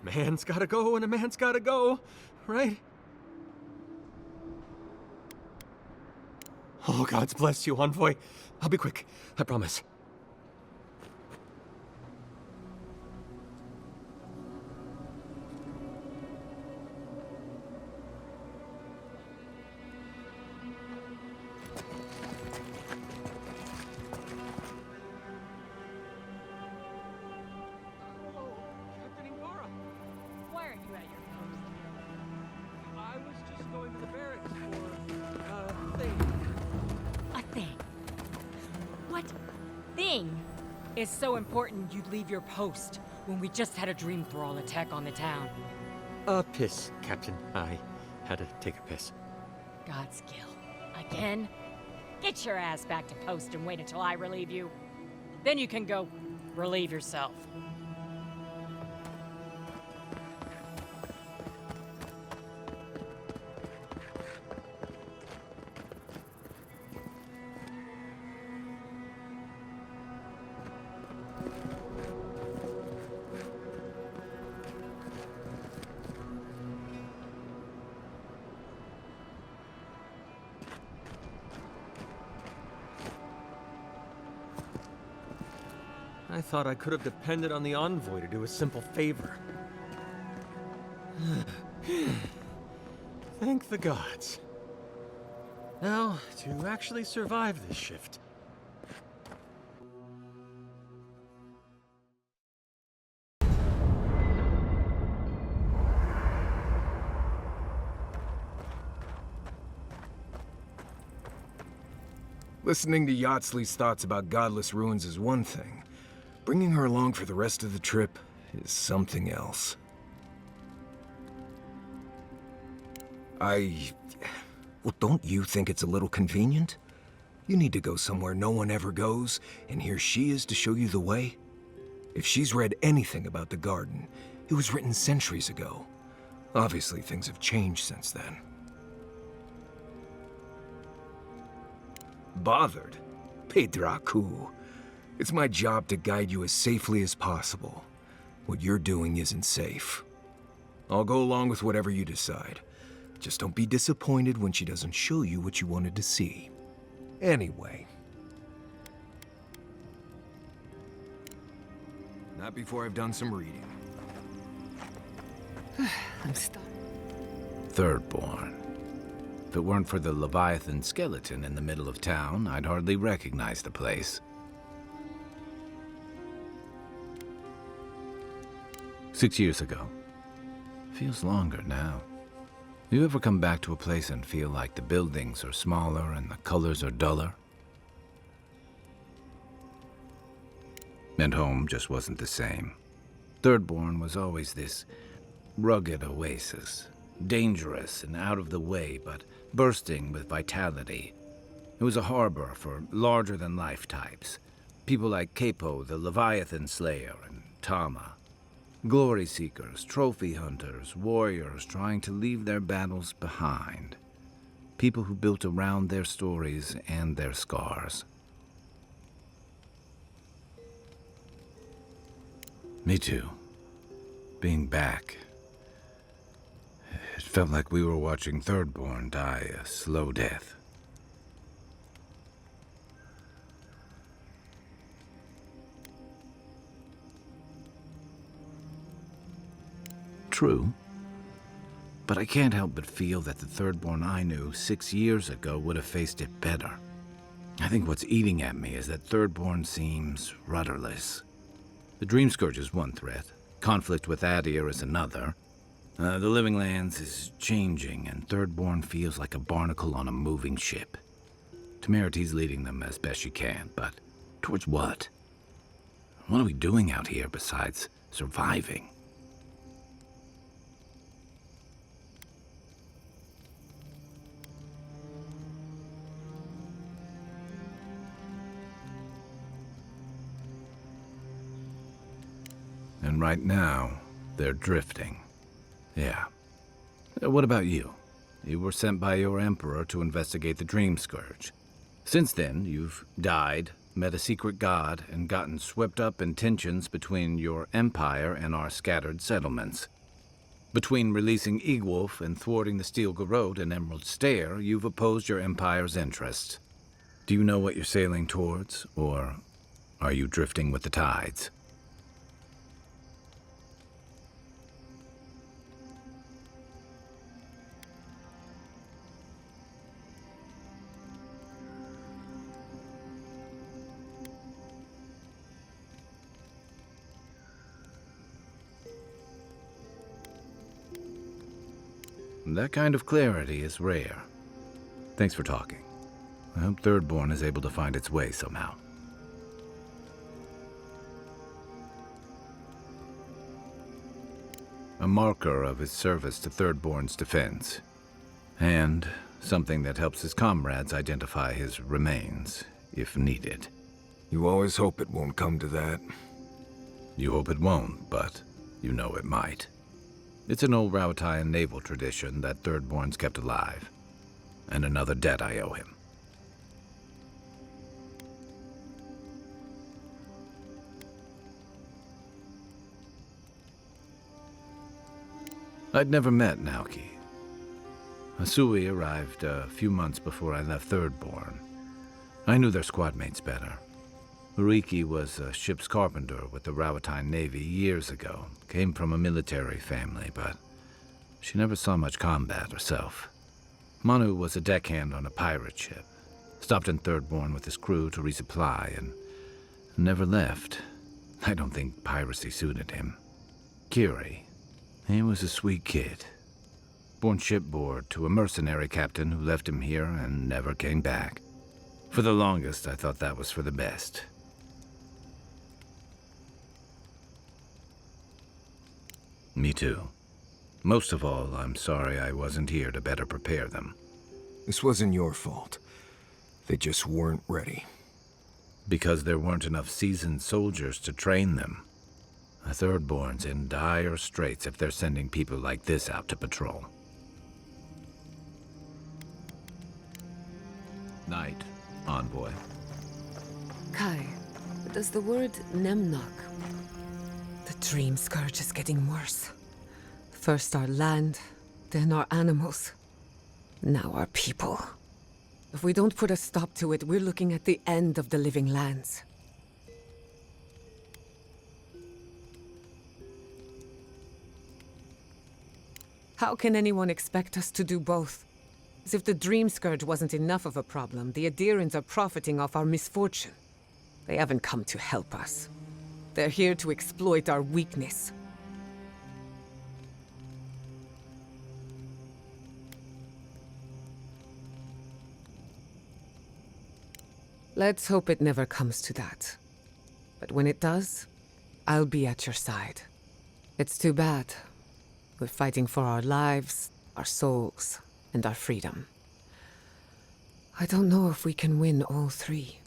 Man's gotta go and a man's gotta go, right? Oh, God's bless you, Envoy. I'll be quick, I promise. It's so important you'd leave your post when we just had a dream thrall attack on the town. A piss, Captain. I had to take a piss. Godskill. Again? Get your ass back to post and wait until I relieve you. Then you can go relieve yourself. I thought I could have depended on the Envoy to do a simple favor. Thank the gods. Now, to actually survive this shift. Listening to Yatsley's thoughts about godless ruins is one thing. Bringing her along for the rest of the trip is something else. Well, don't you think it's a little convenient? You need to go somewhere no one ever goes, and here she is to show you the way? If she's read anything about the garden, it was written centuries ago. Obviously, things have changed since then. Bothered? Pedraku. It's my job to guide you as safely as possible. What you're doing isn't safe. I'll go along with whatever you decide. Just don't be disappointed when she doesn't show you what you wanted to see. Anyway. Not before I've done some reading. I'm stuck. Thirdborn. If it weren't for the Leviathan skeleton in the middle of town, I'd hardly recognize the place. 6 years ago. Feels longer now. You ever come back to a place and feel like the buildings are smaller and the colors are duller? And home just wasn't the same. Thirdborn was always this rugged oasis. Dangerous and out of the way, but bursting with vitality. It was a harbor for larger-than-life types. People like Capo, the Leviathan Slayer, and Tama. Glory seekers, trophy hunters, warriors trying to leave their battles behind. People who built around their stories and their scars. Me too. Being back. It felt like we were watching Thirdborn die a slow death. True. But I can't help but feel that the Thirdborn I knew 6 years ago would have faced it better. I think what's eating at me is that Thirdborn seems rudderless. The Dream Scourge is one threat. Conflict with Adir is another. The Living Lands is changing, and Thirdborn feels like a barnacle on a moving ship. Temeriti's leading them as best she can, but towards what? What are we doing out here besides surviving? right now, they're drifting. Yeah. What about you? You were sent by your Emperor to investigate the Dream Scourge. Since then, you've died, met a secret god, and gotten swept up in tensions between your empire and our scattered settlements. Between releasing Egwolf and thwarting the Steel Garrote and Emerald Stair, you've opposed your empire's interests. Do you know what you're sailing towards, or are you drifting with the tides? That kind of clarity is rare. Thanks for talking. I hope Thirdborn is able to find its way somehow. A marker of his service to Thirdborn's defense, and something that helps his comrades identify his remains, if needed. You always hope it won't come to that. You hope it won't, but you know it might. It's an old Rauatayan naval tradition that Thirdborn's kept alive, and another debt I owe him. I'd never met Naoki. Asui arrived a few months before I left Thirdborn. I knew their squad mates better. Uriki was a ship's carpenter with the Rauatayan Navy years ago. Came from a military family, but she never saw much combat herself. Manu was a deckhand on a pirate ship. Stopped in Thirdborn with his crew to resupply and never left. I don't think piracy suited him. Kiri, he was a sweet kid. Born shipboard to a mercenary captain who left him here and never came back. For the longest, I thought that was for the best. Me too. Most of all, I'm sorry I wasn't here to better prepare them. This wasn't your fault. They just weren't ready. Because there weren't enough seasoned soldiers to train them. The Thirdborn's in dire straits if they're sending people like this out to patrol. Night, envoy. Kai, does the word Nemnok... The Dream Scourge is getting worse. First our land, then our animals. Now our people. If we don't put a stop to it, we're looking at the end of the living lands. How can anyone expect us to do both? As if the Dream Scourge wasn't enough of a problem, the Adirans are profiting off our misfortune. They haven't come to help us. They're here to exploit our weakness. Let's hope it never comes to that. But when it does, I'll be at your side. It's too bad. We're fighting for our lives, our souls, and our freedom. I don't know if we can win all three.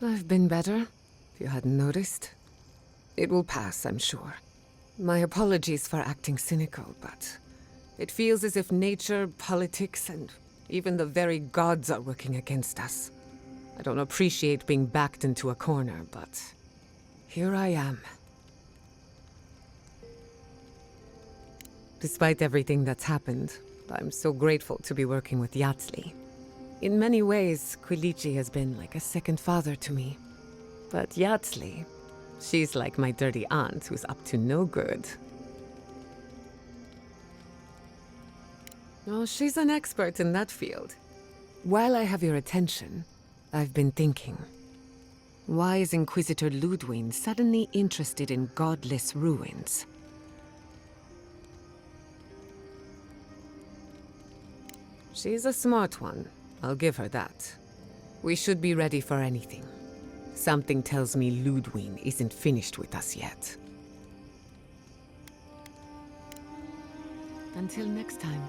I've been better, if you hadn't noticed. It will pass, I'm sure. My apologies for acting cynical, but it feels as if nature, politics, and even the very gods are working against us. I don't appreciate being backed into a corner, but here I am. Despite everything that's happened, I'm so grateful to be working with Yatsli. In many ways, Quilichi has been like a second father to me. But Yatsli, she's like my dirty aunt who's up to no good. Oh, she's an expert in that field. While I have your attention, I've been thinking. Why is Inquisitor Ludwig suddenly interested in godless ruins? She's a smart one. I'll give her that. We should be ready for anything. Something tells me Ludwig isn't finished with us yet. Until next time.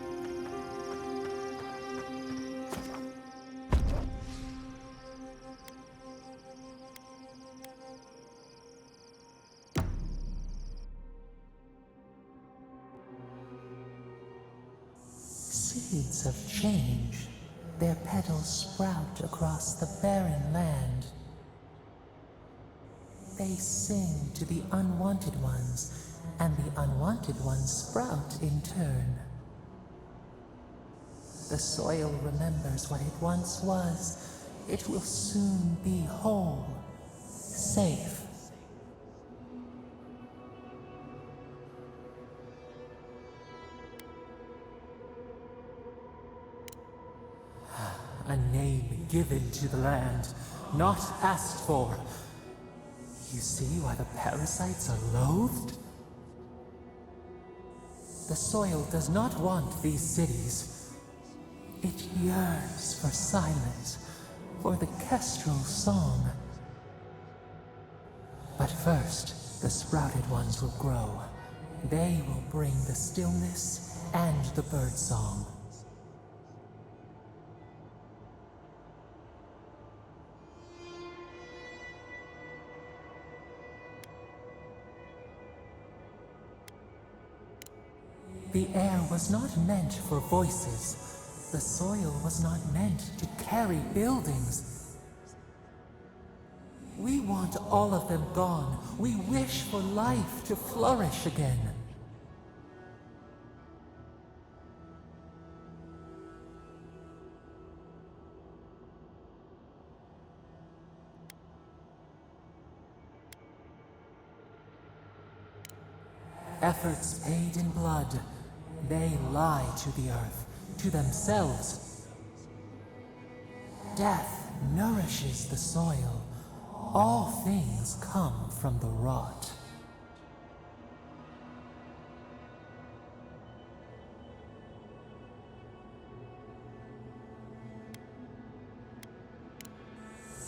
seeds of change. Their petals sprout across the barren land. They sing to the unwanted ones, and the unwanted ones sprout in turn. The soil remembers what it once was. It will soon be whole, safe. A name given to the land, not asked for. You see why the parasites are loathed? The soil does not want these cities. It yearns for silence, for the kestrel song. But first, the sprouted ones will grow. They will bring the stillness and the bird song. The air was not meant for voices. The soil was not meant to carry buildings. We want all of them gone. We wish for life to flourish again. Efforts paid in blood. They lie to the earth, to themselves. Death nourishes the soil. All things come from the rot.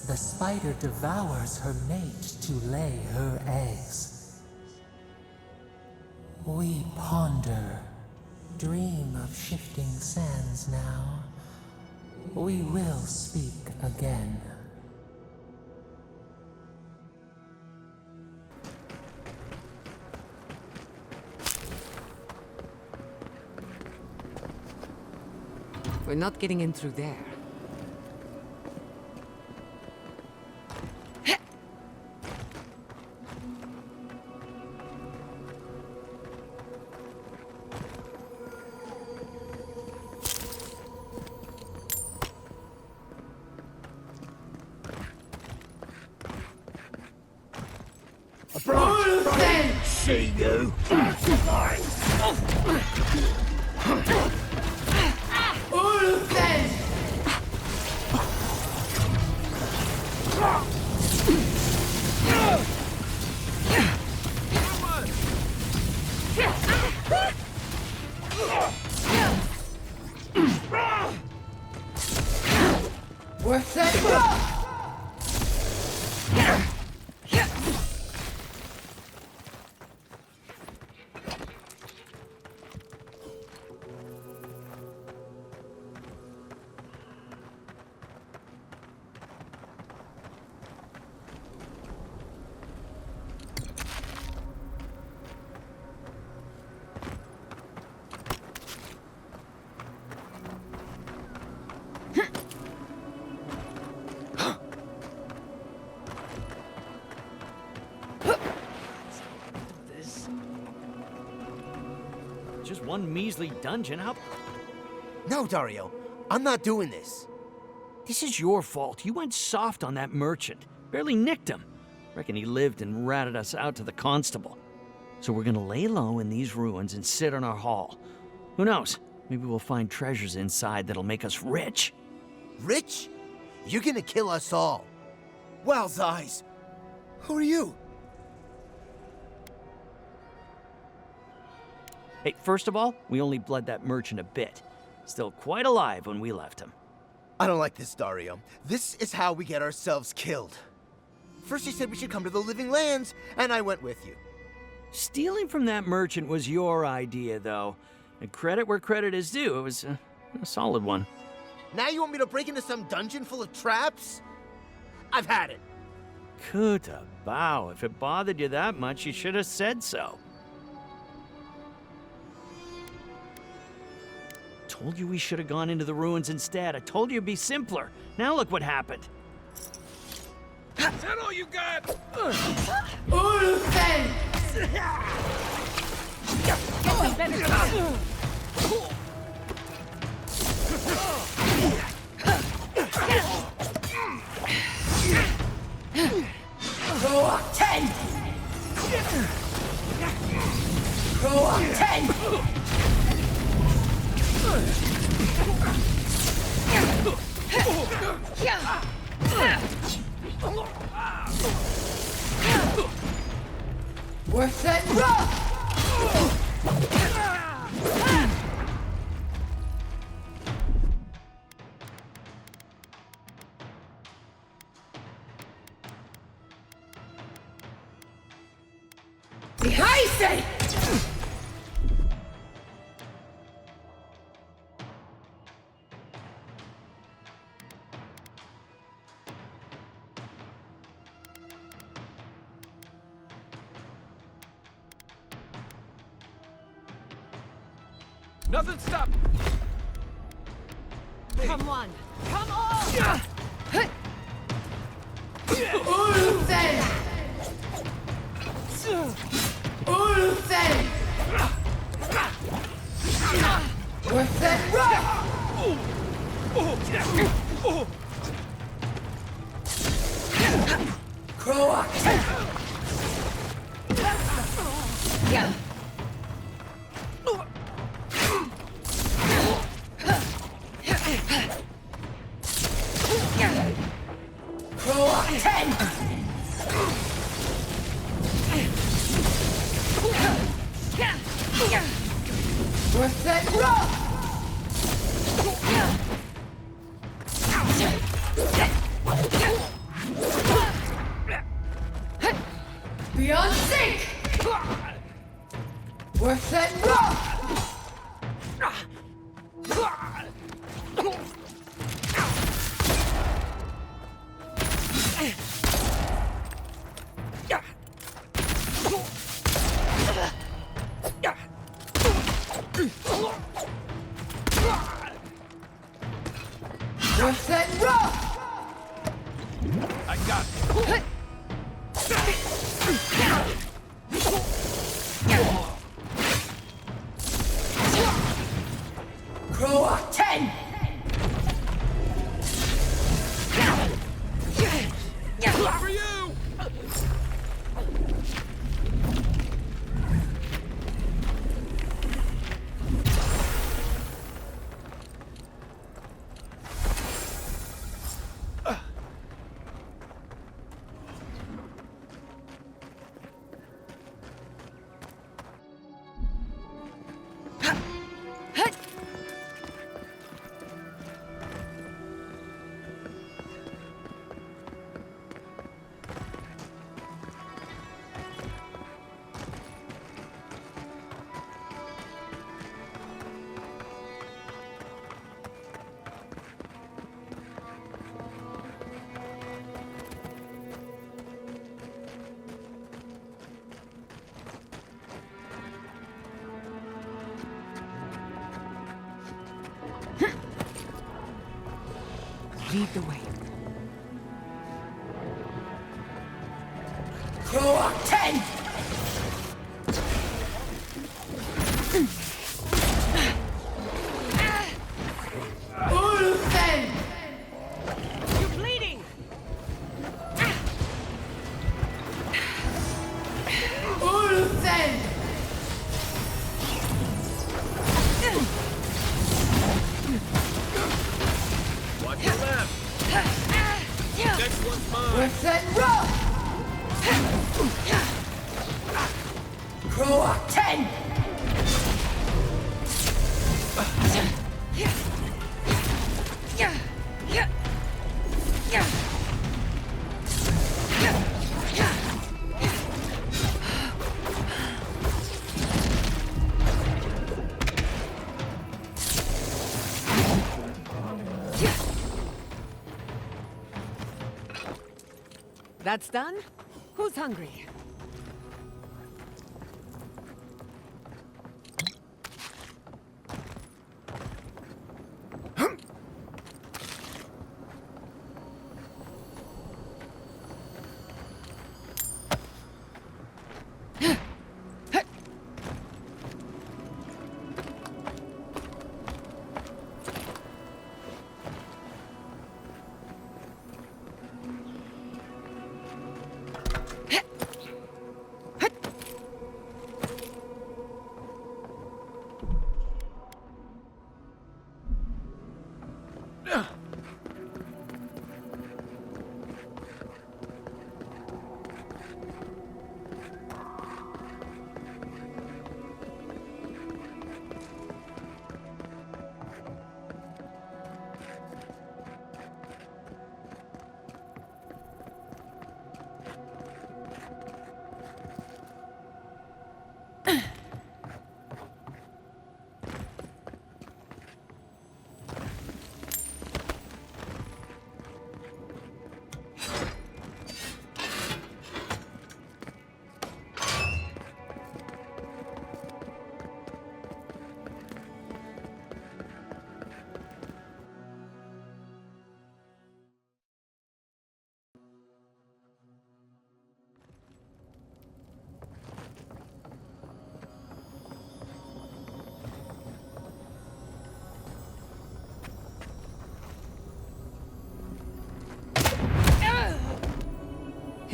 The spider devours her mate to lay her eggs. We ponder. Dream of shifting sands now. We will speak again. We're not getting in through there. See you. Worth it? Just one measly dungeon, how... No, Dario. I'm not doing this. This is your fault. You went soft on that merchant. Barely nicked him. Reckon he lived and ratted us out to the constable. So we're gonna lay low in these ruins and sit on our haul. Who knows? Maybe we'll find treasures inside that'll make us rich. Rich? You're gonna kill us all. Wow's eyes. Who are you? Hey, first of all, we only bled that merchant a bit. Still quite alive when we left him. I don't like this, Dario. This is how we get ourselves killed. First you said we should come to the Living Lands, and I went with you. Stealing from that merchant was your idea, though. And credit where credit is due. It was a solid one. Now you want me to break into some dungeon full of traps? I've had it. Kuta bow. If it bothered you that much, you should have said so. told you we should have gone into the ruins instead. I told you it'd be simpler. Now look what happened. Is that all you got? Worth it, rough! Behind! Nothing stop. Come on! Come on! Worth it, rough! Croak! Worth it, rough! Beyond sink! Worth it, rough! Worth it, rough! I got it. Croak 10! For you! Lead the way. Croak 10! Ulfen! You're bleeding! Ulfen! Watch your left. Next one's mine. Worth it, rough! Croak 10! That's done? Who's hungry?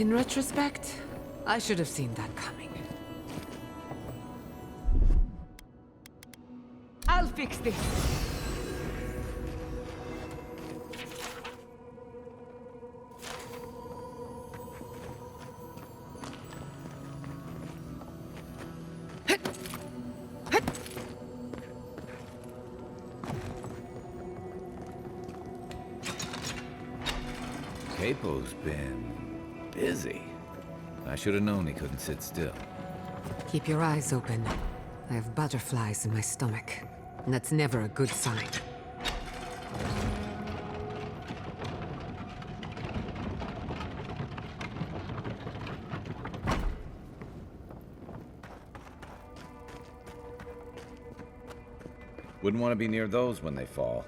In retrospect, I should have seen that coming. I'll fix this. Capo's been busy. I should have known he couldn't sit still. Keep your eyes open. I have butterflies in my stomach. And that's never a good sign. Wouldn't want to be near those when they fall.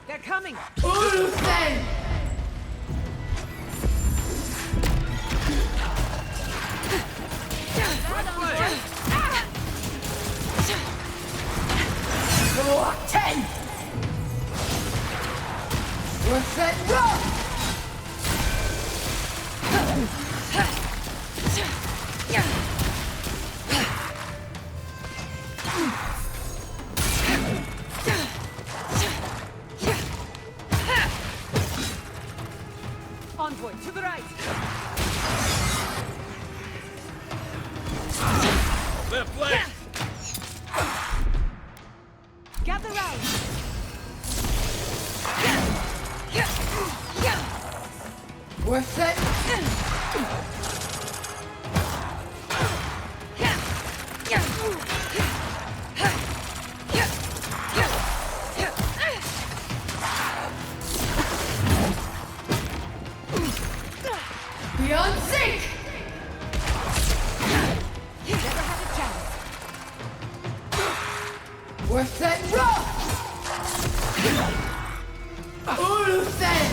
They're coming! Ulfen! Block 10! What's that rock? Envoy, to the right! Left leg! Gather round! What's that? Beyond sync! Never had a chance. What's that rock? Ulfen!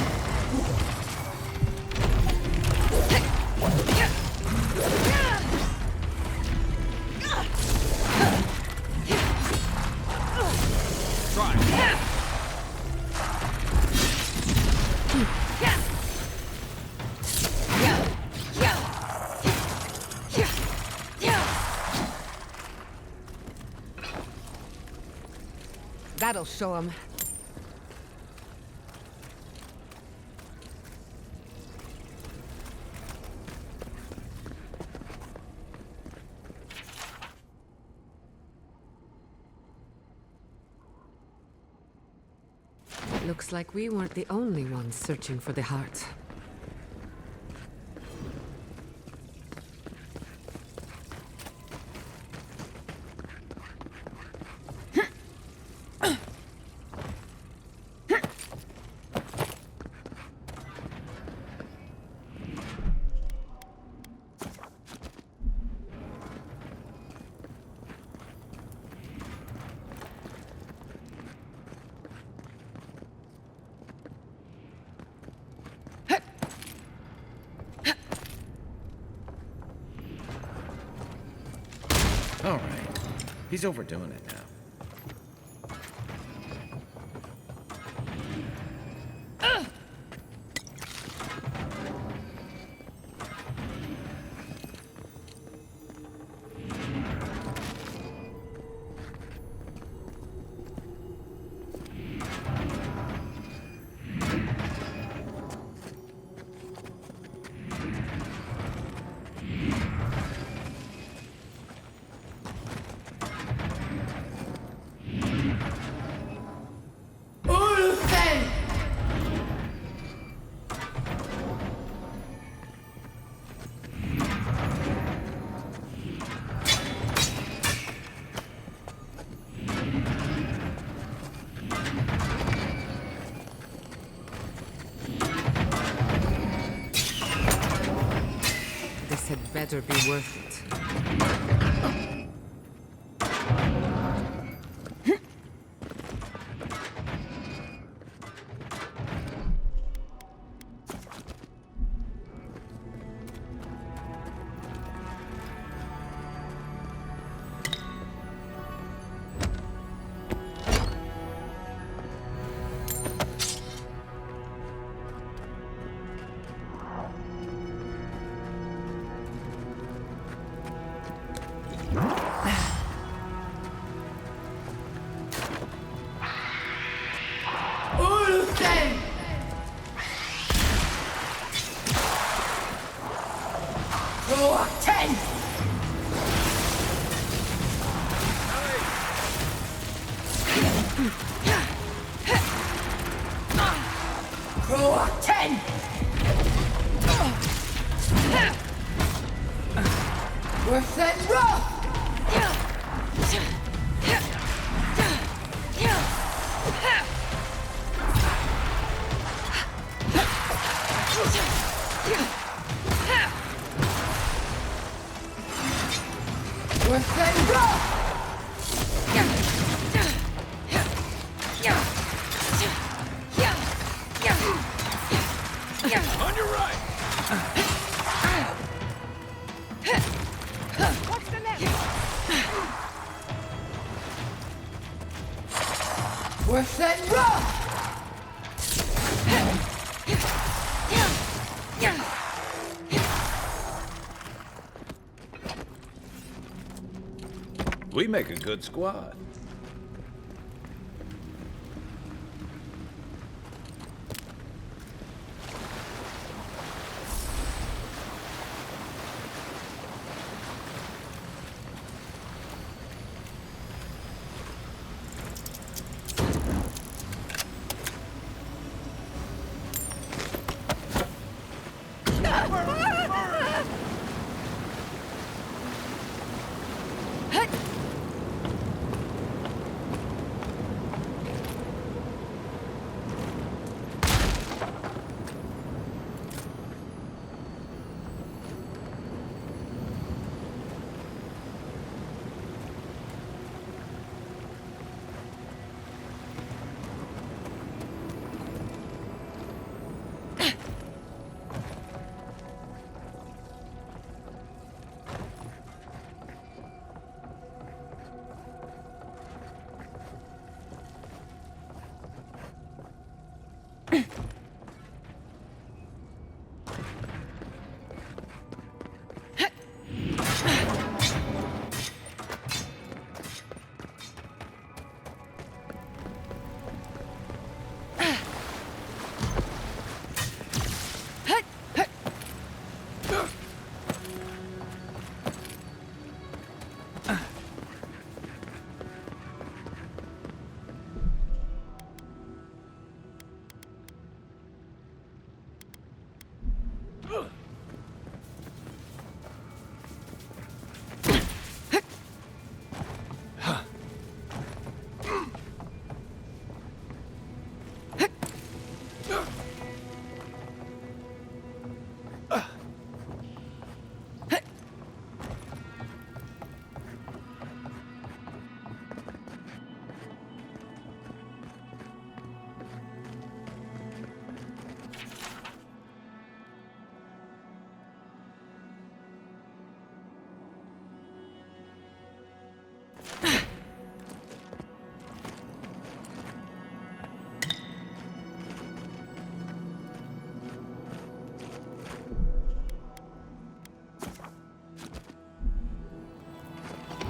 That'll show him. Looks like we weren't the only ones searching for the heart. All right. He's overdoing it now. better be worth it. We make a good squad.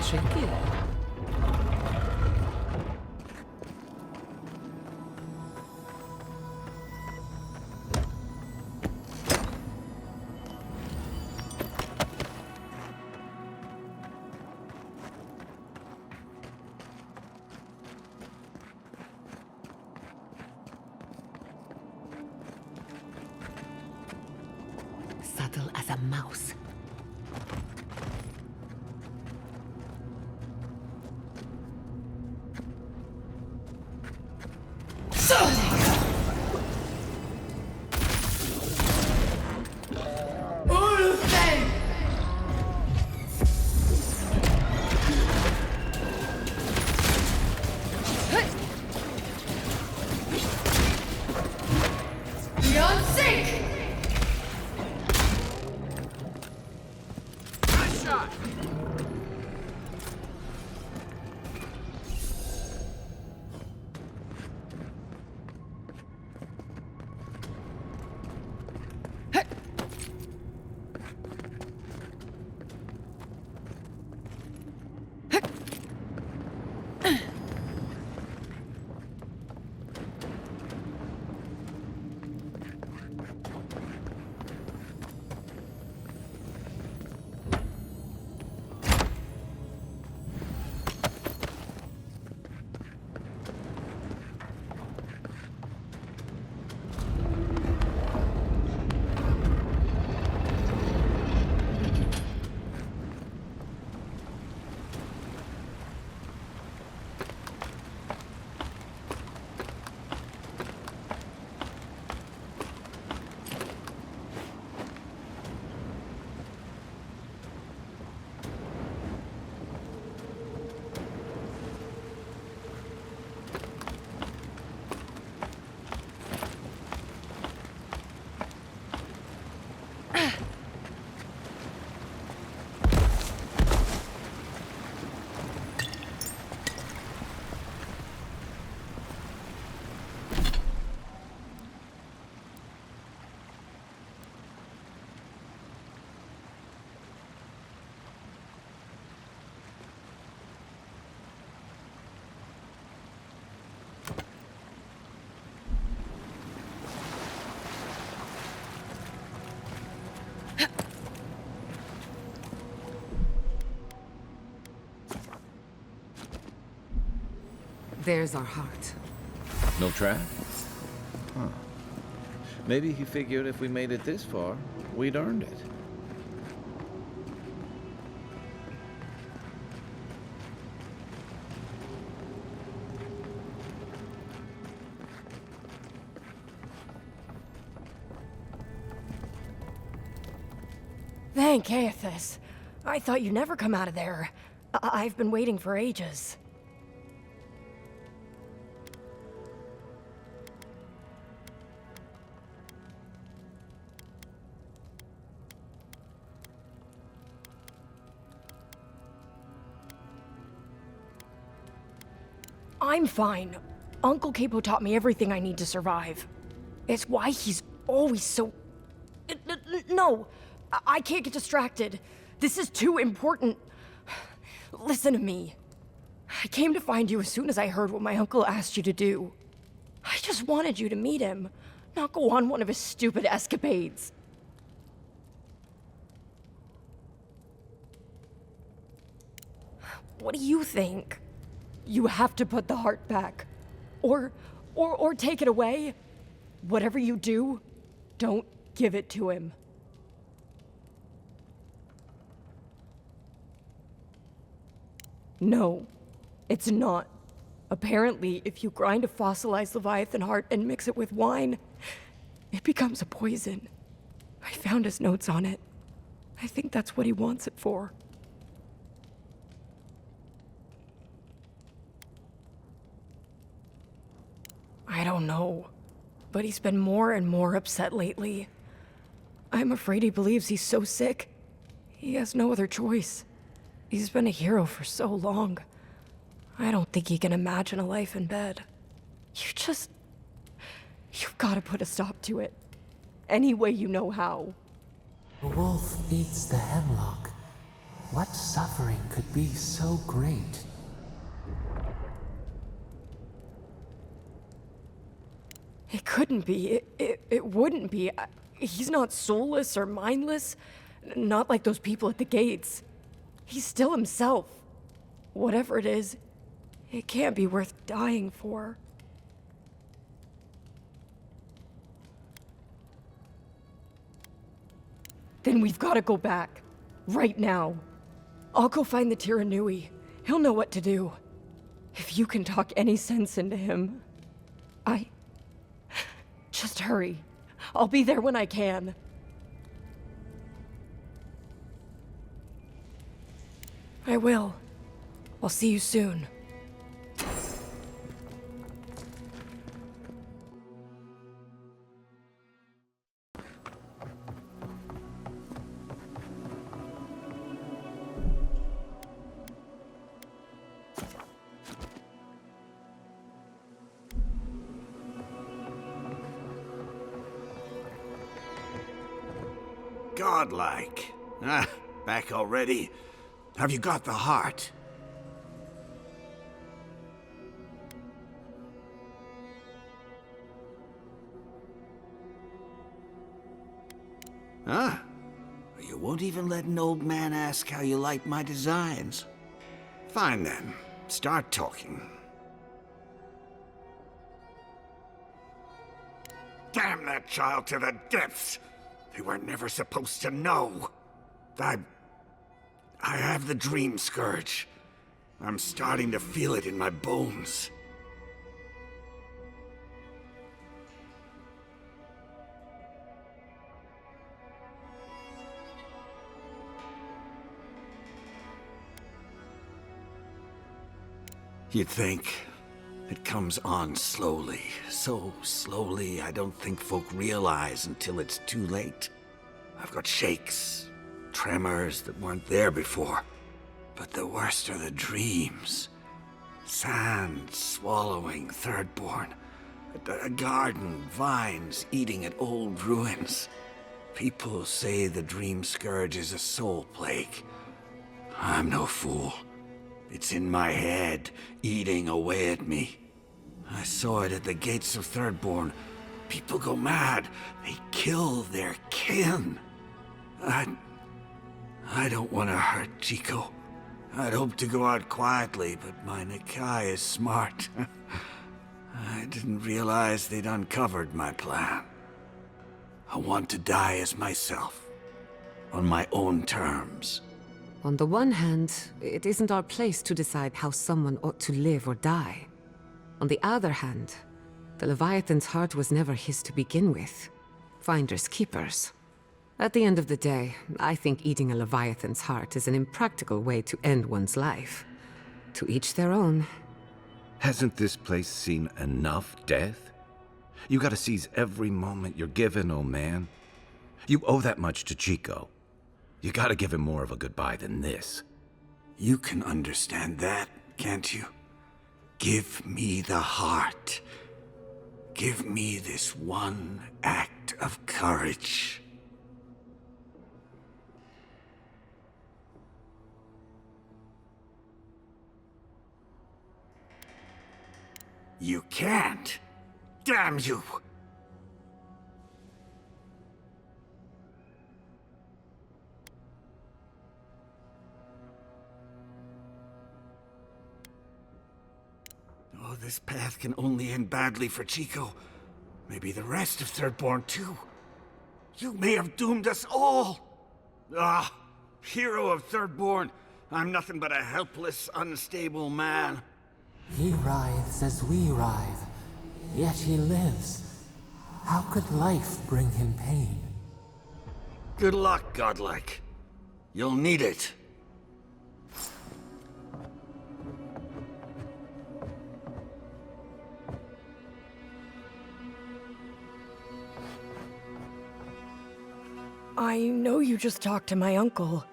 Tricky. Subtle as a mouse. shot! There's our heart. No trap? Huh. Maybe he figured if we made it this far, we'd earned it. Thank Aethys. I thought you'd never come out of there. I've been waiting for ages. I'm fine. Uncle Capo taught me everything I need to survive. It's why he's always so... No! I can't get distracted. This is too important. Listen to me. I came to find you as soon as I heard what my uncle asked you to do. I just wanted you to meet him, not go on one of his stupid escapades. What do you think? You have to put the heart back. Or take it away. Whatever you do, don't give it to him. No, it's not. Apparently, if you grind a fossilized Leviathan heart and mix it with wine, it becomes a poison. I found his notes on it. I think that's what he wants it for. I don't know, but he's been more and more upset lately. I'm afraid he believes he's so sick, he has no other choice. He's been a hero for so long. I don't think he can imagine a life in bed. You've got to put a stop to it. Any way you know how. The wolf eats the hemlock. What suffering could be so great? It couldn't be. It wouldn't be. He's not soulless or mindless. Not like those people at the gates. He's still himself. Whatever it is, it can't be worth dying for. Then we've got to go back. Right now. I'll go find the Tiranui. He'll know what to do. If you can talk any sense into him, Just hurry. I'll be there when I can. I will. I'll see you soon. godlike. Ah, back already? Have you got the heart? Huh? You won't even let an old man ask how you like my designs. Fine then. Start talking. Damn that child to the depths! They were never supposed to know. I have the dream scourge. I'm starting to feel it in my bones. You'd think. It comes on slowly. So slowly, I don't think folk realize until it's too late. I've got shakes, tremors that weren't there before. But the worst are the dreams. Sand swallowing Thirdborn. A garden, vines eating at old ruins. People say the dream scourge is a soul plague. I'm no fool. It's in my head, eating away at me. I saw it at the gates of Thirdborn. People go mad. They kill their kin. I don't want to hurt Chico. I'd hope to go out quietly, but my Nikai is smart. I didn't realize they'd uncovered my plan. I want to die as myself, on my own terms. On the one hand, it isn't our place to decide how someone ought to live or die. On the other hand, the Leviathan's heart was never his to begin with. Finders keepers. At the end of the day, I think eating a Leviathan's heart is an impractical way to end one's life. To each their own. Hasn't this place seen enough death? You gotta seize every moment you're given, old man. You owe that much to Chico. You gotta give him more of a goodbye than this. You can understand that, can't you? Give me the heart. Give me this one act of courage. You can't! Damn you! Oh, this path can only end badly for Chico. Maybe the rest of Thirdborn, too. You may have doomed us all! Ah, hero of Thirdborn, I'm nothing but a helpless, unstable man. He writhes as we writhe, yet he lives. How could life bring him pain? Good luck, godlike. You'll need it. I know you just talked to my uncle.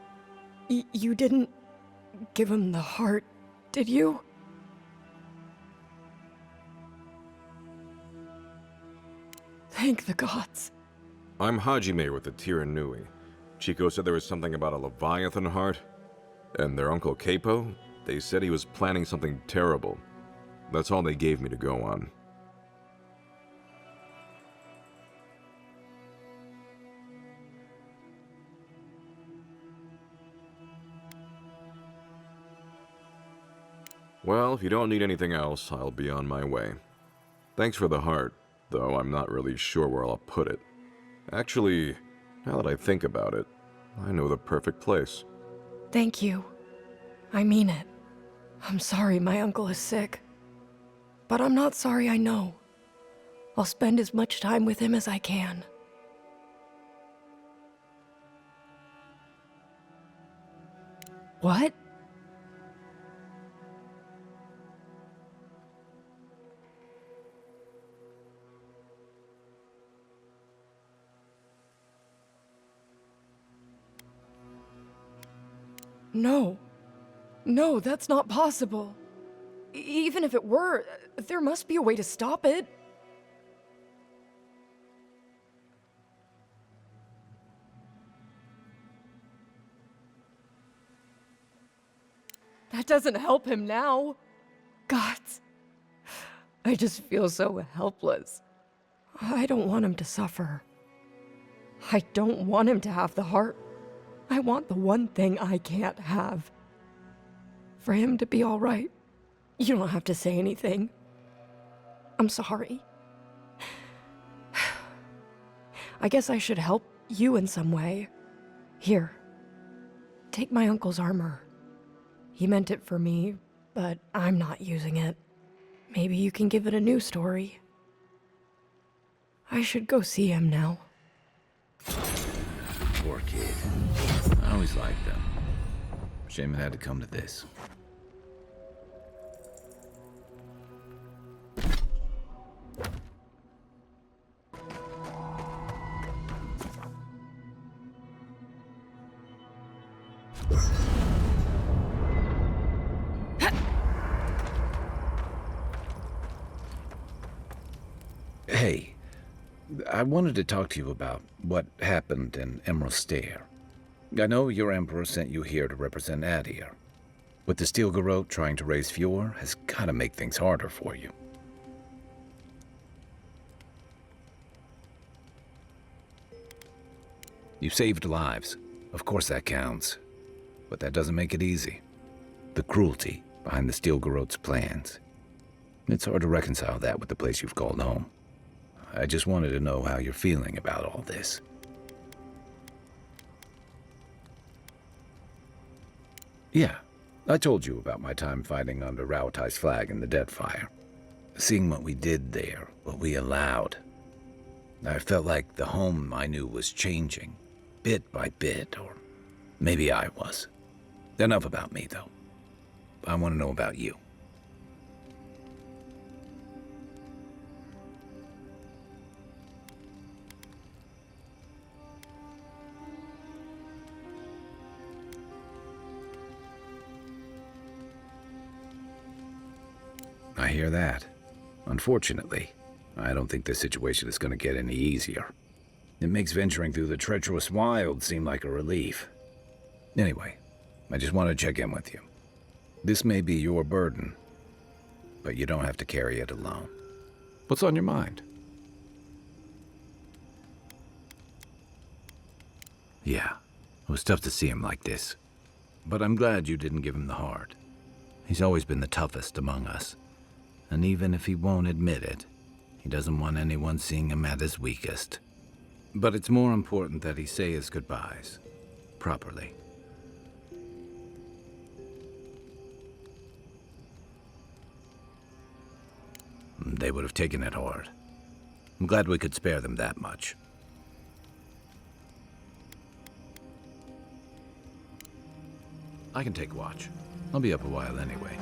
You didn't give him the heart, did you? Thank the gods. I'm Hajime with the Tiranui. Chico said there was something about a Leviathan heart. And their Uncle Capo, they said he was planning something terrible. That's all they gave me to go on. Well, if you don't need anything else, I'll be on my way. Thanks for the heart, though I'm not really sure where I'll put it. Actually, now that I think about it, I know the perfect place. Thank you. I mean it. I'm sorry my uncle is sick. But I'm not sorry I know. I'll spend as much time with him as I can. What? No. No, that's not possible. Even if it were, there must be a way to stop it. That doesn't help him now. God, I just feel so helpless. I don't want him to suffer. I don't want him to have the heart. I want the one thing I can't have. For him to be all right. You don't have to say anything. I'm sorry. I guess I should help you in some way. Here, take my uncle's armor. He meant it for me, but I'm not using it. Maybe you can give it a new story. I should go see him now. Poor kid. I always liked them. Shame it had to come to this. Hey, I wanted to talk to you about what happened in Emerald Stair. I know your Emperor sent you here to represent Adir. With the Steel Garrote trying to raise Fjord has got to make things harder for you. You saved lives. Of course that counts. But that doesn't make it easy. The cruelty behind the Steel Garrote's plans. It's hard to reconcile that with the place you've called home. I just wanted to know how you're feeling about all this. Yeah, I told you about my time fighting under Rauatai's flag in the Deadfire. Seeing what we did there, what we allowed. I felt like the home I knew was changing, bit by bit, or maybe I was. Enough about me, though. I want to know about you. I hear that. Unfortunately, I don't think this situation is going to get any easier. It makes venturing through the treacherous wild seem like a relief. Anyway, I just want to check in with you. This may be your burden, but you don't have to carry it alone. What's on your mind? Yeah, it was tough to see him like this. But I'm glad you didn't give him the heart. He's always been the toughest among us. And even if he won't admit it, he doesn't want anyone seeing him at his weakest. But it's more important that he say his goodbyes, properly. They would have taken it hard. I'm glad we could spare them that much. I can take watch. I'll be up a while anyway.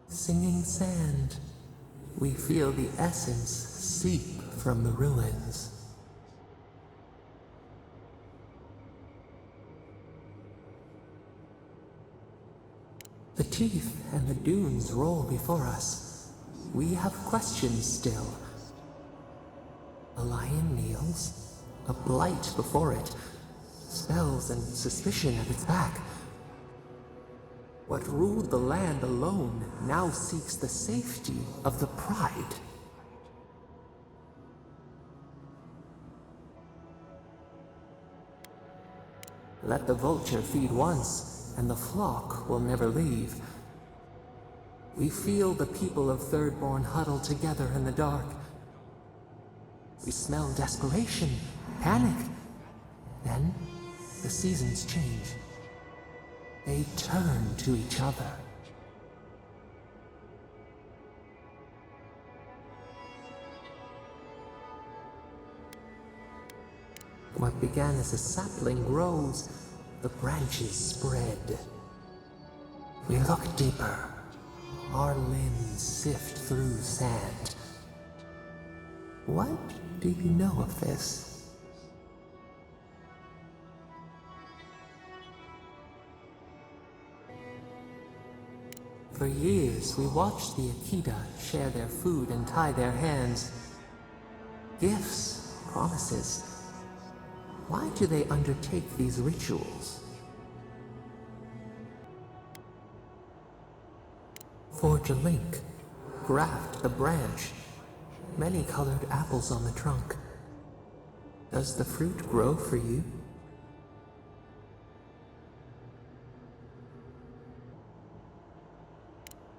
Singing sand, we feel the essence seep from the ruins. The teeth and the dunes roll before us. We have questions still. A lion kneels, a blight before it, spells and suspicion at its back. What ruled the land alone now seeks the safety of the pride. Let the vulture feed once, and the flock will never leave. We feel the people of Thirdborn huddle together in the dark. We smell desperation, panic. Then, the seasons change. They turn to each other. What began as a sapling grows, the branches spread. We look deeper. Our limbs sift through sand. What do you know of this? For years, we watched the Akita share their food and tie their hands. Gifts, promises. Why do they undertake these rituals? Forge a link. Graft the branch. Many colored apples on the trunk. Does the fruit grow for you?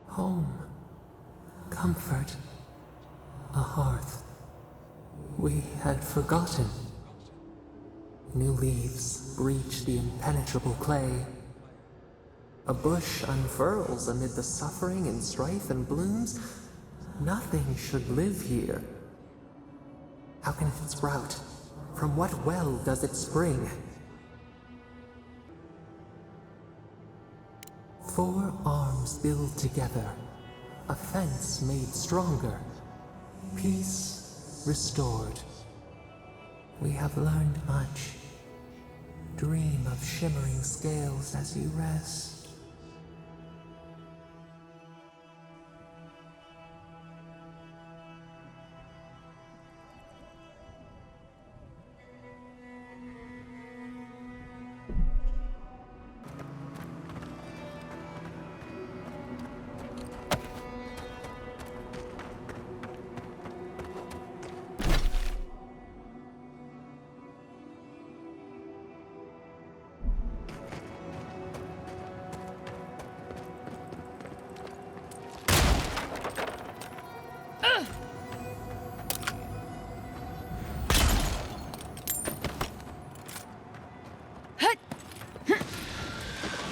Home. Comfort. A hearth. We had forgotten. New leaves breach the impenetrable clay. A bush unfurls amid the suffering and strife and blooms. Nothing should live here. How can it sprout? From what well does it spring? 4 arms build together, a fence made stronger, peace restored. We have learned much. Dream of shimmering scales as you rest.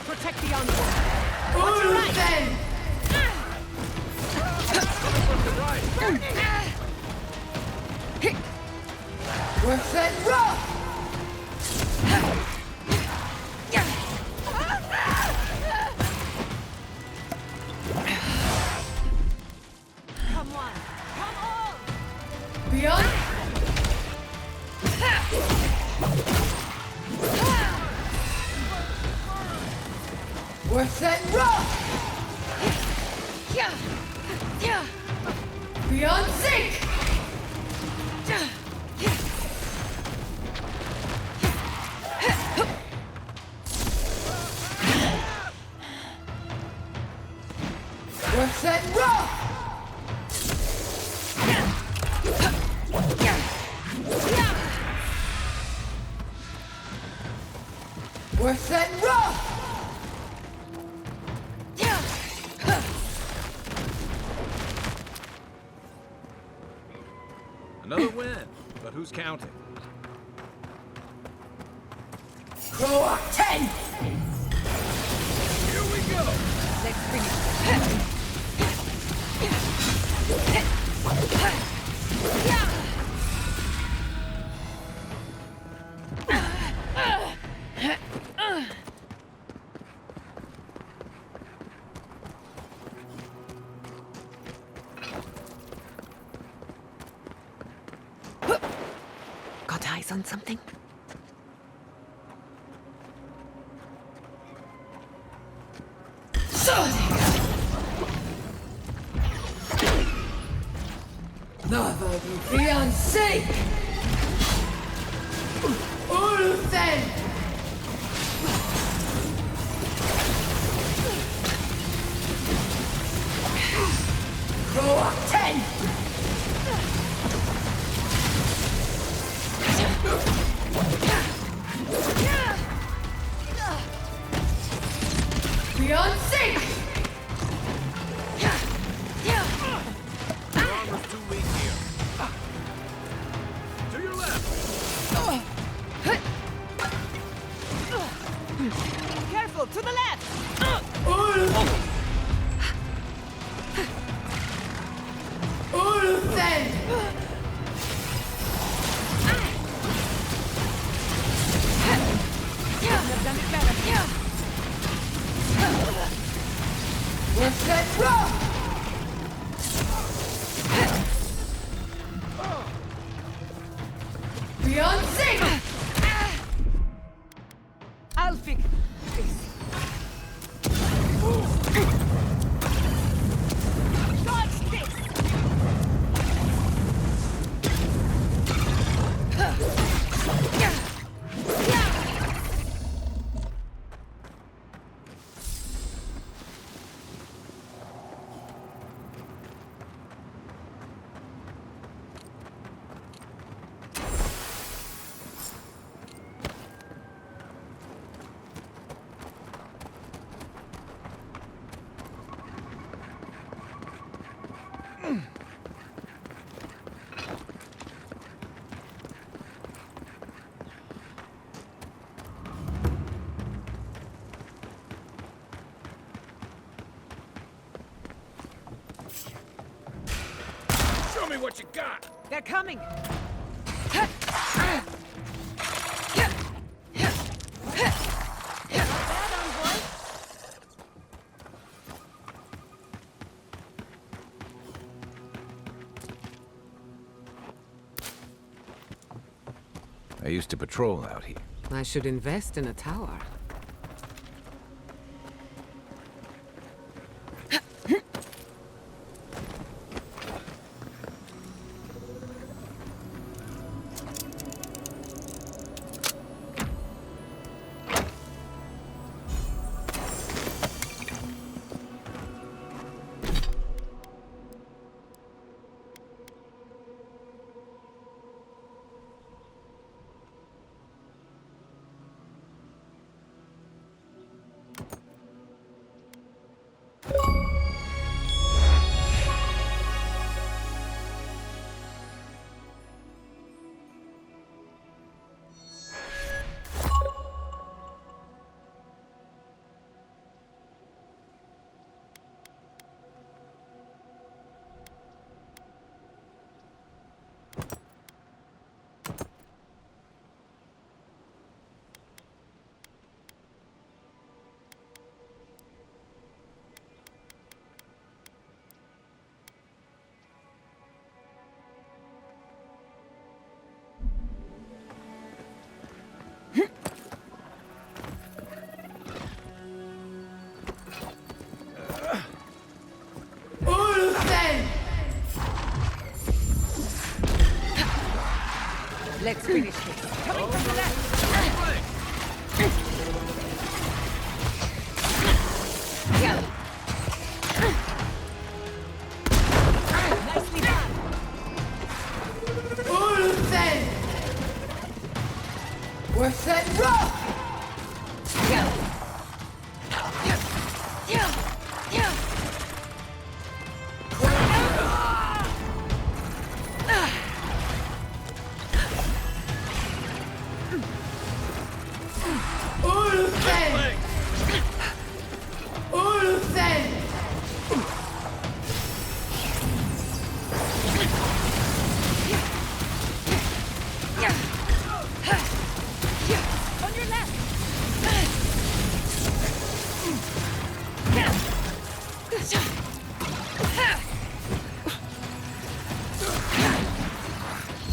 Protect the envoy. Watch your right. We're set rough! Come on. Come on. Beyond. We're set rough! Beyond sink! We're set rough! We're set rough! Another win, but who's counting? Croak 10! Here we go! Let's bring it. Got eyes on something? Never beyond sink! Ulfen! Croak 10! Beyond sink! Your armor's too weak here. To your left! Careful, to the left! Ulfen! You've done it better. fiancé! I'll fix this. Dodge this! Show me what you got! They're coming! I used to patrol out here. I should invest in a tower. Let's finish this. Coming from the left! Yeah. Nicely done! Ulfen! Worth that rock!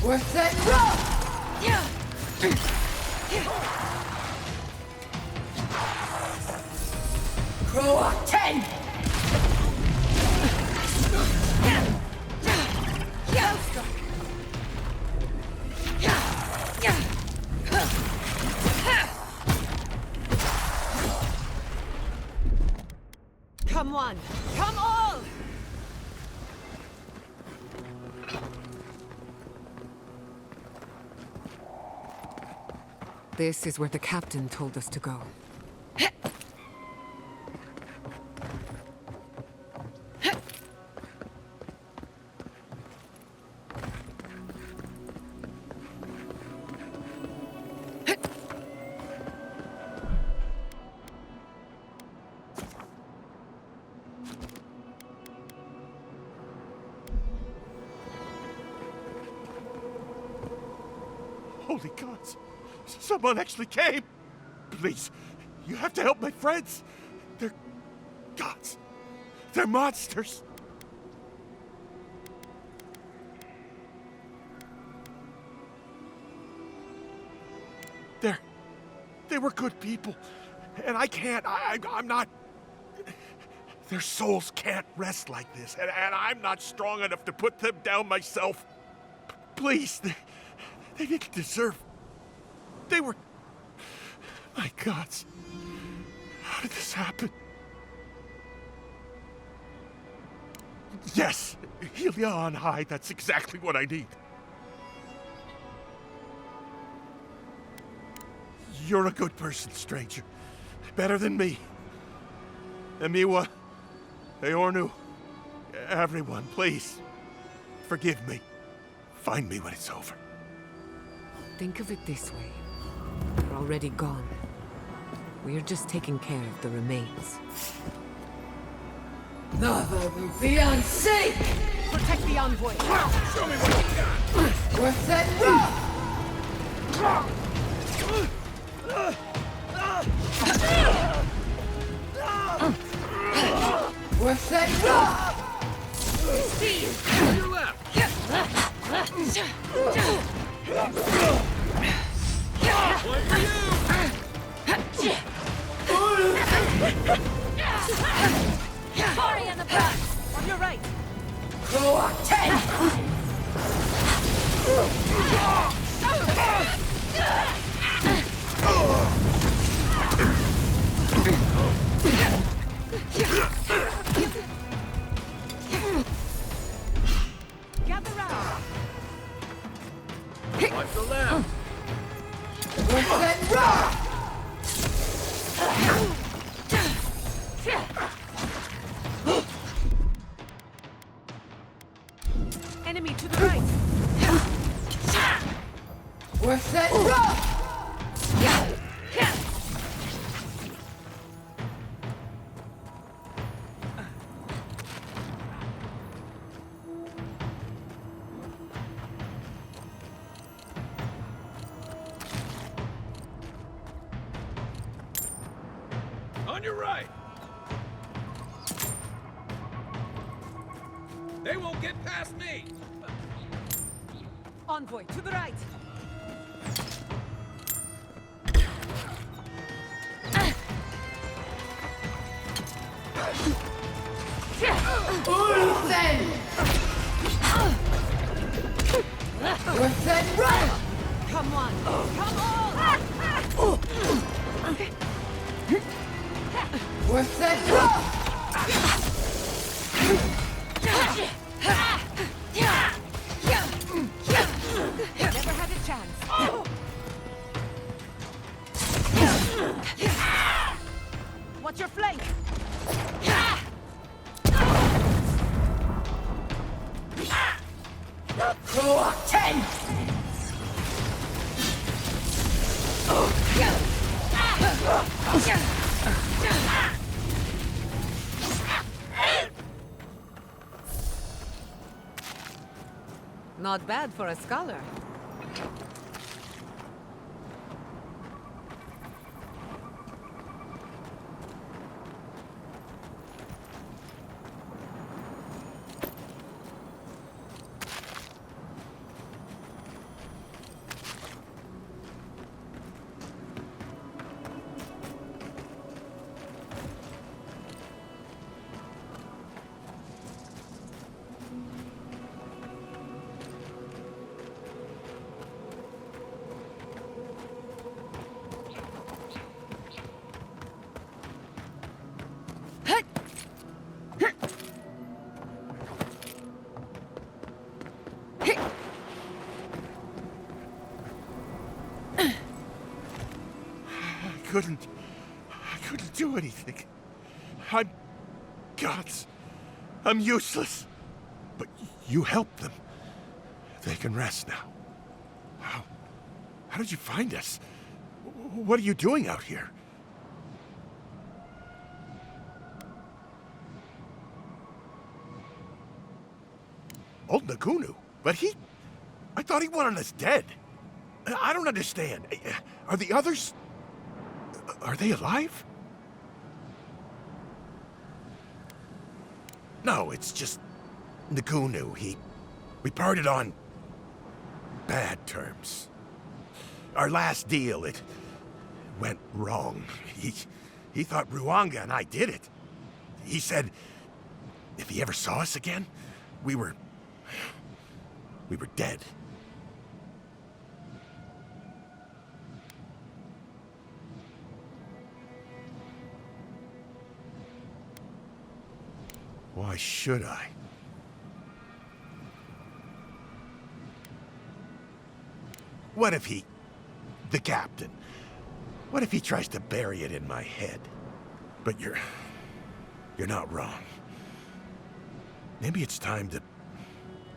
Worth that rock! Croak 10! Come on! Come all! This is where the captain told us to go. Holy gods! Someone actually came! Please, you have to help my friends! They're gods! They're monsters! They were good people. And I can't, I'm not... Their souls can't rest like this, and I'm not strong enough to put them down myself. Please, they didn't deserve... They were... My gods. How did this happen? Yes, Helia on high, that's exactly what I need. You're a good person, stranger. Better than me. Emiwa, Eornu, everyone, please. Forgive me. Find me when it's over. Think of it this way. They're already gone. We're just taking care of the remains. Neither will be unsafe! Protect the envoy! Show me what you got! Worth it rough! Worth it rough! Steve! To your left! One for you! Sorry on the back! On your right! Crow 10! Gather round! Watch the left! Worth it rough! Enemy to the right! Worth it rough! On your right! They won't get past me! Envoy to the right! Ulfen! Worth it rough! Come on! Come on! Worth it rough! Never had a chance. Watch your flank! Crow 10! Not bad for a scholar. I couldn't do anything. I'm gods. I'm useless. But you helped them. They can rest now. How did you find us? What are you doing out here? Old Nagunu? But I thought he wanted us dead. I don't understand. Are the others... Are they alive? No, it's just... Nagunu, we parted on... bad terms. Our last deal, it went wrong. He thought Ruanga and I did it. He said if he ever saw us again, we were dead. Why should I? What if he... the captain... what if he tries to bury it in my head? But you're not wrong. Maybe it's time to...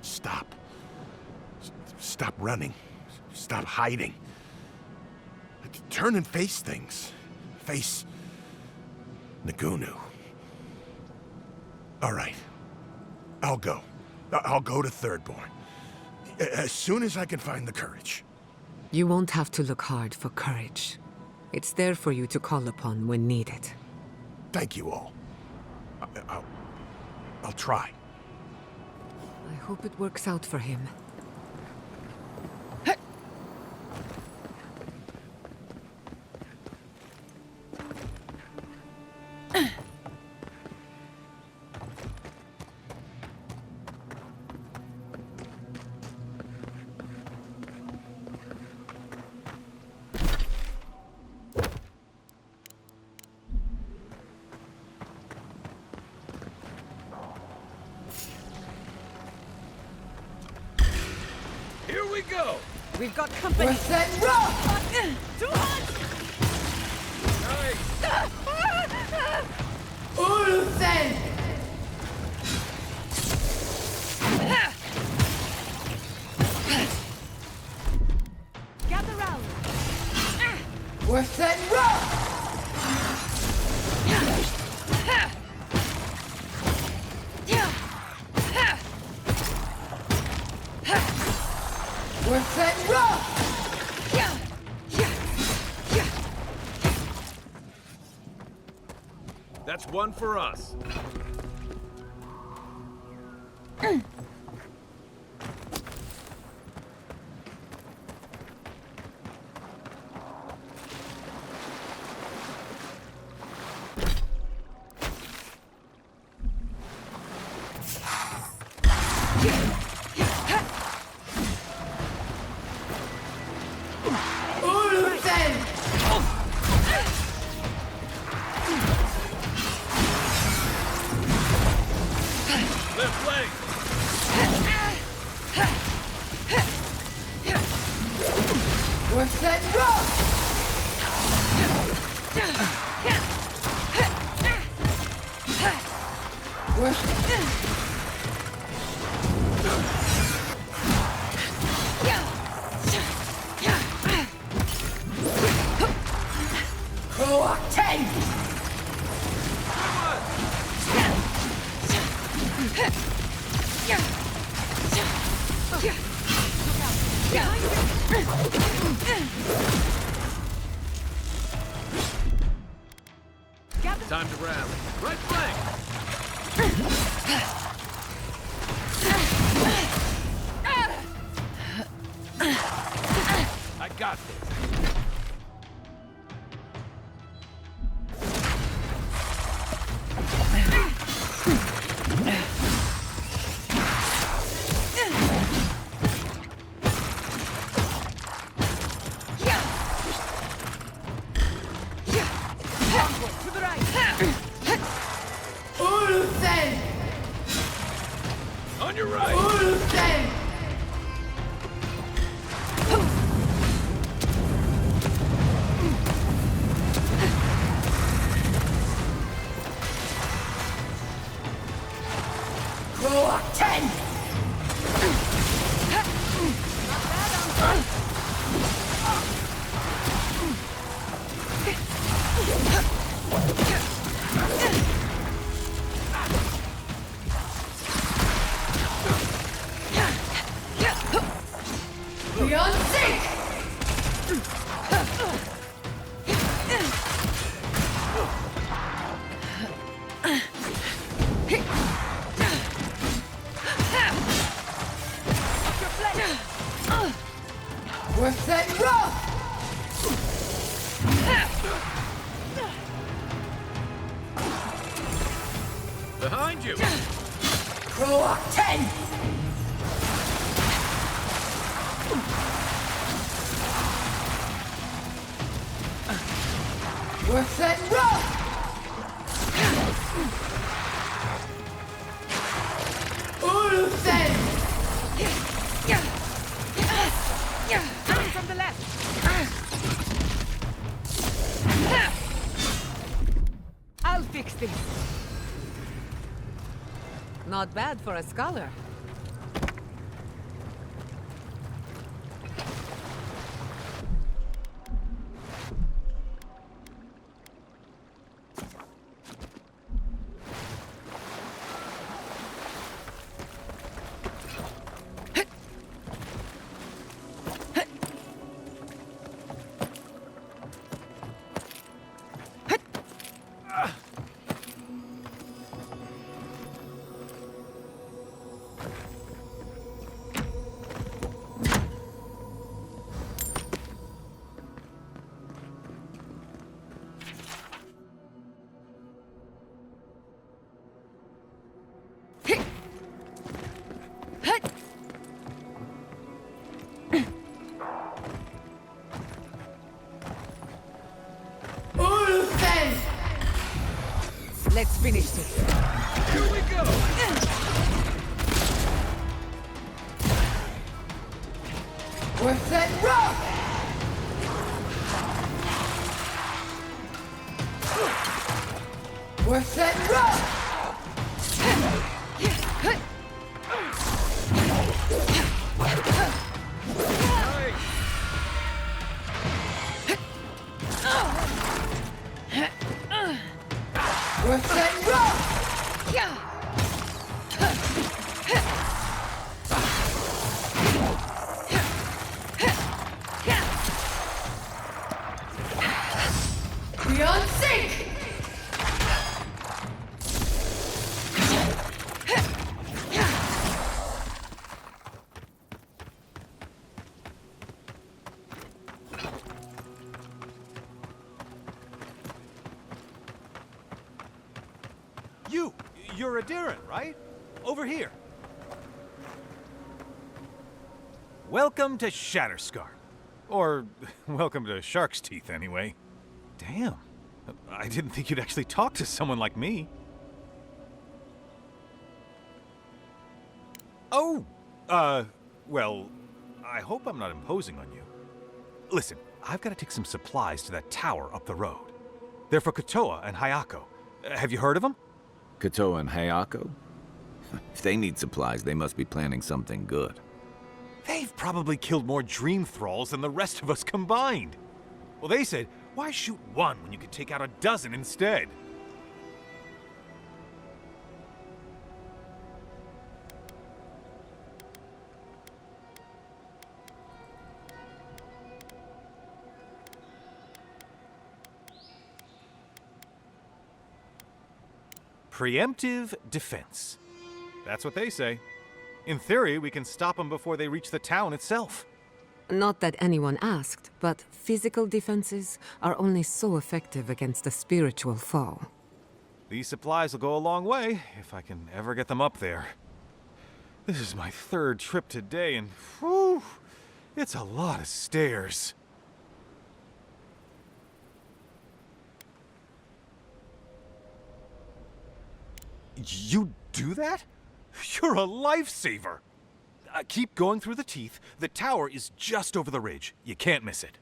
stop. Stop running. Stop hiding. Turn and face things. Face... Nagunu. All right. I'll go. I'll go to Thirdborn. As soon as I can find the courage. You won't have to look hard for courage. It's there for you to call upon when needed. Thank you all. I'll try. I hope it works out for him. We've got company. We're set rock! Too hot! Ulsen! Gather round. We're set rock! We're set rock! That's one for us. We're set rock! We're Time to rally. Right flank! I got this. On your right! Beyond sync! We're set rough! Behind you! Croak 10! We're set rough! Uluthen! Coming from the left! I'll fix this. Not bad for a scholar. Let's finish this. Here we go! We're set rough! We're set rough! We're set rough! Beyond sync! You're a Darren, right? Over here. Welcome to Shatterscar. Or, welcome to Shark's Teeth, anyway. Damn. I didn't think you'd actually talk to someone like me. Oh! Well, I hope I'm not imposing on you. Listen, I've got to take some supplies to that tower up the road. They're for Kotoa and Hayako. Have you heard of them? Kotoa and Hayako? If they need supplies, they must be planning something good. They've probably killed more dream thralls than the rest of us combined. Well, they said, why shoot one when you could take out a dozen instead? Preemptive defense. That's what they say. In theory, we can stop them before they reach the town itself. Not that anyone asked, but physical defenses are only so effective against a spiritual foe. These supplies will go a long way, if I can ever get them up there. This is my third trip today, and whew, it's a lot of stairs. You do that? You're a lifesaver! Keep going through the teeth. The tower is just over the ridge. You can't miss it.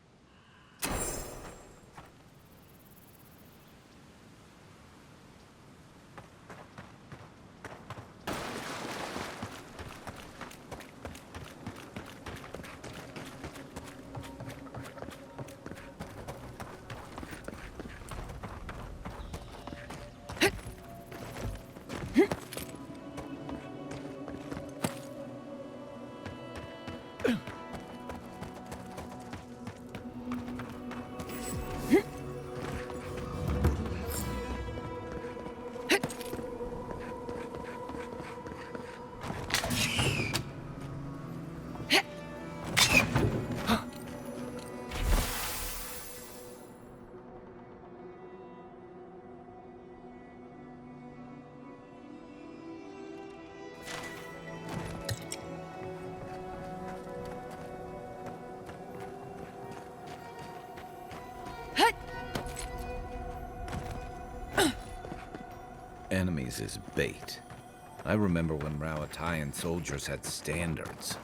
enemies as bait. I remember when Rawatayan soldiers had standards.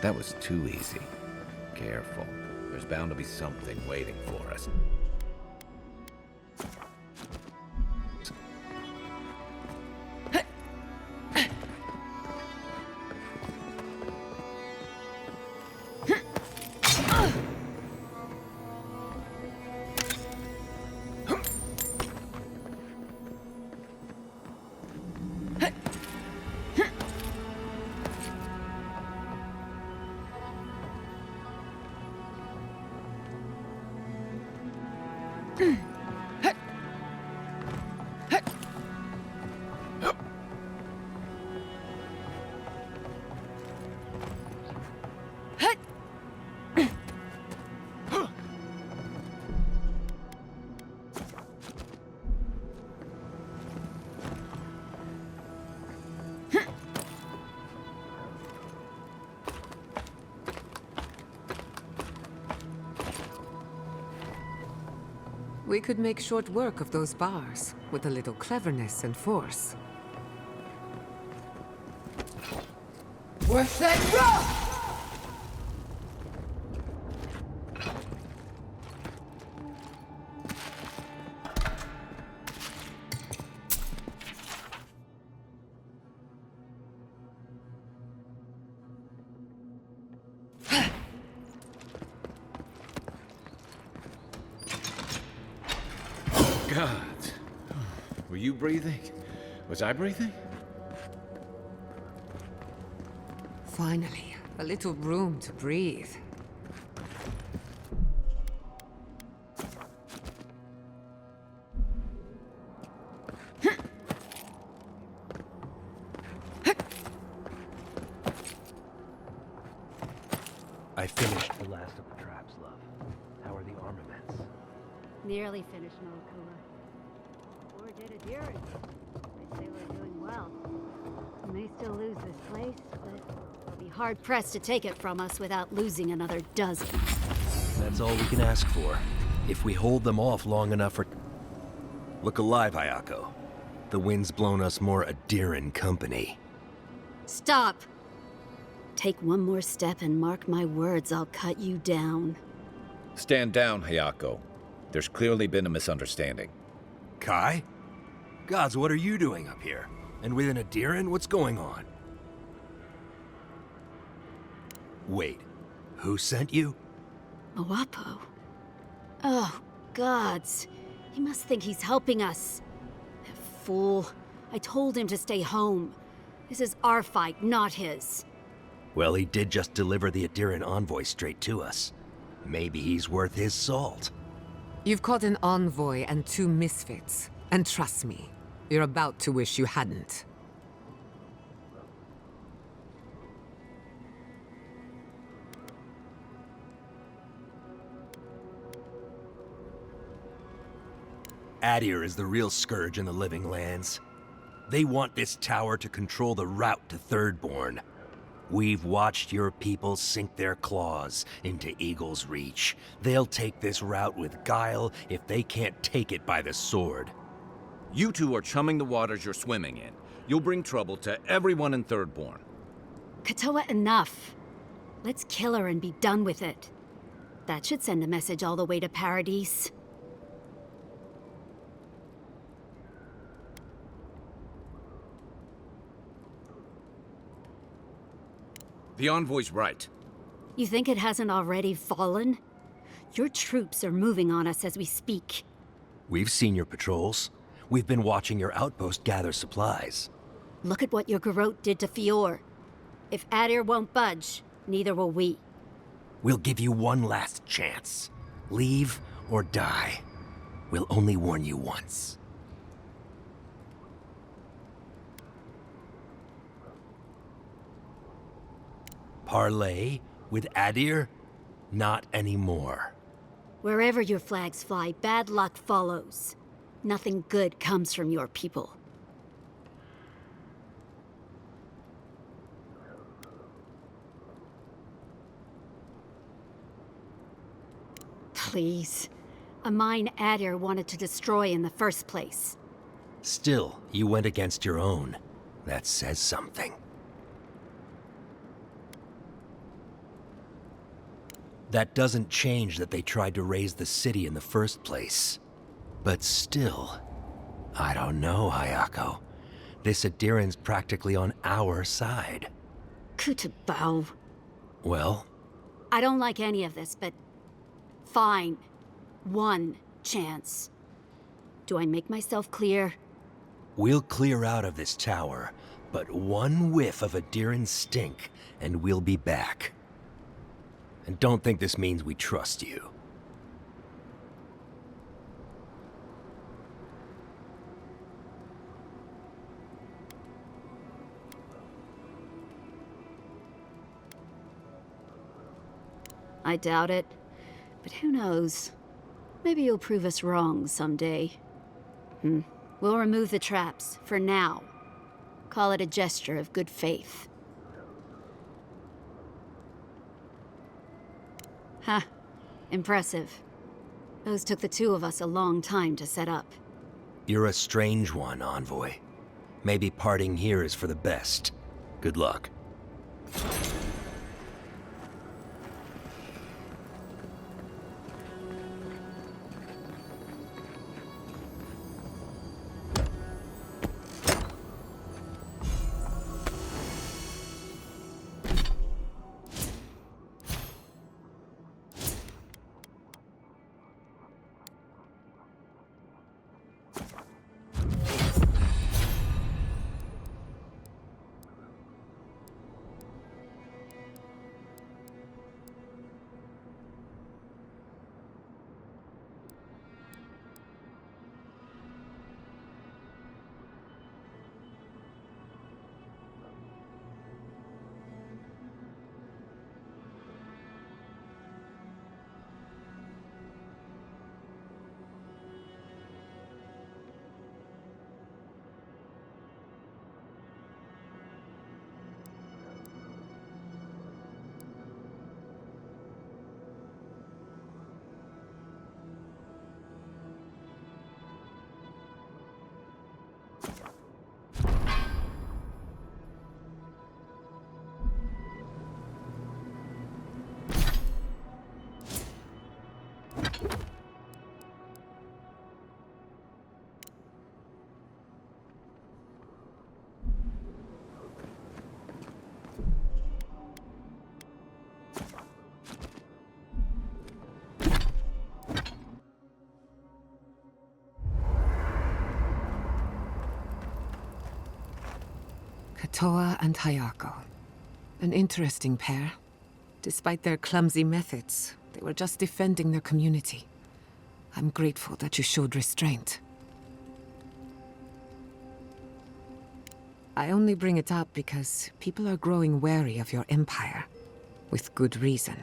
That was too easy. Careful. There's bound to be something waiting for us. We could make short work of those bars, with a little cleverness and force. What's that rock? God. Were you breathing? Was I breathing? Finally, a little room to breathe. I finished the last of the traps, love. How are the armaments? Nearly finished, Malakua. Or did a Deering. I'd say we're doing well. We may still lose this place, but they'll be hard-pressed to take it from us without losing another dozen. That's all we can ask for. If we hold them off long enough for... Look alive, Hayako. The wind's blown us more Adiran company. Stop! Take one more step and mark my words, I'll cut you down. Stand down, Hayako. There's clearly been a misunderstanding. Kai? Gods, what are you doing up here? And with an Adiran, what's going on? Wait, who sent you? Moapo? Oh, gods. He must think he's helping us. That fool. I told him to stay home. This is our fight, not his. Well, he did just deliver the Adiran envoy straight to us. Maybe he's worth his salt. You've caught an envoy and 2 misfits. And trust me, you're about to wish you hadn't. Adir is the real scourge in the Living Lands. They want this tower to control the route to Thirdborn. We've watched your people sink their claws into Eagle's Reach. They'll take this route with guile if they can't take it by the sword. You two are chumming the waters you're swimming in. You'll bring trouble to everyone in Thirdborn. Katoa, enough. Let's kill her and be done with it. That should send a message all the way to Paradise. The envoy's right. You think it hasn't already fallen? Your troops are moving on us as we speak. We've seen your patrols. We've been watching your outpost gather supplies. Look at what your garrote did to Fior. If Adir won't budge, neither will we. We'll give you one last chance. Leave or die. We'll only warn you once. Parley with Adir? Not anymore. Wherever your flags fly, bad luck follows. Nothing good comes from your people. Please. A mine Adir wanted to destroy in the first place. Still, you went against your own. That says something. That doesn't change that they tried to raise the city in the first place. But still, I don't know, Hayako. This Adiran's practically on our side. Kutabao. Well? I don't like any of this, but... fine. One chance. Do I make myself clear? We'll clear out of this tower, but one whiff of Adiran's stink, and we'll be back. And don't think this means we trust you. I doubt it. But who knows? Maybe you'll prove us wrong someday. We'll remove the traps, for now. Call it a gesture of good faith. Ha! Impressive. Those took the two of us a long time to set up. You're a strange one, Envoy. Maybe parting here is for the best. Good luck. Katoa and Hayako. An interesting pair. Despite their clumsy methods, they were just defending their community. I'm grateful that you showed restraint. I only bring it up because people are growing wary of your empire. With good reason.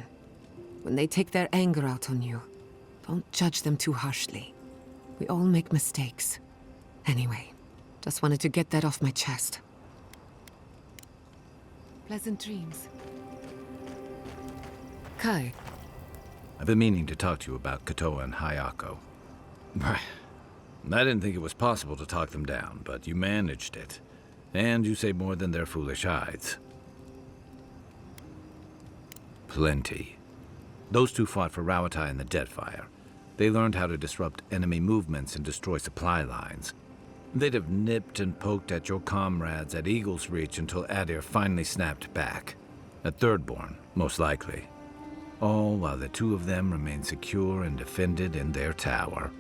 When they take their anger out on you, don't judge them too harshly. We all make mistakes. Anyway, just wanted to get that off my chest. Pleasant dreams. Kai. I've been meaning to talk to you about Katoa and Hayako. I didn't think it was possible to talk them down, but you managed it. And you say more than their foolish hides. Plenty. Those two fought for Rawatai in the Deadfire. They learned how to disrupt enemy movements and destroy supply lines. They'd have nipped and poked at your comrades at Eagle's Reach until Adir finally snapped back. At Thirdborn, most likely. All while the two of them remained secure and defended in their tower.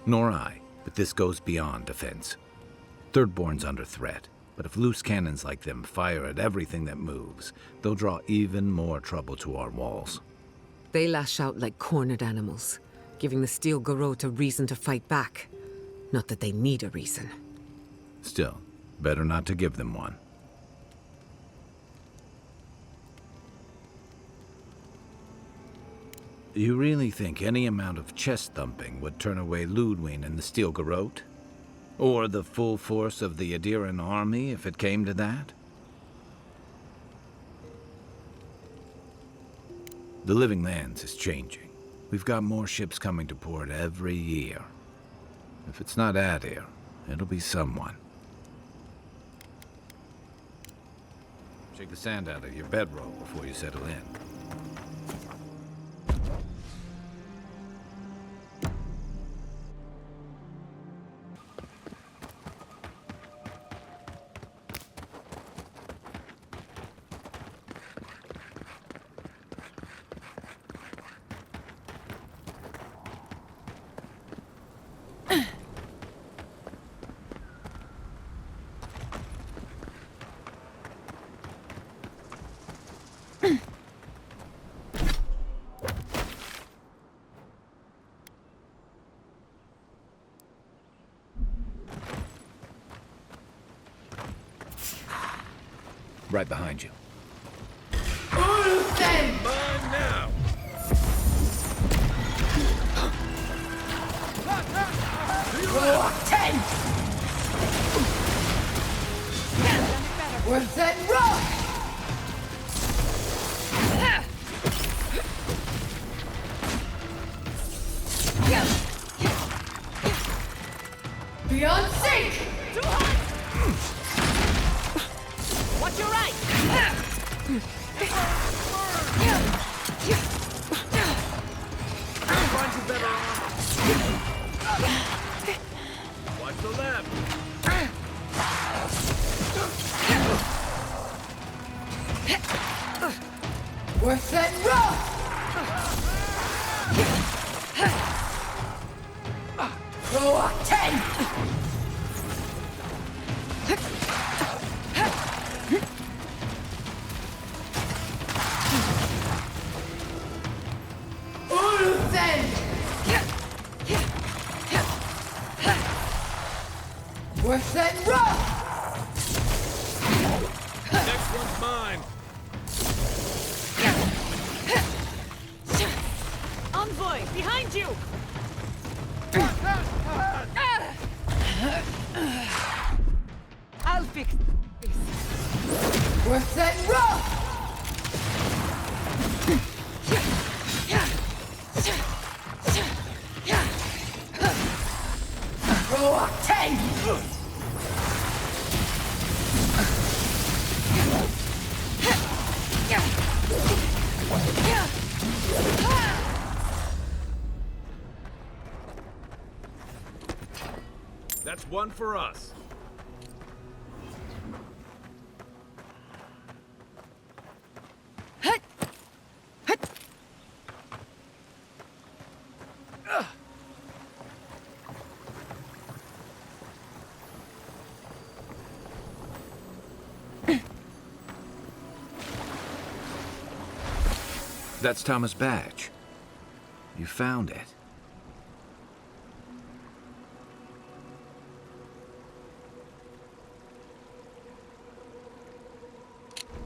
Nor I, but this goes beyond defense. Thirdborn's under threat, but if loose cannons like them fire at everything that moves, they'll draw even more trouble to our walls. They lash out like cornered animals, giving the Steel Garrote a reason to fight back. Not that they need a reason. Still, better not to give them one. You really think any amount of chest thumping would turn away Ludwig and the Steel Garrote? Or the full force of the Adiran army, if it came to that? The Living Lands is changing. We've got more ships coming to port every year. If it's not Adir, it'll be someone. Shake the sand out of your bedroll before you settle in. Right behind you. Ulsen! Mine now! Ten! Ulsen rock! Beyond sink! Watch your right! Find you better armor. Watch the left. Ulsen rock! Rock 10! Ulsen rock! Next one's mine. Envoy, behind you! I'll fix this. Ulsen rock! Rock 10! That's one for us. That's Thomas' badge. You found it.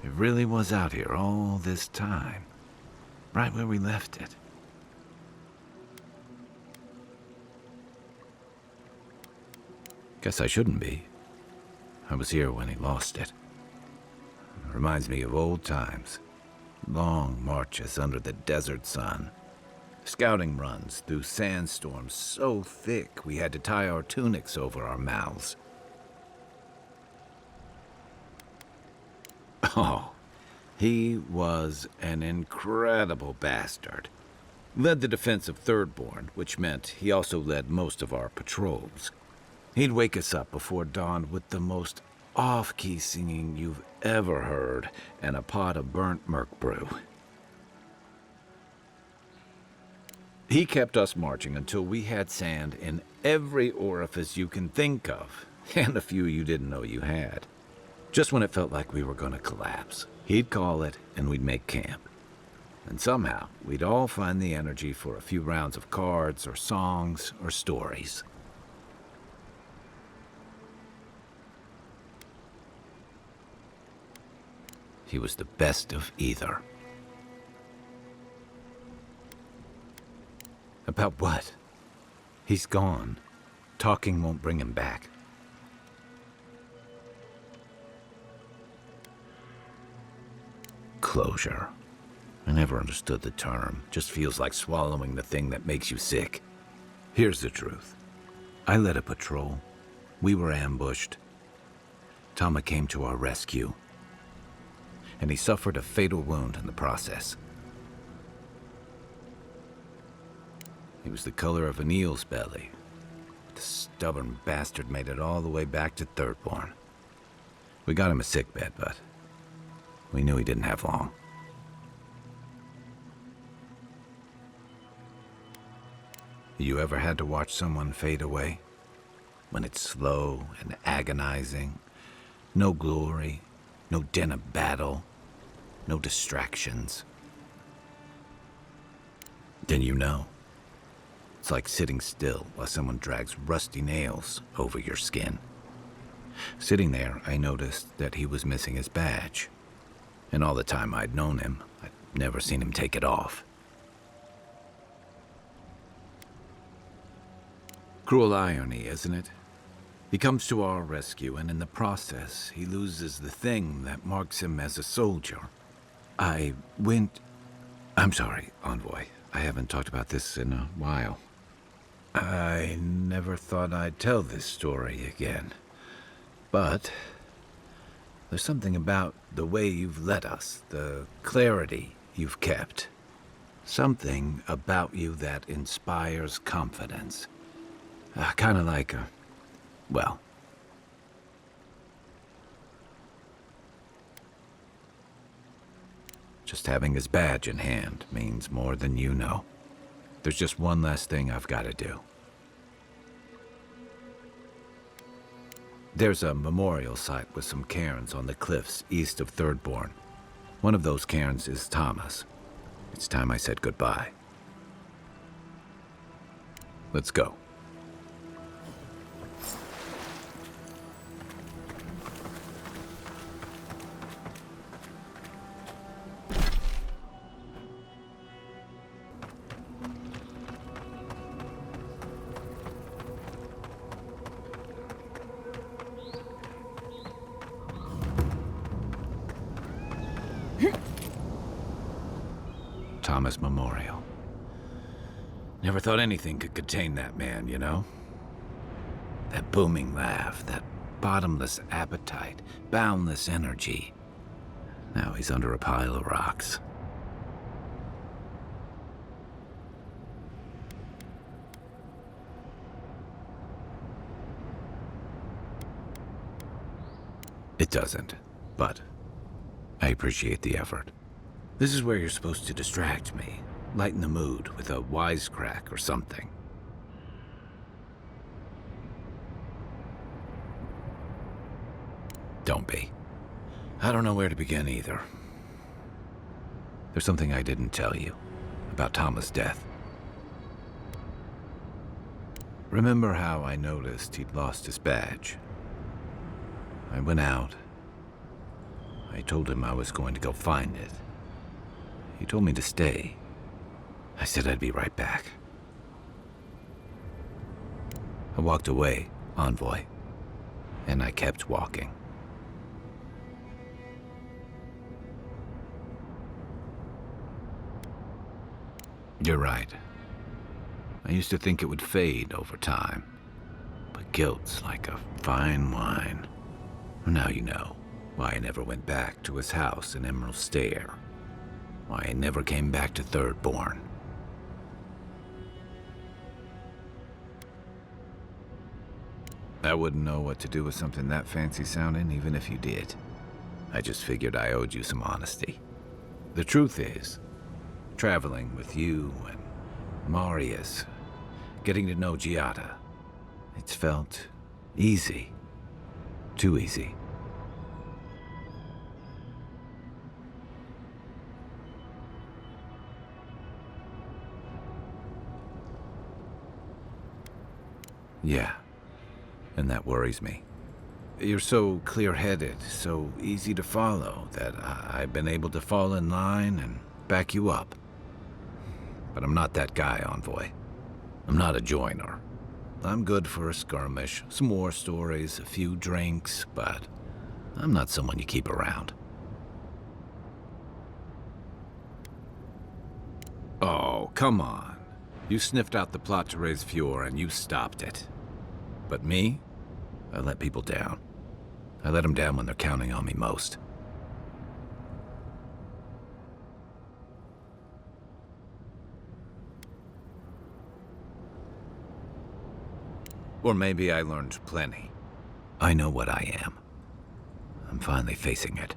It really was out here all this time. Right where we left it. Guess I shouldn't be. I was here when he lost it. Reminds me of old times. Long marches under the desert sun. Scouting runs through sandstorms so thick we had to tie our tunics over our mouths. Oh, he was an incredible bastard. Led the defense of Thirdborn, which meant he also led most of our patrols. He'd wake us up before dawn with the most off-key singing you've ever heard and a pot of burnt merc brew. He kept us marching until we had sand in every orifice you can think of, and a few you didn't know you had. Just when it felt like we were gonna collapse, he'd call it and we'd make camp. And somehow, we'd all find the energy for a few rounds of cards or songs or stories. He was the best of either. About what? He's gone. Talking won't bring him back. Closure. I never understood the term. Just feels like swallowing the thing that makes you sick. Here's the truth. I led a patrol. We were ambushed. Tama came to our rescue. And he suffered a fatal wound in the process. He was the color of an eel's belly. The stubborn bastard made it all the way back to Thirdborn. We got him a sickbed, but we knew he didn't have long. You ever had to watch someone fade away? When it's slow and agonizing, no glory, no din of battle, no distractions. Then you know. It's like sitting still while someone drags rusty nails over your skin. Sitting there, I noticed that he was missing his badge. And all the time I'd known him, I'd never seen him take it off. Cruel irony, isn't it? He comes to our rescue, and in the process, he loses the thing that marks him as a soldier. I'm sorry, Envoy. I haven't talked about this in a while. I never thought I'd tell this story again. But there's something about the way you've led us, the clarity you've kept. Something about you that inspires confidence. Kind of like well... Just having his badge in hand means more than you know. There's just one last thing I've got to do. There's a memorial site with some cairns on the cliffs east of Thirdborn. One of those cairns is Tama's. It's time I said goodbye. Let's go. Thomas Memorial. Never thought anything could contain that man, you know? That booming laugh, that bottomless appetite, boundless energy. Now he's under a pile of rocks. It doesn't, but I appreciate the effort. This is where you're supposed to distract me, lighten the mood with a wisecrack or something. Don't be. I don't know where to begin either. There's something I didn't tell you about Tama's death. Remember how I noticed he'd lost his badge? I went out. I told him I was going to go find it. He told me to stay. I said I'd be right back. I walked away, Envoy, and I kept walking. You're right. I used to think it would fade over time, but guilt's like a fine wine. Now you know why I never went back to his house in Emerald Stair. Why I never came back to Thirdborn. I wouldn't know what to do with something that fancy sounding, even if you did. I just figured I owed you some honesty. The truth is, traveling with you and Marius, getting to know Giada, it's felt easy. Too easy. Yeah, and that worries me. You're so clear-headed, so easy to follow, that I've been able to fall in line and back you up. But I'm not that guy, Envoy. I'm not a joiner. I'm good for a skirmish, some war stories, a few drinks, but I'm not someone you keep around. Oh, come on. You sniffed out the plot to raise Fjord and you stopped it. But me? I let people down. I let them down when they're counting on me most. Or maybe I learned plenty. I know what I am. I'm finally facing it.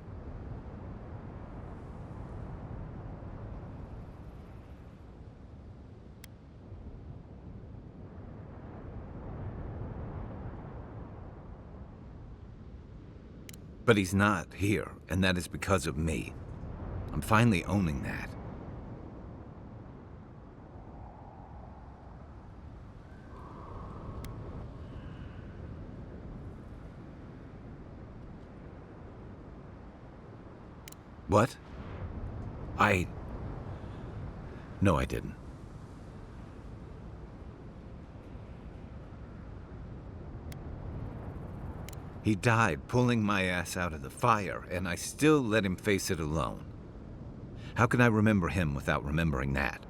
But he's not here, and that is because of me. I'm finally owning that. What? No, I didn't. He died pulling my ass out of the fire, and I still let him face it alone. How can I remember him without remembering that?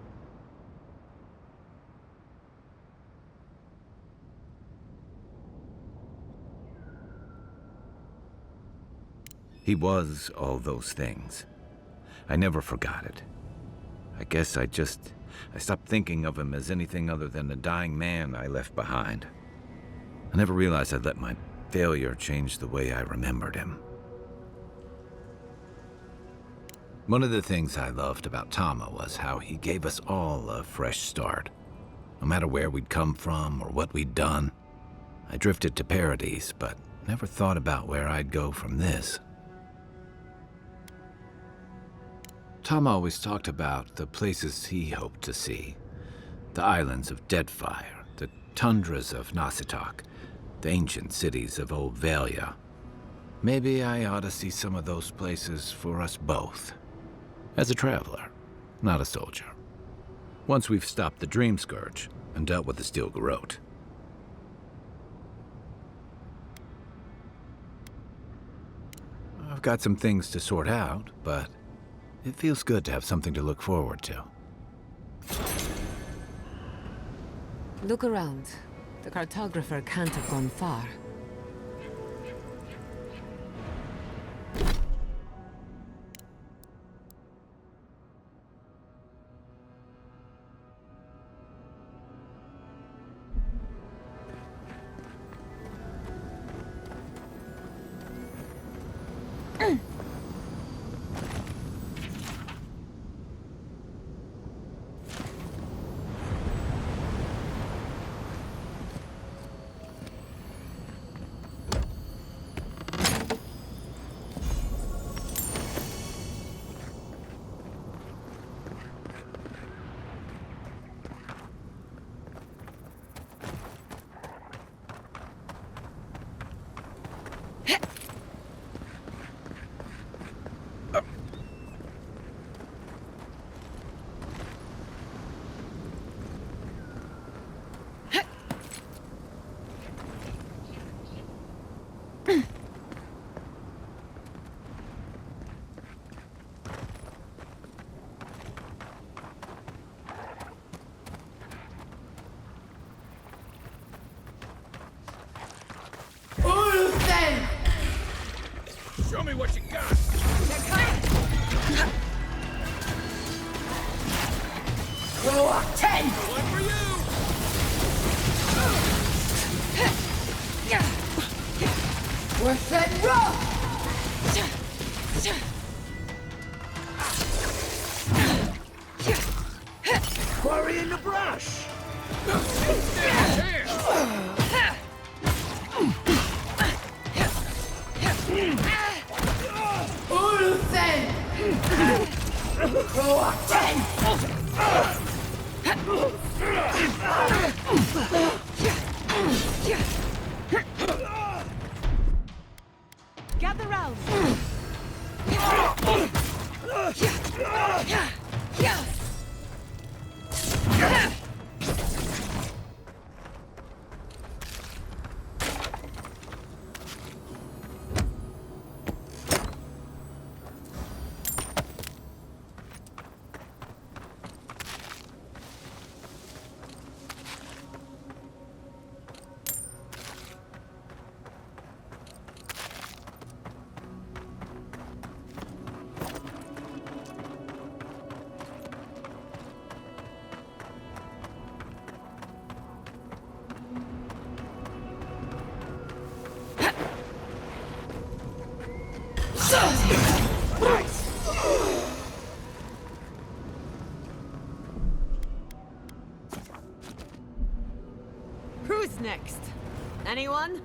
He was all those things. I never forgot it. I guess I stopped thinking of him as anything other than the dying man I left behind. I never realized I'd let my failure change the way I remembered him. One of the things I loved about Tama was how he gave us all a fresh start. No matter where we'd come from or what we'd done. I drifted to Paradise, but never thought about where I'd go from this. Tom always talked about the places he hoped to see. The islands of Deadfire, the tundras of Nasitok, the ancient cities of Old Valia. Maybe I ought to see some of those places for us both. As a traveler, not a soldier. Once we've stopped the Dream Scourge and dealt with the Steel Garrote. I've got some things to sort out, but it feels good to have something to look forward to. Look around. The cartographer can't have gone far. Show me what you got! Go 10! One for you! Worth that rough! Quarry in the brush! Uluthen! Go 10! Who's next? Anyone?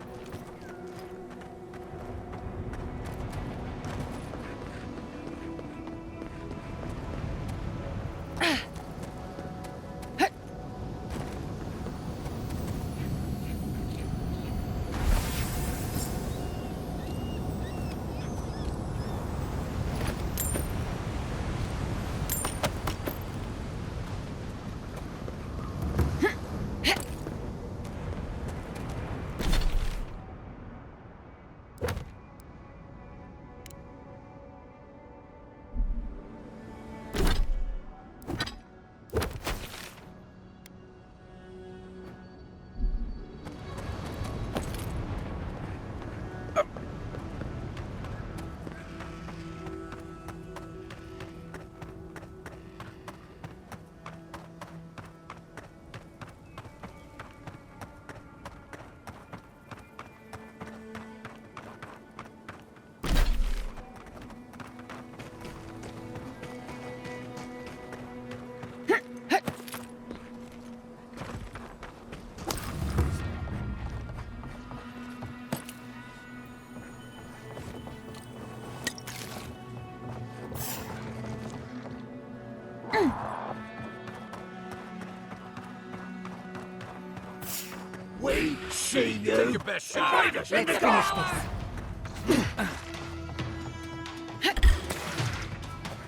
Wait, Savior. Take your best shot. Let's finish this.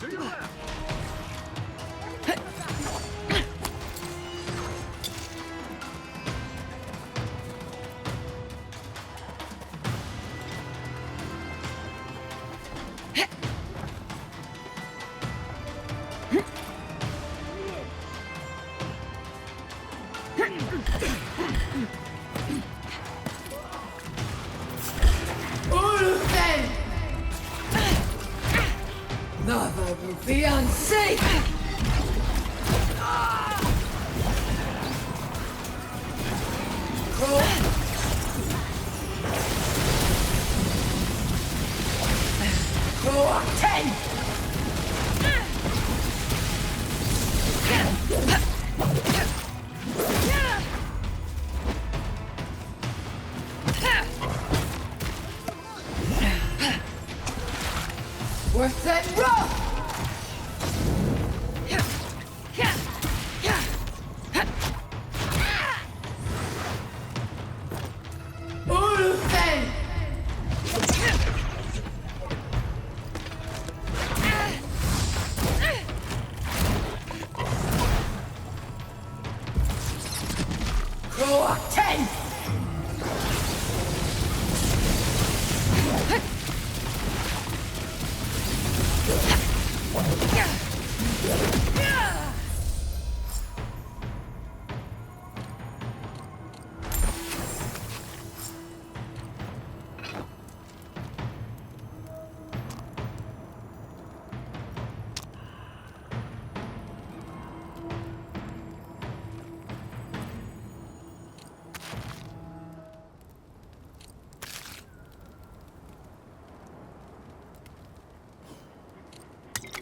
To your left. Ulfen! Never will be unsafe! Go 10! Worth it, rough! Ulfen! Go 10!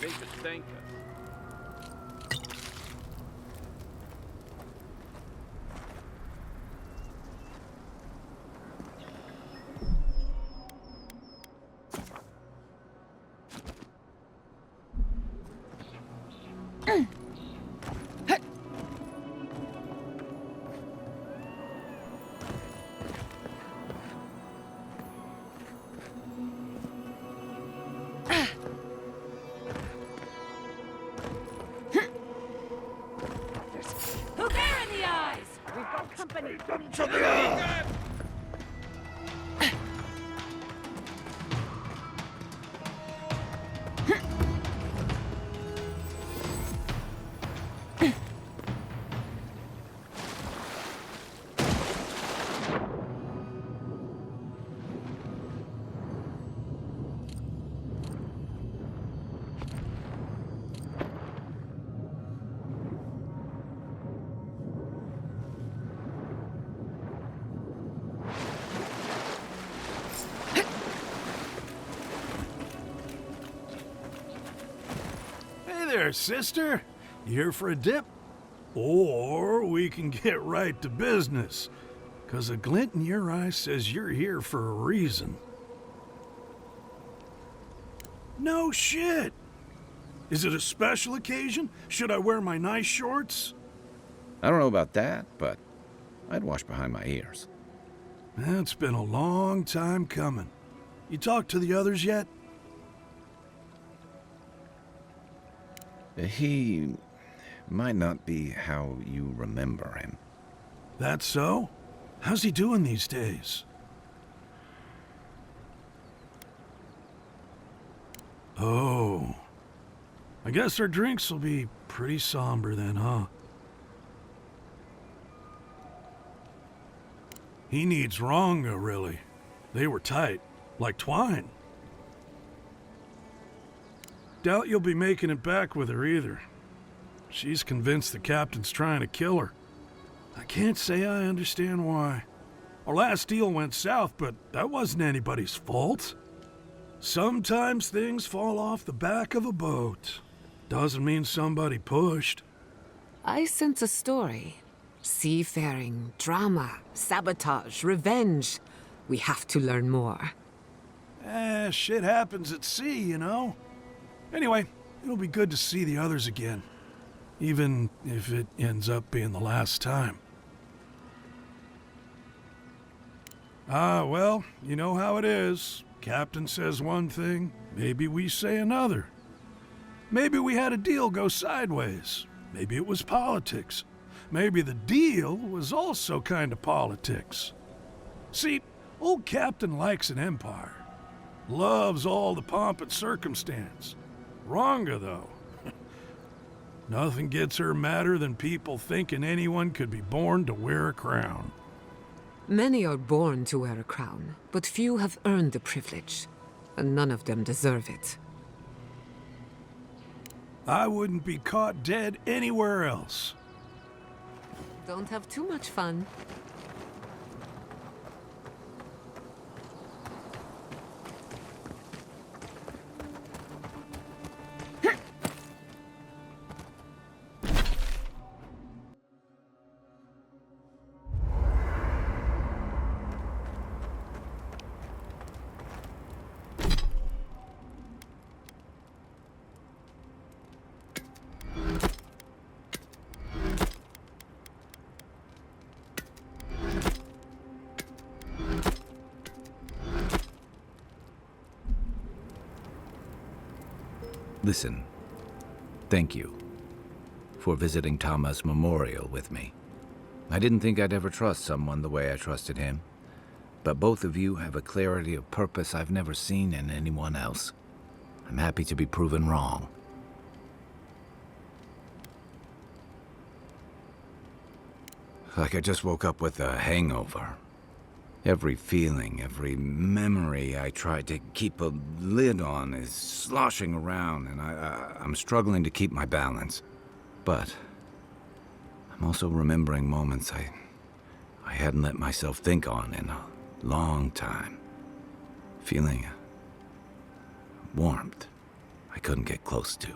They could thank us. Who there in the eyes? We've got company. Hey there, sister. You here for a dip? Or we can get right to business. 'Cause a glint in your eye says you're here for a reason. No shit! Is it a special occasion? Should I wear my nice shorts? I don't know about that, but I'd wash behind my ears. It's been a long time coming. You talked to the others yet? He might not be how you remember him. That so? How's he doing these days? Oh. I guess our drinks will be pretty somber then, huh? He needs Ranga, really. They were tight, like twine. Doubt you'll be making it back with her either. She's convinced the captain's trying to kill her. I can't say I understand why. Our last deal went south, but that wasn't anybody's fault. Sometimes things fall off the back of a boat. Doesn't mean somebody pushed. I sense a story. Seafaring, drama, sabotage, revenge. We have to learn more. Shit happens at sea, you know? Anyway, it'll be good to see the others again. Even if it ends up being the last time. Well, you know how it is. Captain says one thing, maybe we say another. Maybe we had a deal go sideways. Maybe it was politics. Maybe the deal was also kind of politics. See, old Captain likes an empire. Loves all the pomp and circumstance. Ranga, though. Nothing gets her madder than people thinking anyone could be born to wear a crown. Many are born to wear a crown, but few have earned the privilege, and none of them deserve it. I wouldn't be caught dead anywhere else. Don't have too much fun. Listen, thank you for visiting Tama's memorial with me. I didn't think I'd ever trust someone the way I trusted him, but both of you have a clarity of purpose I've never seen in anyone else. I'm happy to be proven wrong. Like I just woke up with a hangover. Every feeling, every memory I tried to keep a lid on is sloshing around, and I'm struggling to keep my balance. But I'm also remembering moments I hadn't let myself think on in a long time. Feeling warmth I couldn't get close to.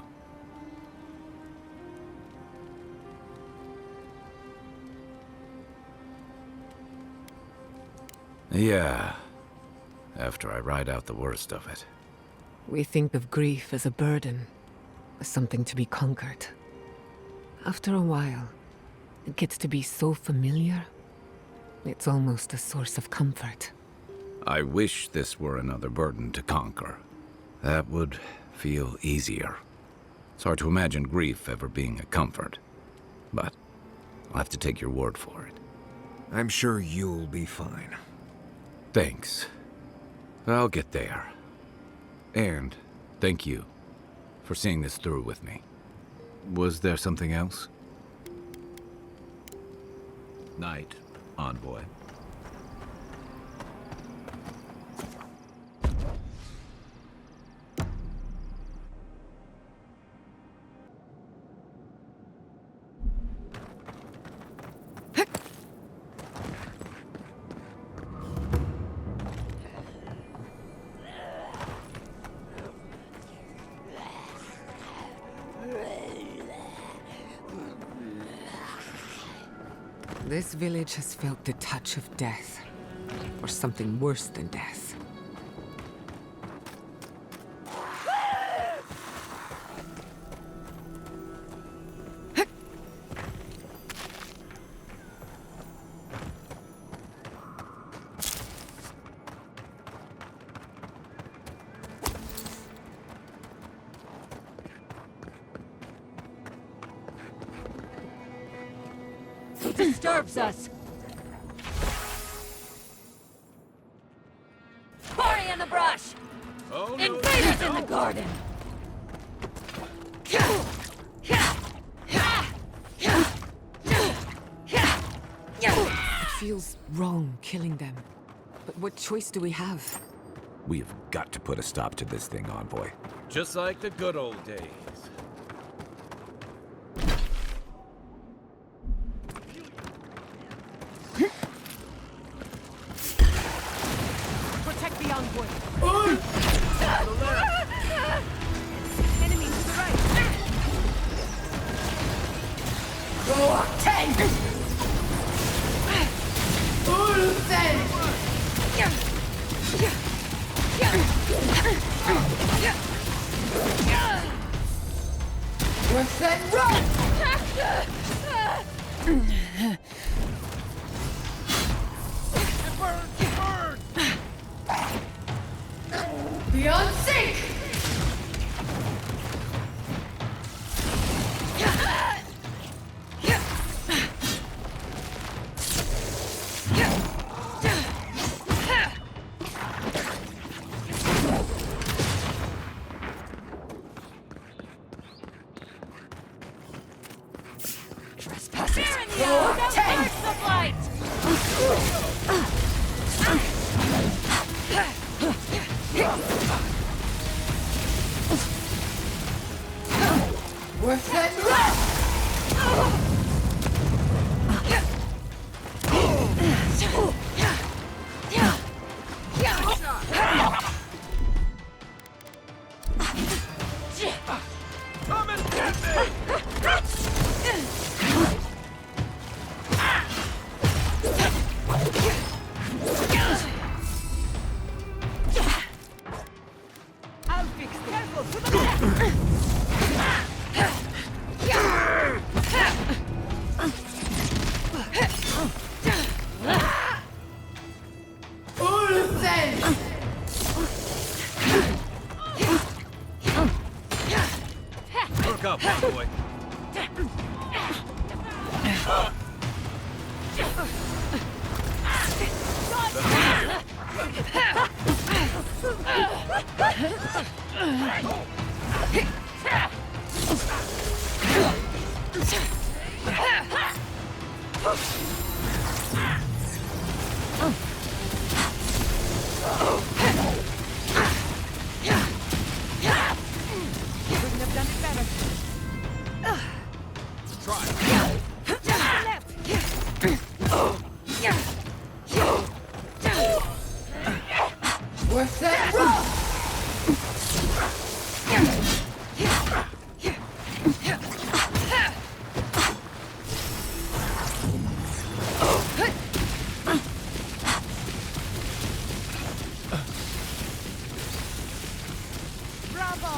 Yeah, after I ride out the worst of it. We think of grief as a burden, as something to be conquered. After a while, it gets to be so familiar, it's almost a source of comfort. I wish this were another burden to conquer. That would feel easier. It's hard to imagine grief ever being a comfort, but I'll have to take your word for it. I'm sure you'll be fine. Thanks. I'll get there. And thank you for seeing this through with me. Was there something else? Night, Envoy. This village has felt the touch of death. Or something worse than death. He disturbs us. Party in the brush. Oh, no. Invaders in the garden. It feels wrong killing them. But what choice do we have? We have got to put a stop to this thing, Envoy. Just like the good old days. Protect the envoy. Enemy to the right. Go 10. What's that run? Beyond sync! What's that run? Come and get me! I'll fix the careful to the left. Look up, boy. Couldn't have done it better. Try. What's that run? Bravo!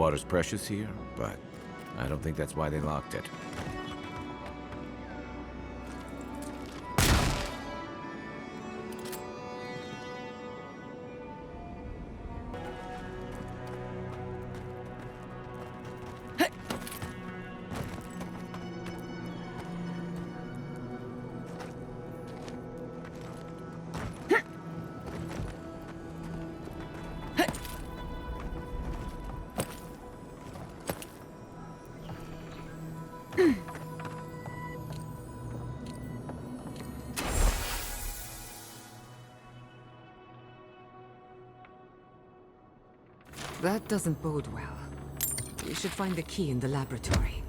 Water's precious here, but I don't think that's why they locked it. That doesn't bode well. We should find the key in the laboratory.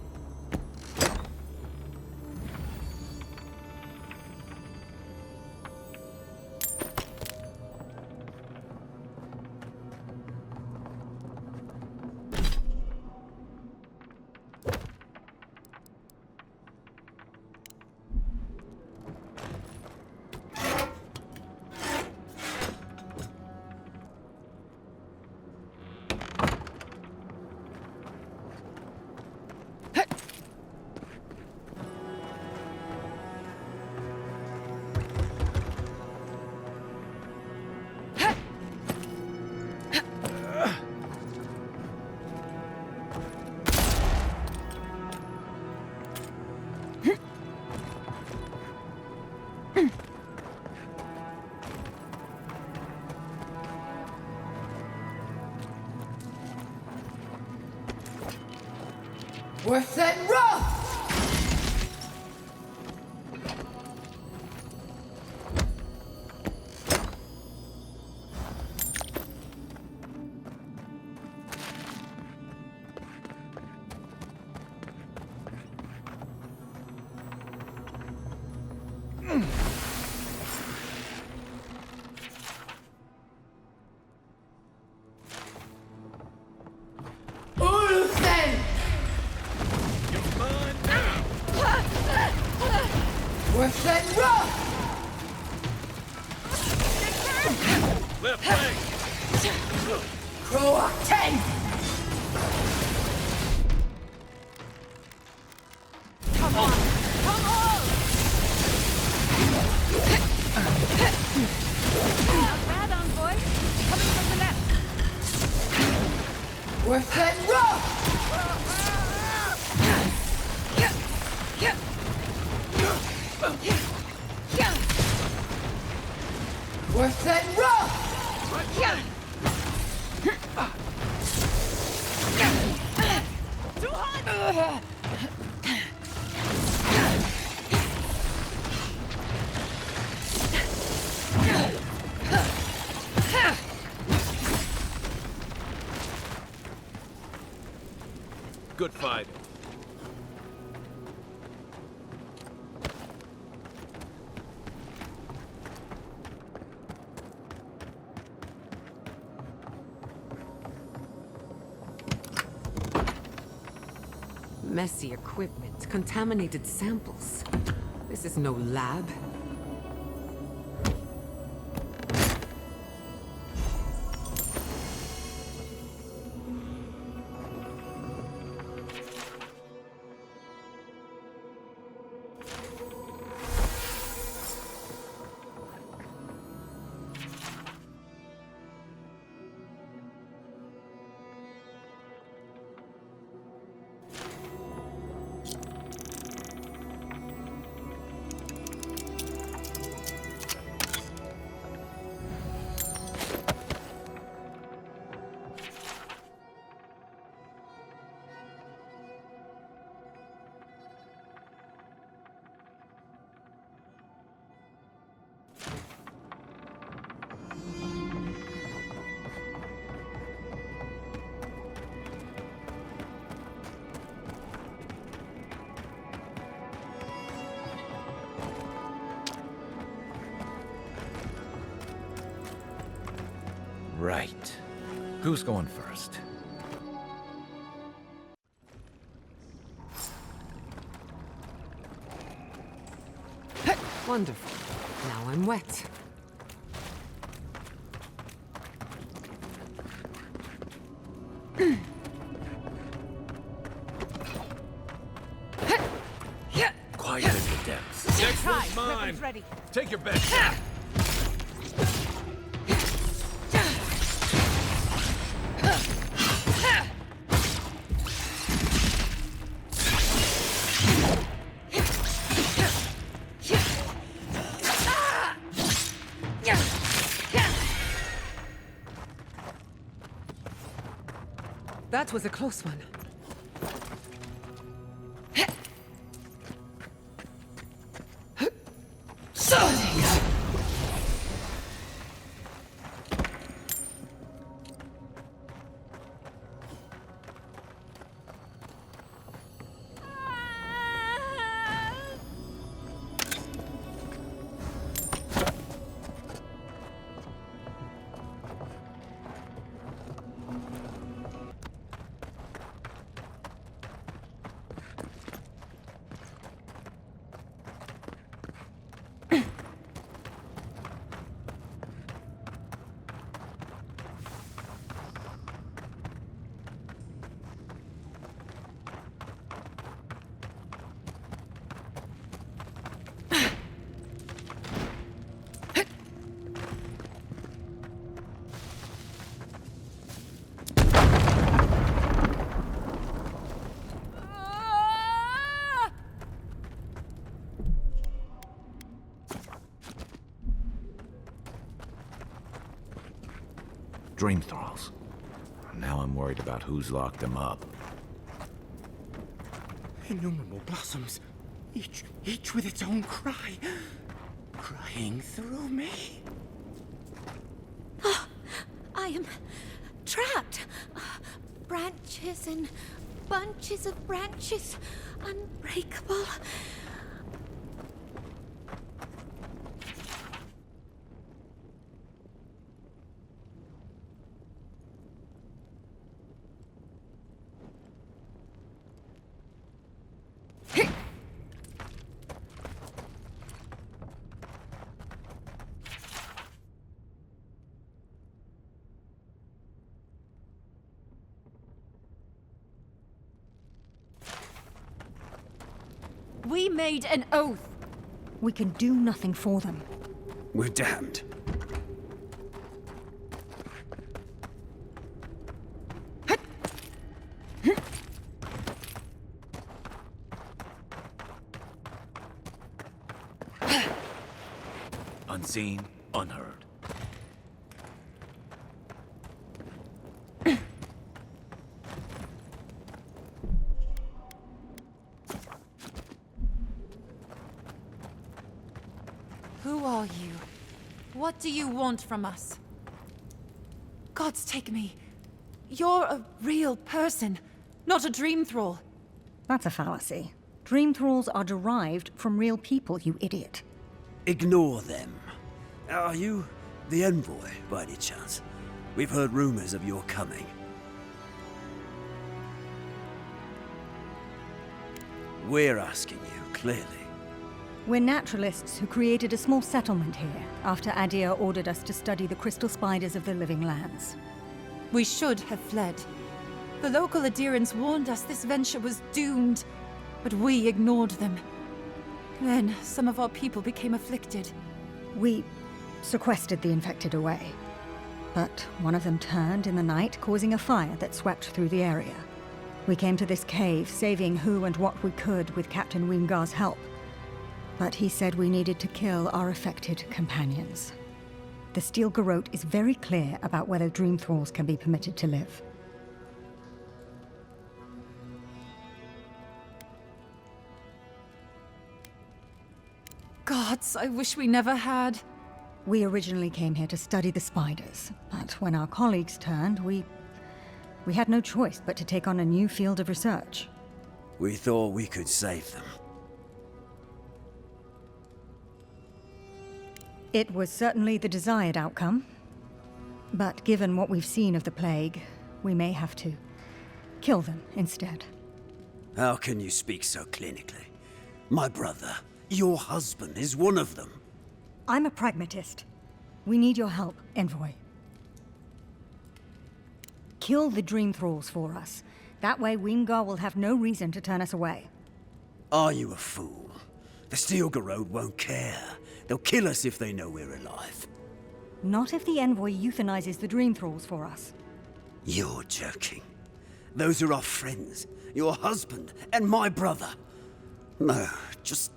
We're setting rough! We're setting rough! Left leg! Crow 10! Come on! Come on! Bad on, boy. Coming from the left. We're setting rough! We're setting rough! Too hot! Good fight. Messy equipment, contaminated samples. This is no lab. Right. Who's going first? Wonderful. Now I'm wet. Quiet in the depths. Next one's mine. Ready. Take your best shot. That was a close one. Dream thralls. Now I'm worried about who's locked them up. Innumerable blossoms, each with its own cry, crying through me. Oh, I am trapped. Branches and bunches of branches, unbreakable. We made an oath. We can do nothing for them. We're damned. Unseen, unheard. Who are you? What do you want from us? Gods take me. You're a real person, not a dream thrall. That's a fallacy. Dream thralls are derived from real people, you idiot. Ignore them. Are you the envoy, by any chance? We've heard rumors of your coming. We're asking you, clearly. We're naturalists who created a small settlement here after Adir ordered us to study the crystal spiders of the living lands. We should have fled. The local adherents warned us this venture was doomed, but we ignored them. Then some of our people became afflicted. We sequestered the infected away. But one of them turned in the night, causing a fire that swept through the area. We came to this cave, saving who and what we could with Captain Wingar's help. But he said we needed to kill our affected companions. The Steel Garrote is very clear about whether Dream Thralls can be permitted to live. Gods, I wish we never had. We originally came here to study the spiders, but when our colleagues turned, we had no choice but to take on a new field of research. We thought we could save them. It was certainly the desired outcome. But given what we've seen of the plague, we may have to kill them instead. How can you speak so clinically? My brother, your husband, is one of them. I'm a pragmatist. We need your help, Envoy. Kill the Dream Thralls for us. That way Wingar will have no reason to turn us away. Are you a fool? The Steel Garrod won't care. They'll kill us if they know we're alive. Not if the Envoy euthanizes the Dream Thralls for us. You're joking. Those are our friends, your husband, and my brother. No, just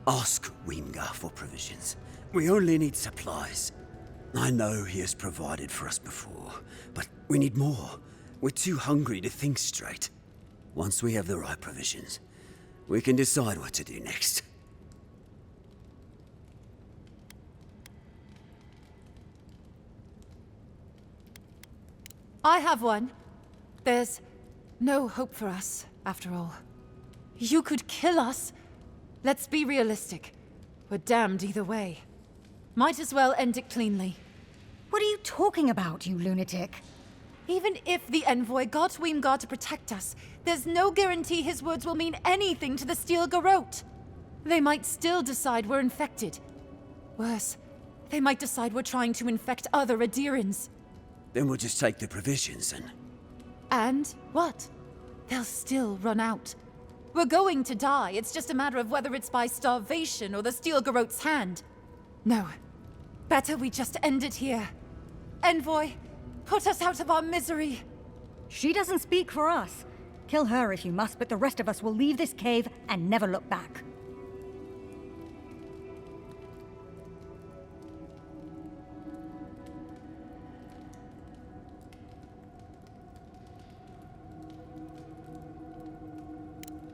ask Weemgar for provisions. We only need supplies. I know he has provided for us before, but we need more. We're too hungry to think straight. Once we have the right provisions, we can decide what to do next. I have one. There's no hope for us, after all. You could kill us. Let's be realistic. We're damned either way. Might as well end it cleanly. What are you talking about, you lunatic? Even if the Envoy got Weemgar to protect us, there's no guarantee his words will mean anything to the Steel Garrot. They might still decide we're infected. Worse, they might decide we're trying to infect other Adirans. Then we'll just take the provisions and... And what? They'll still run out. We're going to die. It's just a matter of whether it's by starvation or the Steel Garrot's hand. No. Better we just end it here. Envoy, put us out of our misery. She doesn't speak for us. Kill her if you must, but the rest of us will leave this cave and never look back.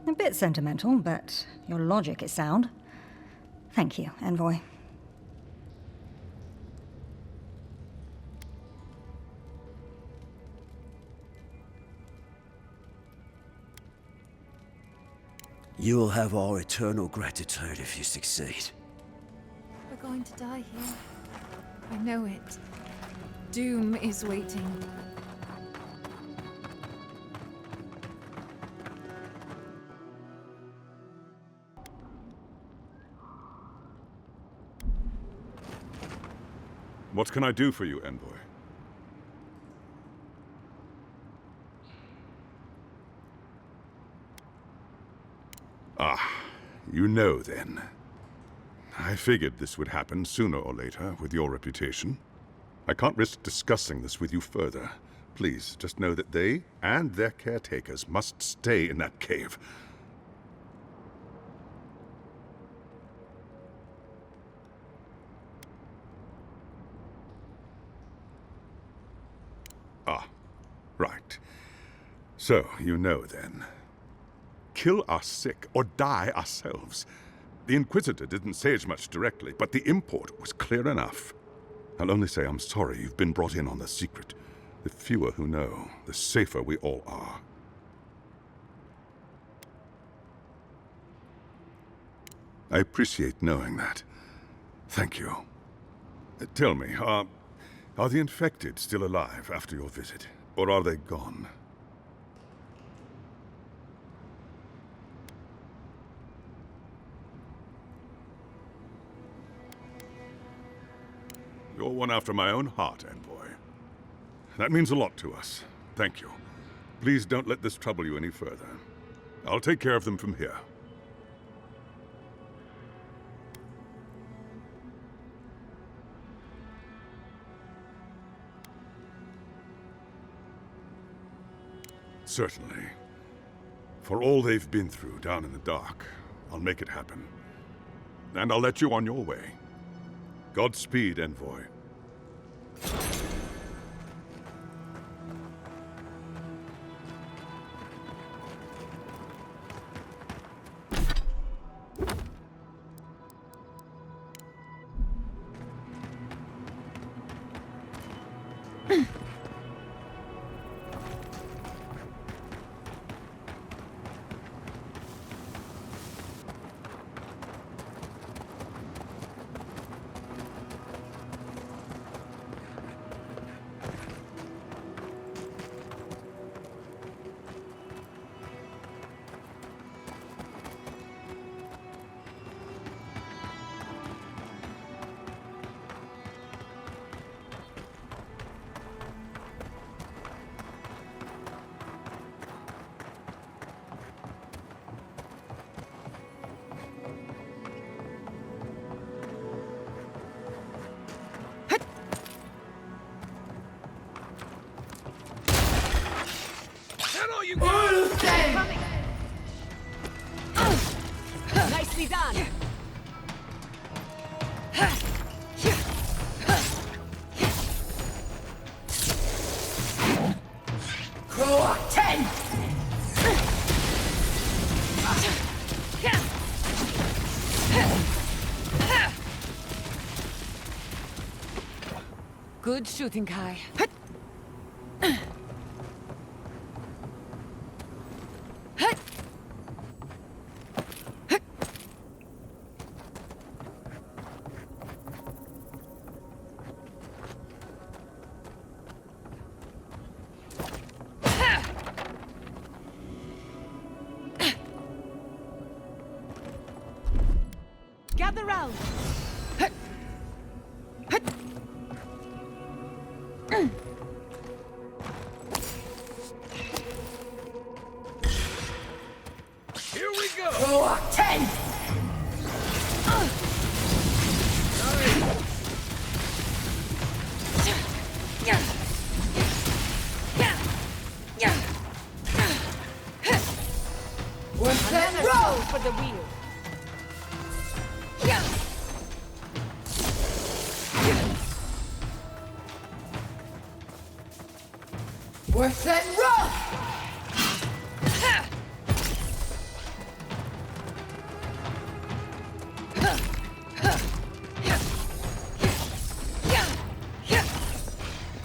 A bit sentimental, but your logic is sound. Thank you, Envoy. You'll have our eternal gratitude if you succeed. We're going to die here. I know it. Doom is waiting. What can I do for you, Envoy? Ah, you know then. I figured this would happen sooner or later with your reputation. I can't risk discussing this with you further. Please, just know that they and their caretakers must stay in that cave. Ah, right. So, you know then. Kill our sick or die ourselves. The Inquisitor didn't say as much directly, but the import was clear enough. I'll only say I'm sorry you've been brought in on the secret. The fewer who know, the safer we all are. I appreciate knowing that. Thank you. Tell me, are the infected still alive after your visit, or are they gone? You're one after my own heart, Envoy. That means a lot to us. Thank you. Please don't let this trouble you any further. I'll take care of them from here. Certainly. For all they've been through down in the dark, I'll make it happen. And I'll let you on your way. Godspeed, Envoy. Nicely done. Croak 10! Good shooting, Kai. Gather round. Here we go! Croak 10! What's that roll for the wheel? Worth that roll!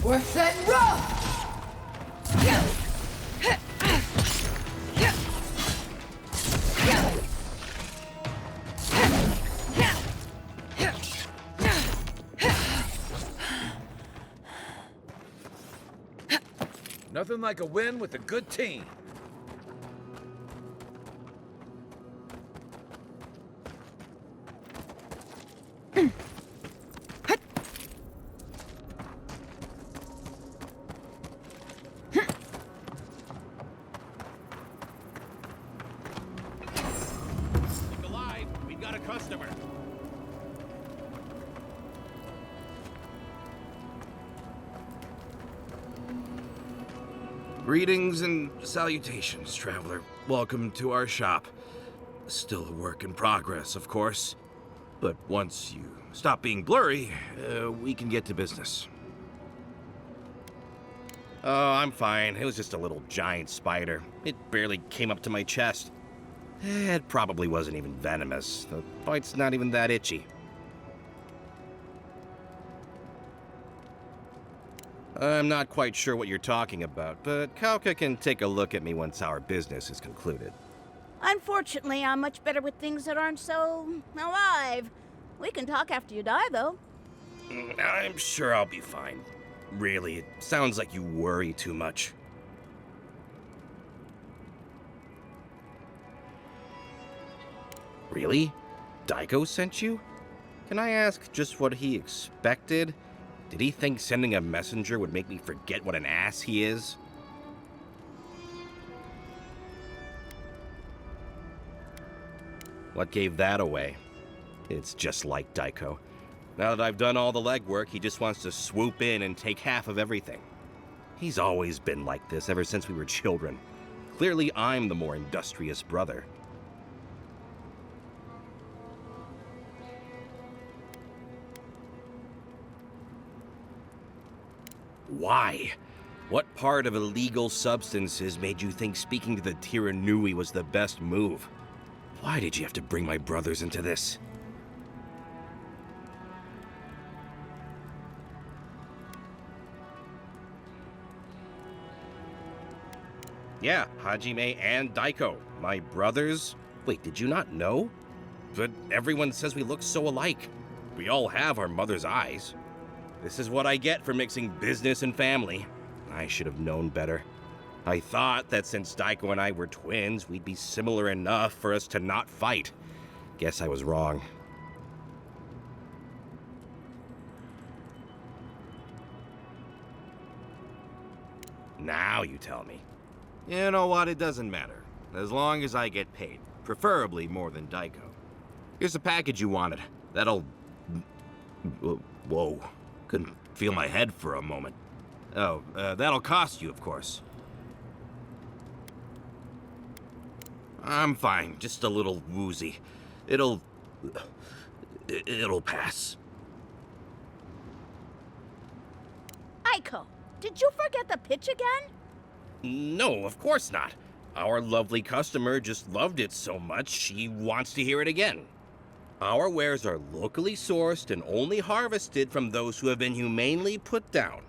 Worth that roll! Nothing like a win with a good team. Look alive, we've got a customer. Greetings and salutations, traveler. Welcome to our shop. Still a work in progress, of course. But once you stop being blurry, we can get to business. Oh, I'm fine. It was just a little giant spider. It barely came up to my chest. It probably wasn't even venomous. The bite's not even that itchy. I'm not quite sure what you're talking about, but Kauka can take a look at me once our business is concluded. Unfortunately, I'm much better with things that aren't so alive. We can talk after you die, though. I'm sure I'll be fine. Really, it sounds like you worry too much. Really? Daiko sent you? Can I ask just what he expected? Did he think sending a messenger would make me forget what an ass he is? What gave that away? It's just like Daiko. Now that I've done all the legwork, he just wants to swoop in and take half of everything. He's always been like this ever since we were children. Clearly, I'm the more industrious brother. Why? What part of illegal substances made you think speaking to the Tiranui was the best move? Why did you have to bring my brothers into this? Yeah, Hajime and Daiko, my brothers. Wait, did you not know? But everyone says we look so alike. We all have our mother's eyes. This is what I get for mixing business and family. I should have known better. I thought that since Daiko and I were twins, we'd be similar enough for us to not fight. Guess I was wrong. Now you tell me. You know what? It doesn't matter. As long as I get paid. Preferably more than Daiko. Here's the package you wanted. That'll... Whoa. Couldn't feel my head for a moment. Oh, that'll cost you, of course. I'm fine. Just a little woozy. It'll pass. Aiko, did you forget the pitch again? No, of course not. Our lovely customer just loved it so much she wants to hear it again. Our wares are locally sourced and only harvested from those who have been humanely put down.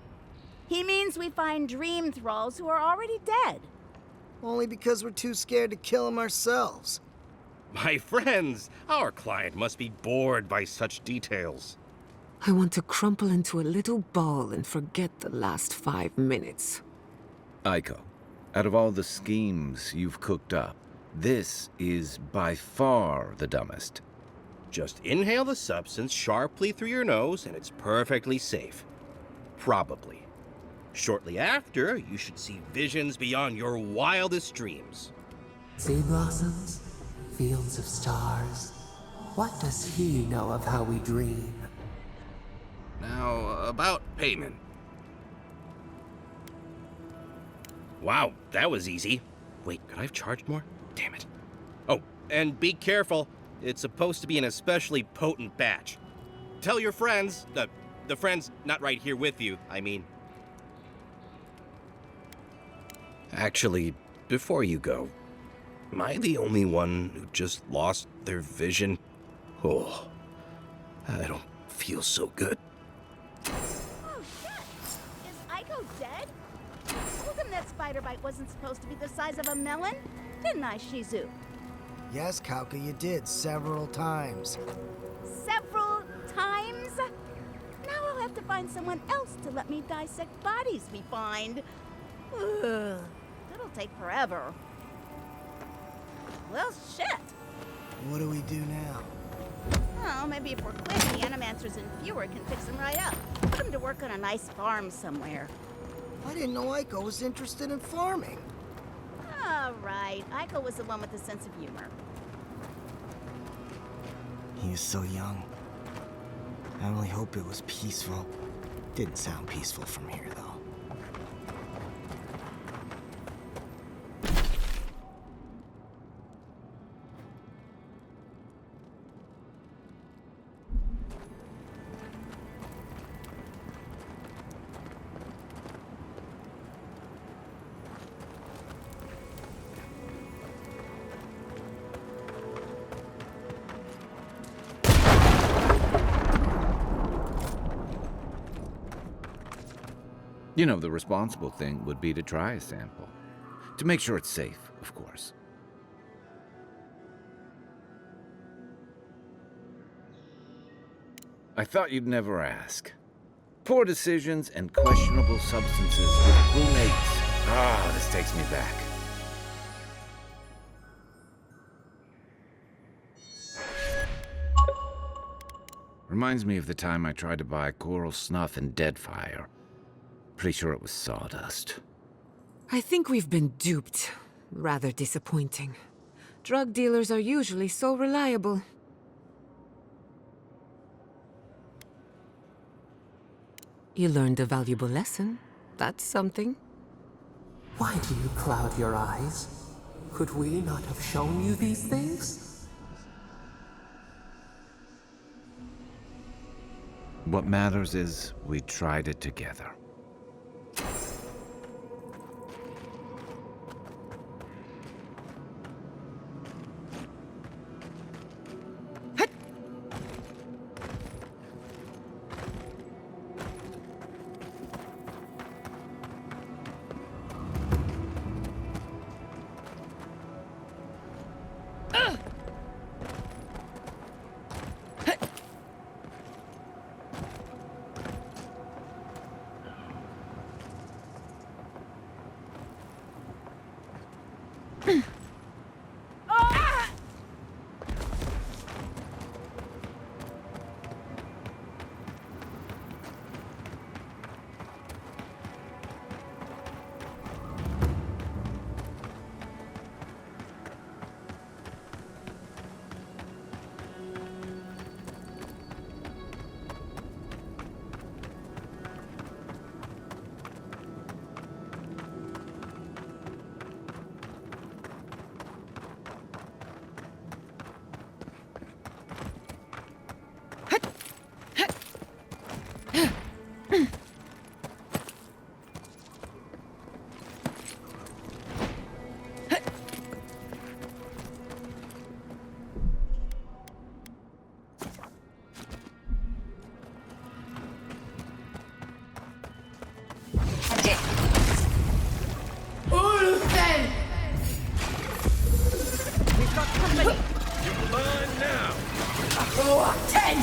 He means we find dream thralls who are already dead. Only because we're too scared to kill them ourselves. My friends, our client must be bored by such details. I want to crumple into a little ball and forget the last 5 minutes. Aiko, out of all the schemes you've cooked up, this is by far the dumbest. Just inhale the substance sharply through your nose and it's perfectly safe. Probably. Shortly after, you should see visions beyond your wildest dreams. Sea blossoms, fields of stars. What does he know of how we dream? Now, about payment. Wow, that was easy. Wait, could I have charged more? Damn it. Oh, and be careful. It's supposed to be an especially potent batch. Tell your friends, the friends not right here with you, I mean. Actually, before you go, am I the only one who just lost their vision? Oh, I don't feel so good. Oh shit! Is Aiko dead? I told him that spider bite wasn't supposed to be the size of a melon, didn't I, Shizu? Yes, Kauka, you did several times. Several times? Now I'll have to find someone else to let me dissect bodies we find. Ugh, it'll take forever. Well, shit. What do we do now? Oh, maybe if we're quick, the Animancers in Fewer can fix them right up. Put them to work on a nice farm somewhere. I didn't know Aiko was interested in farming. All right, Aiko was the one with the sense of humor. He was so young. I only hope it was peaceful. Didn't sound peaceful from here, though. You know, the responsible thing would be to try a sample. To make sure it's safe, of course. I thought you'd never ask. Poor decisions and questionable substances with crewmates. Ah, this takes me back. Reminds me of the time I tried to buy coral snuff and Deadfire. Pretty sure it was sawdust. I think we've been duped. Rather disappointing. Drug dealers are usually so reliable. You learned a valuable lesson. That's something. Why do you cloud your eyes? Could we not have shown you these things? What matters is we tried it together. You're mine now. Go 10!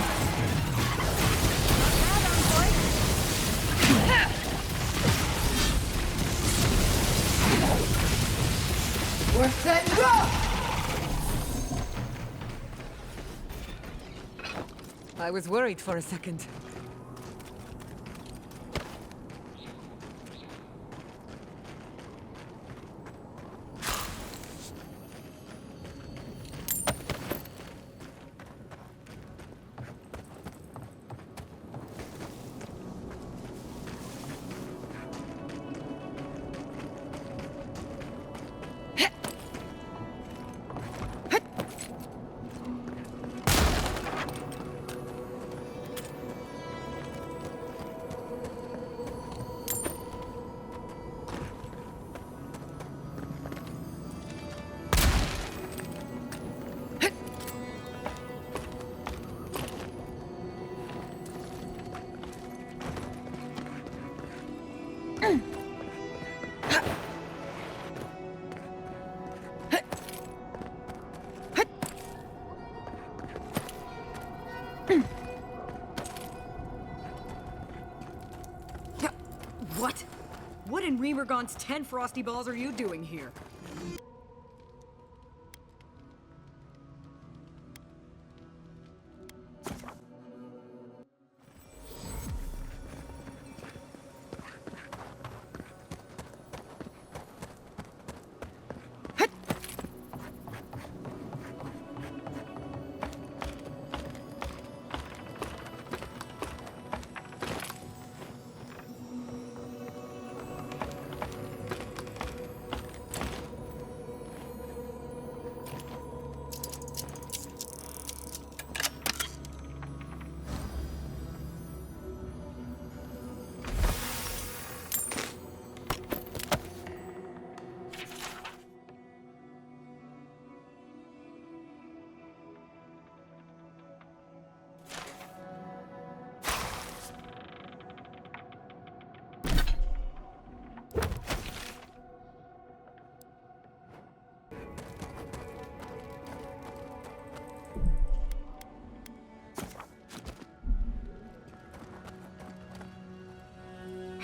Worth it, rough! I was worried for a second. What? What in Remergon's 10 frosty balls are you doing here?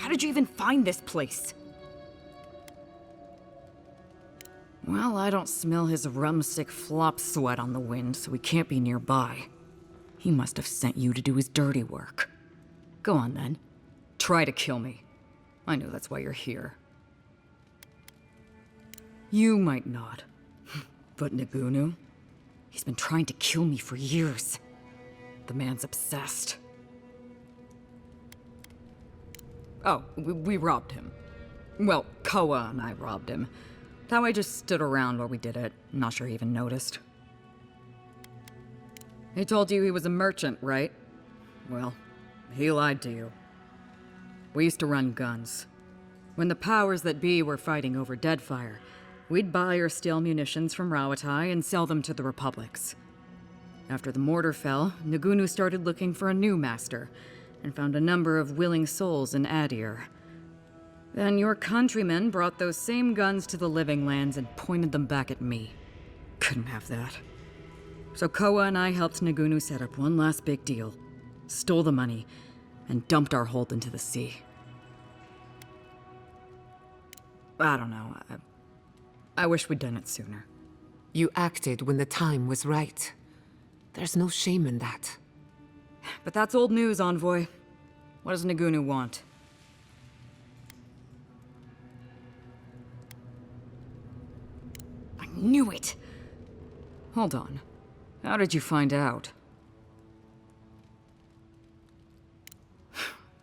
How did you even find this place? Well, I don't smell his rum-sick flop sweat on the wind, so he can't be nearby. He must have sent you to do his dirty work. Go on, then. Try to kill me. I know that's why you're here. You might not. But Nagunu? He's been trying to kill me for years. The man's obsessed. Oh, we robbed him. Well, Koa and I robbed him. That way just stood around while we did it. Not sure he even noticed. He told you he was a merchant, right? Well, he lied to you. We used to run guns. When the powers that be were fighting over Deadfire, we'd buy or steal munitions from Rawatai and sell them to the Republics. After the mortar fell, Nagunu started looking for a new master, and found a number of willing souls in Adir. Then your countrymen brought those same guns to the Living Lands and pointed them back at me. Couldn't have that. So Koa and I helped Nagunu set up one last big deal, stole the money, and dumped our hold into the sea. I don't know. I wish we'd done it sooner. You acted when the time was right. There's no shame in that. But that's old news, Envoy. What does Nagunu want? I knew it! Hold on. How did you find out?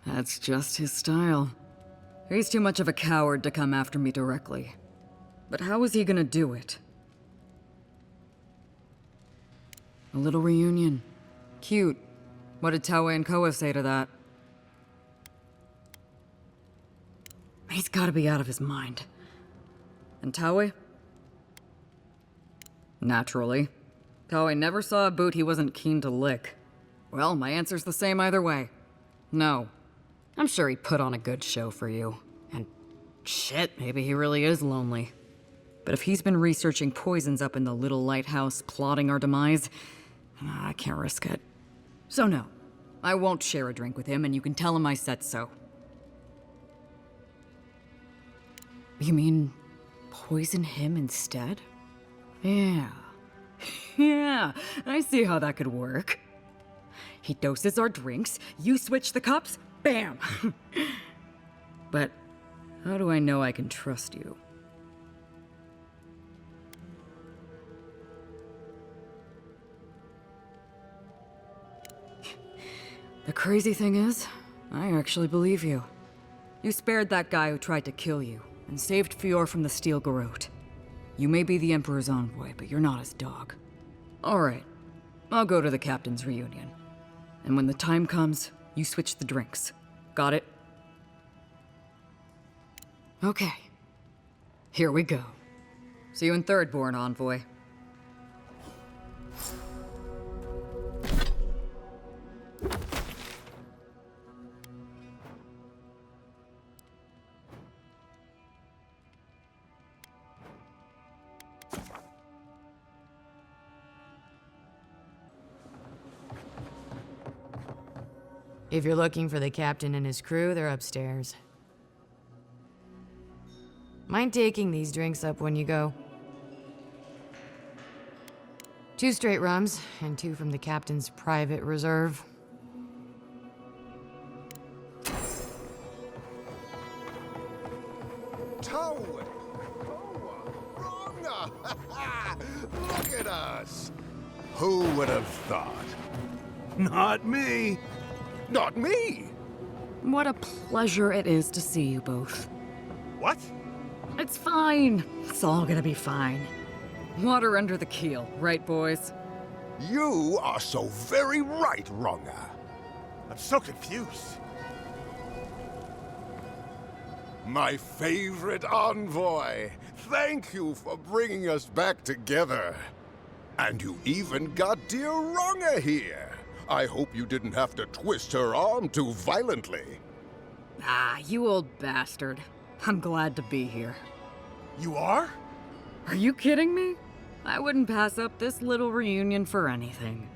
That's just his style. He's too much of a coward to come after me directly. But how is he gonna do it? A little reunion. Cute. What did Taue and Koa say to that? He's gotta be out of his mind. And Taue? Naturally. Taue never saw a boot he wasn't keen to lick. Well, my answer's the same either way. No. I'm sure he put on a good show for you. And shit, maybe he really is lonely. But if he's been researching poisons up in the little lighthouse, plotting our demise, I can't risk it. So no, I won't share a drink with him, and you can tell him I said so. You mean poison him instead? Yeah. Yeah, I see how that could work. He doses our drinks, you switch the cups, bam! But how do I know I can trust you? The crazy thing is, I actually believe you. You spared that guy who tried to kill you, and saved Fior from the Steel Garrote. You may be the Emperor's envoy, but you're not his dog. Alright, I'll go to the captain's reunion. And when the time comes, you switch the drinks. Got it? Okay. Here we go. See you in Thirdborn, envoy. If you're looking for the captain and his crew, they're upstairs. Mind taking these drinks up when you go? 2 straight rums, and 2 from the captain's private reserve. Toad! Wrong! Look at us! Who would have thought? Not me! Not me! What a pleasure it is to see you both. What? It's fine. It's all gonna be fine. Water under the keel, right, boys? You are so very right, Ronga. I'm so confused. My favorite envoy. Thank you for bringing us back together. And you even got dear Ronga here. I hope you didn't have to twist her arm too violently. Ah, you old bastard. I'm glad to be here. You are? Are you kidding me? I wouldn't pass up this little reunion for anything.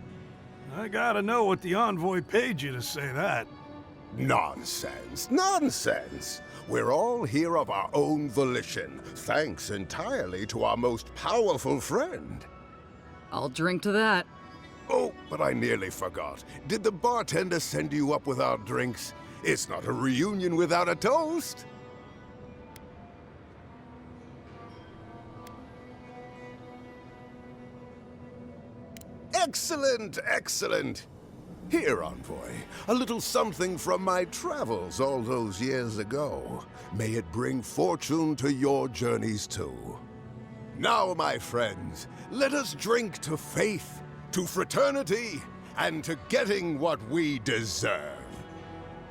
I gotta know what the envoy paid you to say that. Nonsense, nonsense. We're all here of our own volition, thanks entirely to our most powerful friend. I'll drink to that. Oh, but I nearly forgot. Did the bartender send you up with our drinks? It's not a reunion without a toast. Excellent, excellent. Here, envoy, a little something from my travels all those years ago. May it bring fortune to your journeys too. Now, my friends, let us drink to faith, to fraternity, and to getting what we deserve.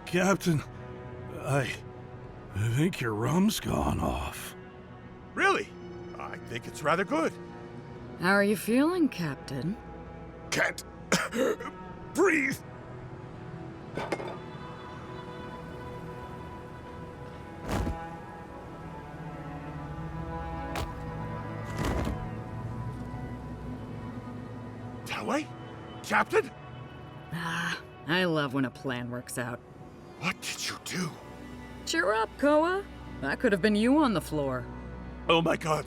Captain, I think your rum's gone off. Really? I think it's rather good. How are you feeling, Captain? Can't breathe. Tawai? Captain? Ah, I love when a plan works out. What did you do? Cheer up, Koa. That could have been you on the floor. Oh my god.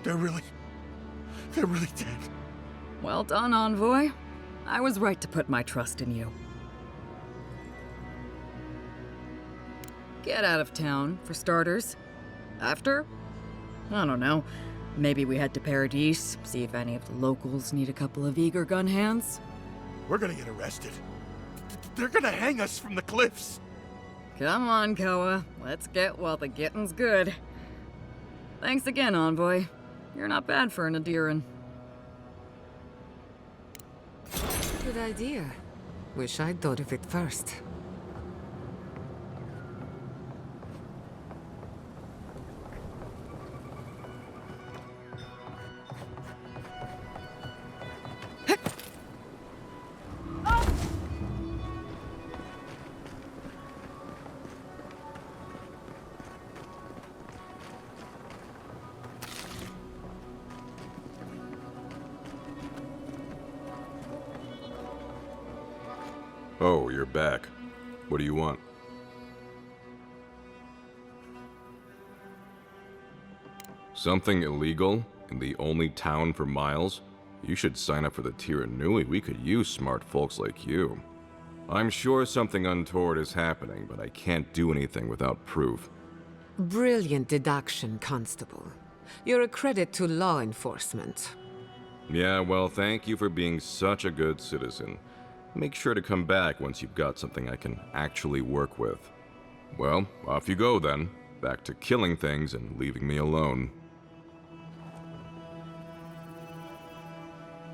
They're really dead. Well done, envoy. I was right to put my trust in you. Get out of town, for starters. After? I don't know. Maybe we head to Paradise, see if any of the locals need a couple of eager gun hands. We're gonna get arrested. They're gonna hang us from the cliffs. Come on, Koa. Let's get while the getting's good. Thanks again, envoy. You're not bad for an Adiran. Good idea. Wish I'd thought of it first. Oh, you're back. What do you want? Something illegal in the only town for miles? You should sign up for the Tirannui. We could use smart folks like you. I'm sure something untoward is happening, but I can't do anything without proof. Brilliant deduction, Constable. You're a credit to law enforcement. Yeah, well, thank you for being such a good citizen. Make sure to come back once you've got something I can actually work with. Well, off you go then. Back to killing things and leaving me alone.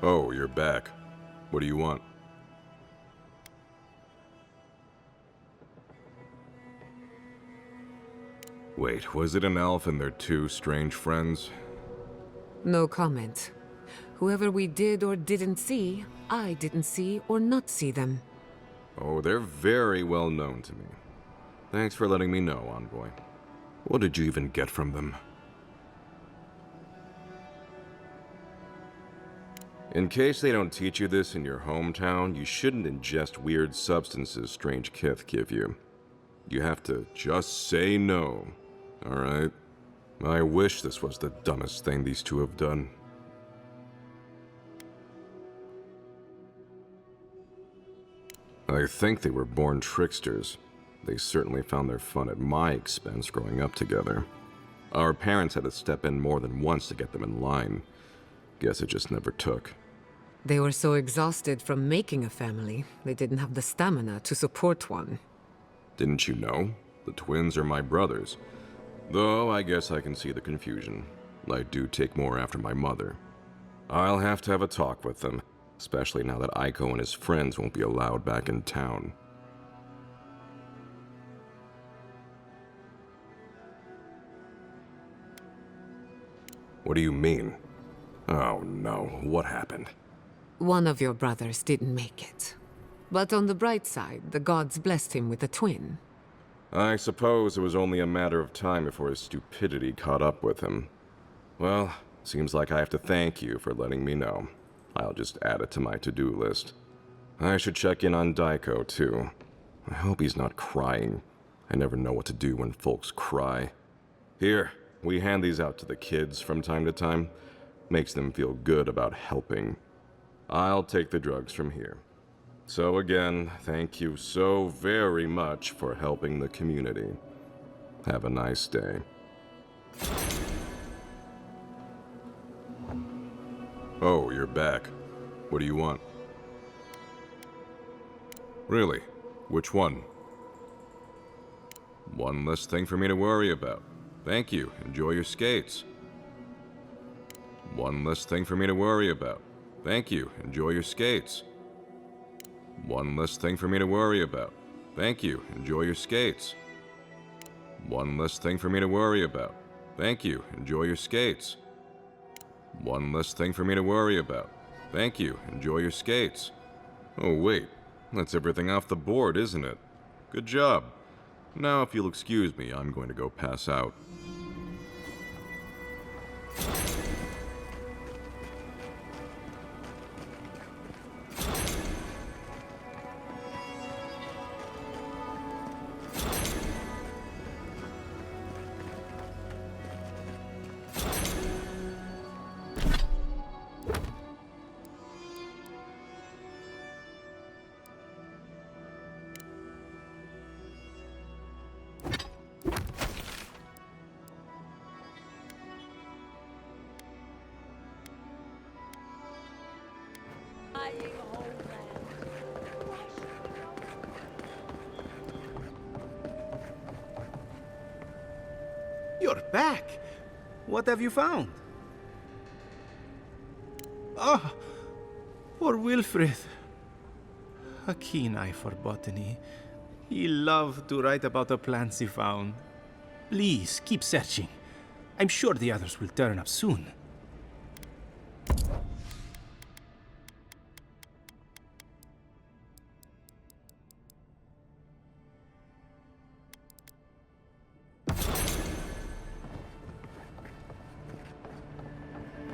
Oh, you're back. What do you want? Wait, was it an elf and their two strange friends? No comment. Whoever we did or didn't see, I didn't see or not see them. Oh, they're very well known to me. Thanks for letting me know, Envoy. What did you even get from them? In case they don't teach you this in your hometown, you shouldn't ingest weird substances strange kith give you. You have to just say no, alright? I wish this was the dumbest thing these two have done. I think they were born tricksters. They certainly found their fun at my expense growing up together. Our parents had to step in more than once to get them in line. Guess it just never took. They were so exhausted from making a family, they didn't have the stamina to support one. Didn't you know? The twins are my brothers. Though I guess I can see the confusion. I do take more after my mother. I'll have to have a talk with them, especially now that Aiko and his friends won't be allowed back in town. What do you mean? Oh no, what happened? One of your brothers didn't make it. But on the bright side, the gods blessed him with a twin. I suppose it was only a matter of time before his stupidity caught up with him. Well, seems like I have to thank you for letting me know. I'll just add it to my to-do list. I should check in on Daiko, too. I hope he's not crying. I never know what to do when folks cry. Here, we hand these out to the kids from time to time. Makes them feel good about helping. I'll take the drugs from here. So again, thank you so very much for helping the community. Have a nice day. Oh, you're back. What do you want? Really? Which one? One less thing for me to worry about. Thank you. Enjoy your skates. One less thing for me to worry about. Thank you. Enjoy your skates. One less thing for me to worry about. Thank you. Enjoy your skates. One less thing for me to worry about. Thank you. Enjoy your skates. One less thing for me to worry about. Thank you. Enjoy your skates. Oh, wait. That's everything off the board, isn't it? Good job. Now, if you'll excuse me, I'm going to go pass out. You're back. What have you found? Ah, poor Wilfred. A keen eye for botany. He loved to write about the plants he found. Please, keep searching. I'm sure the others will turn up soon.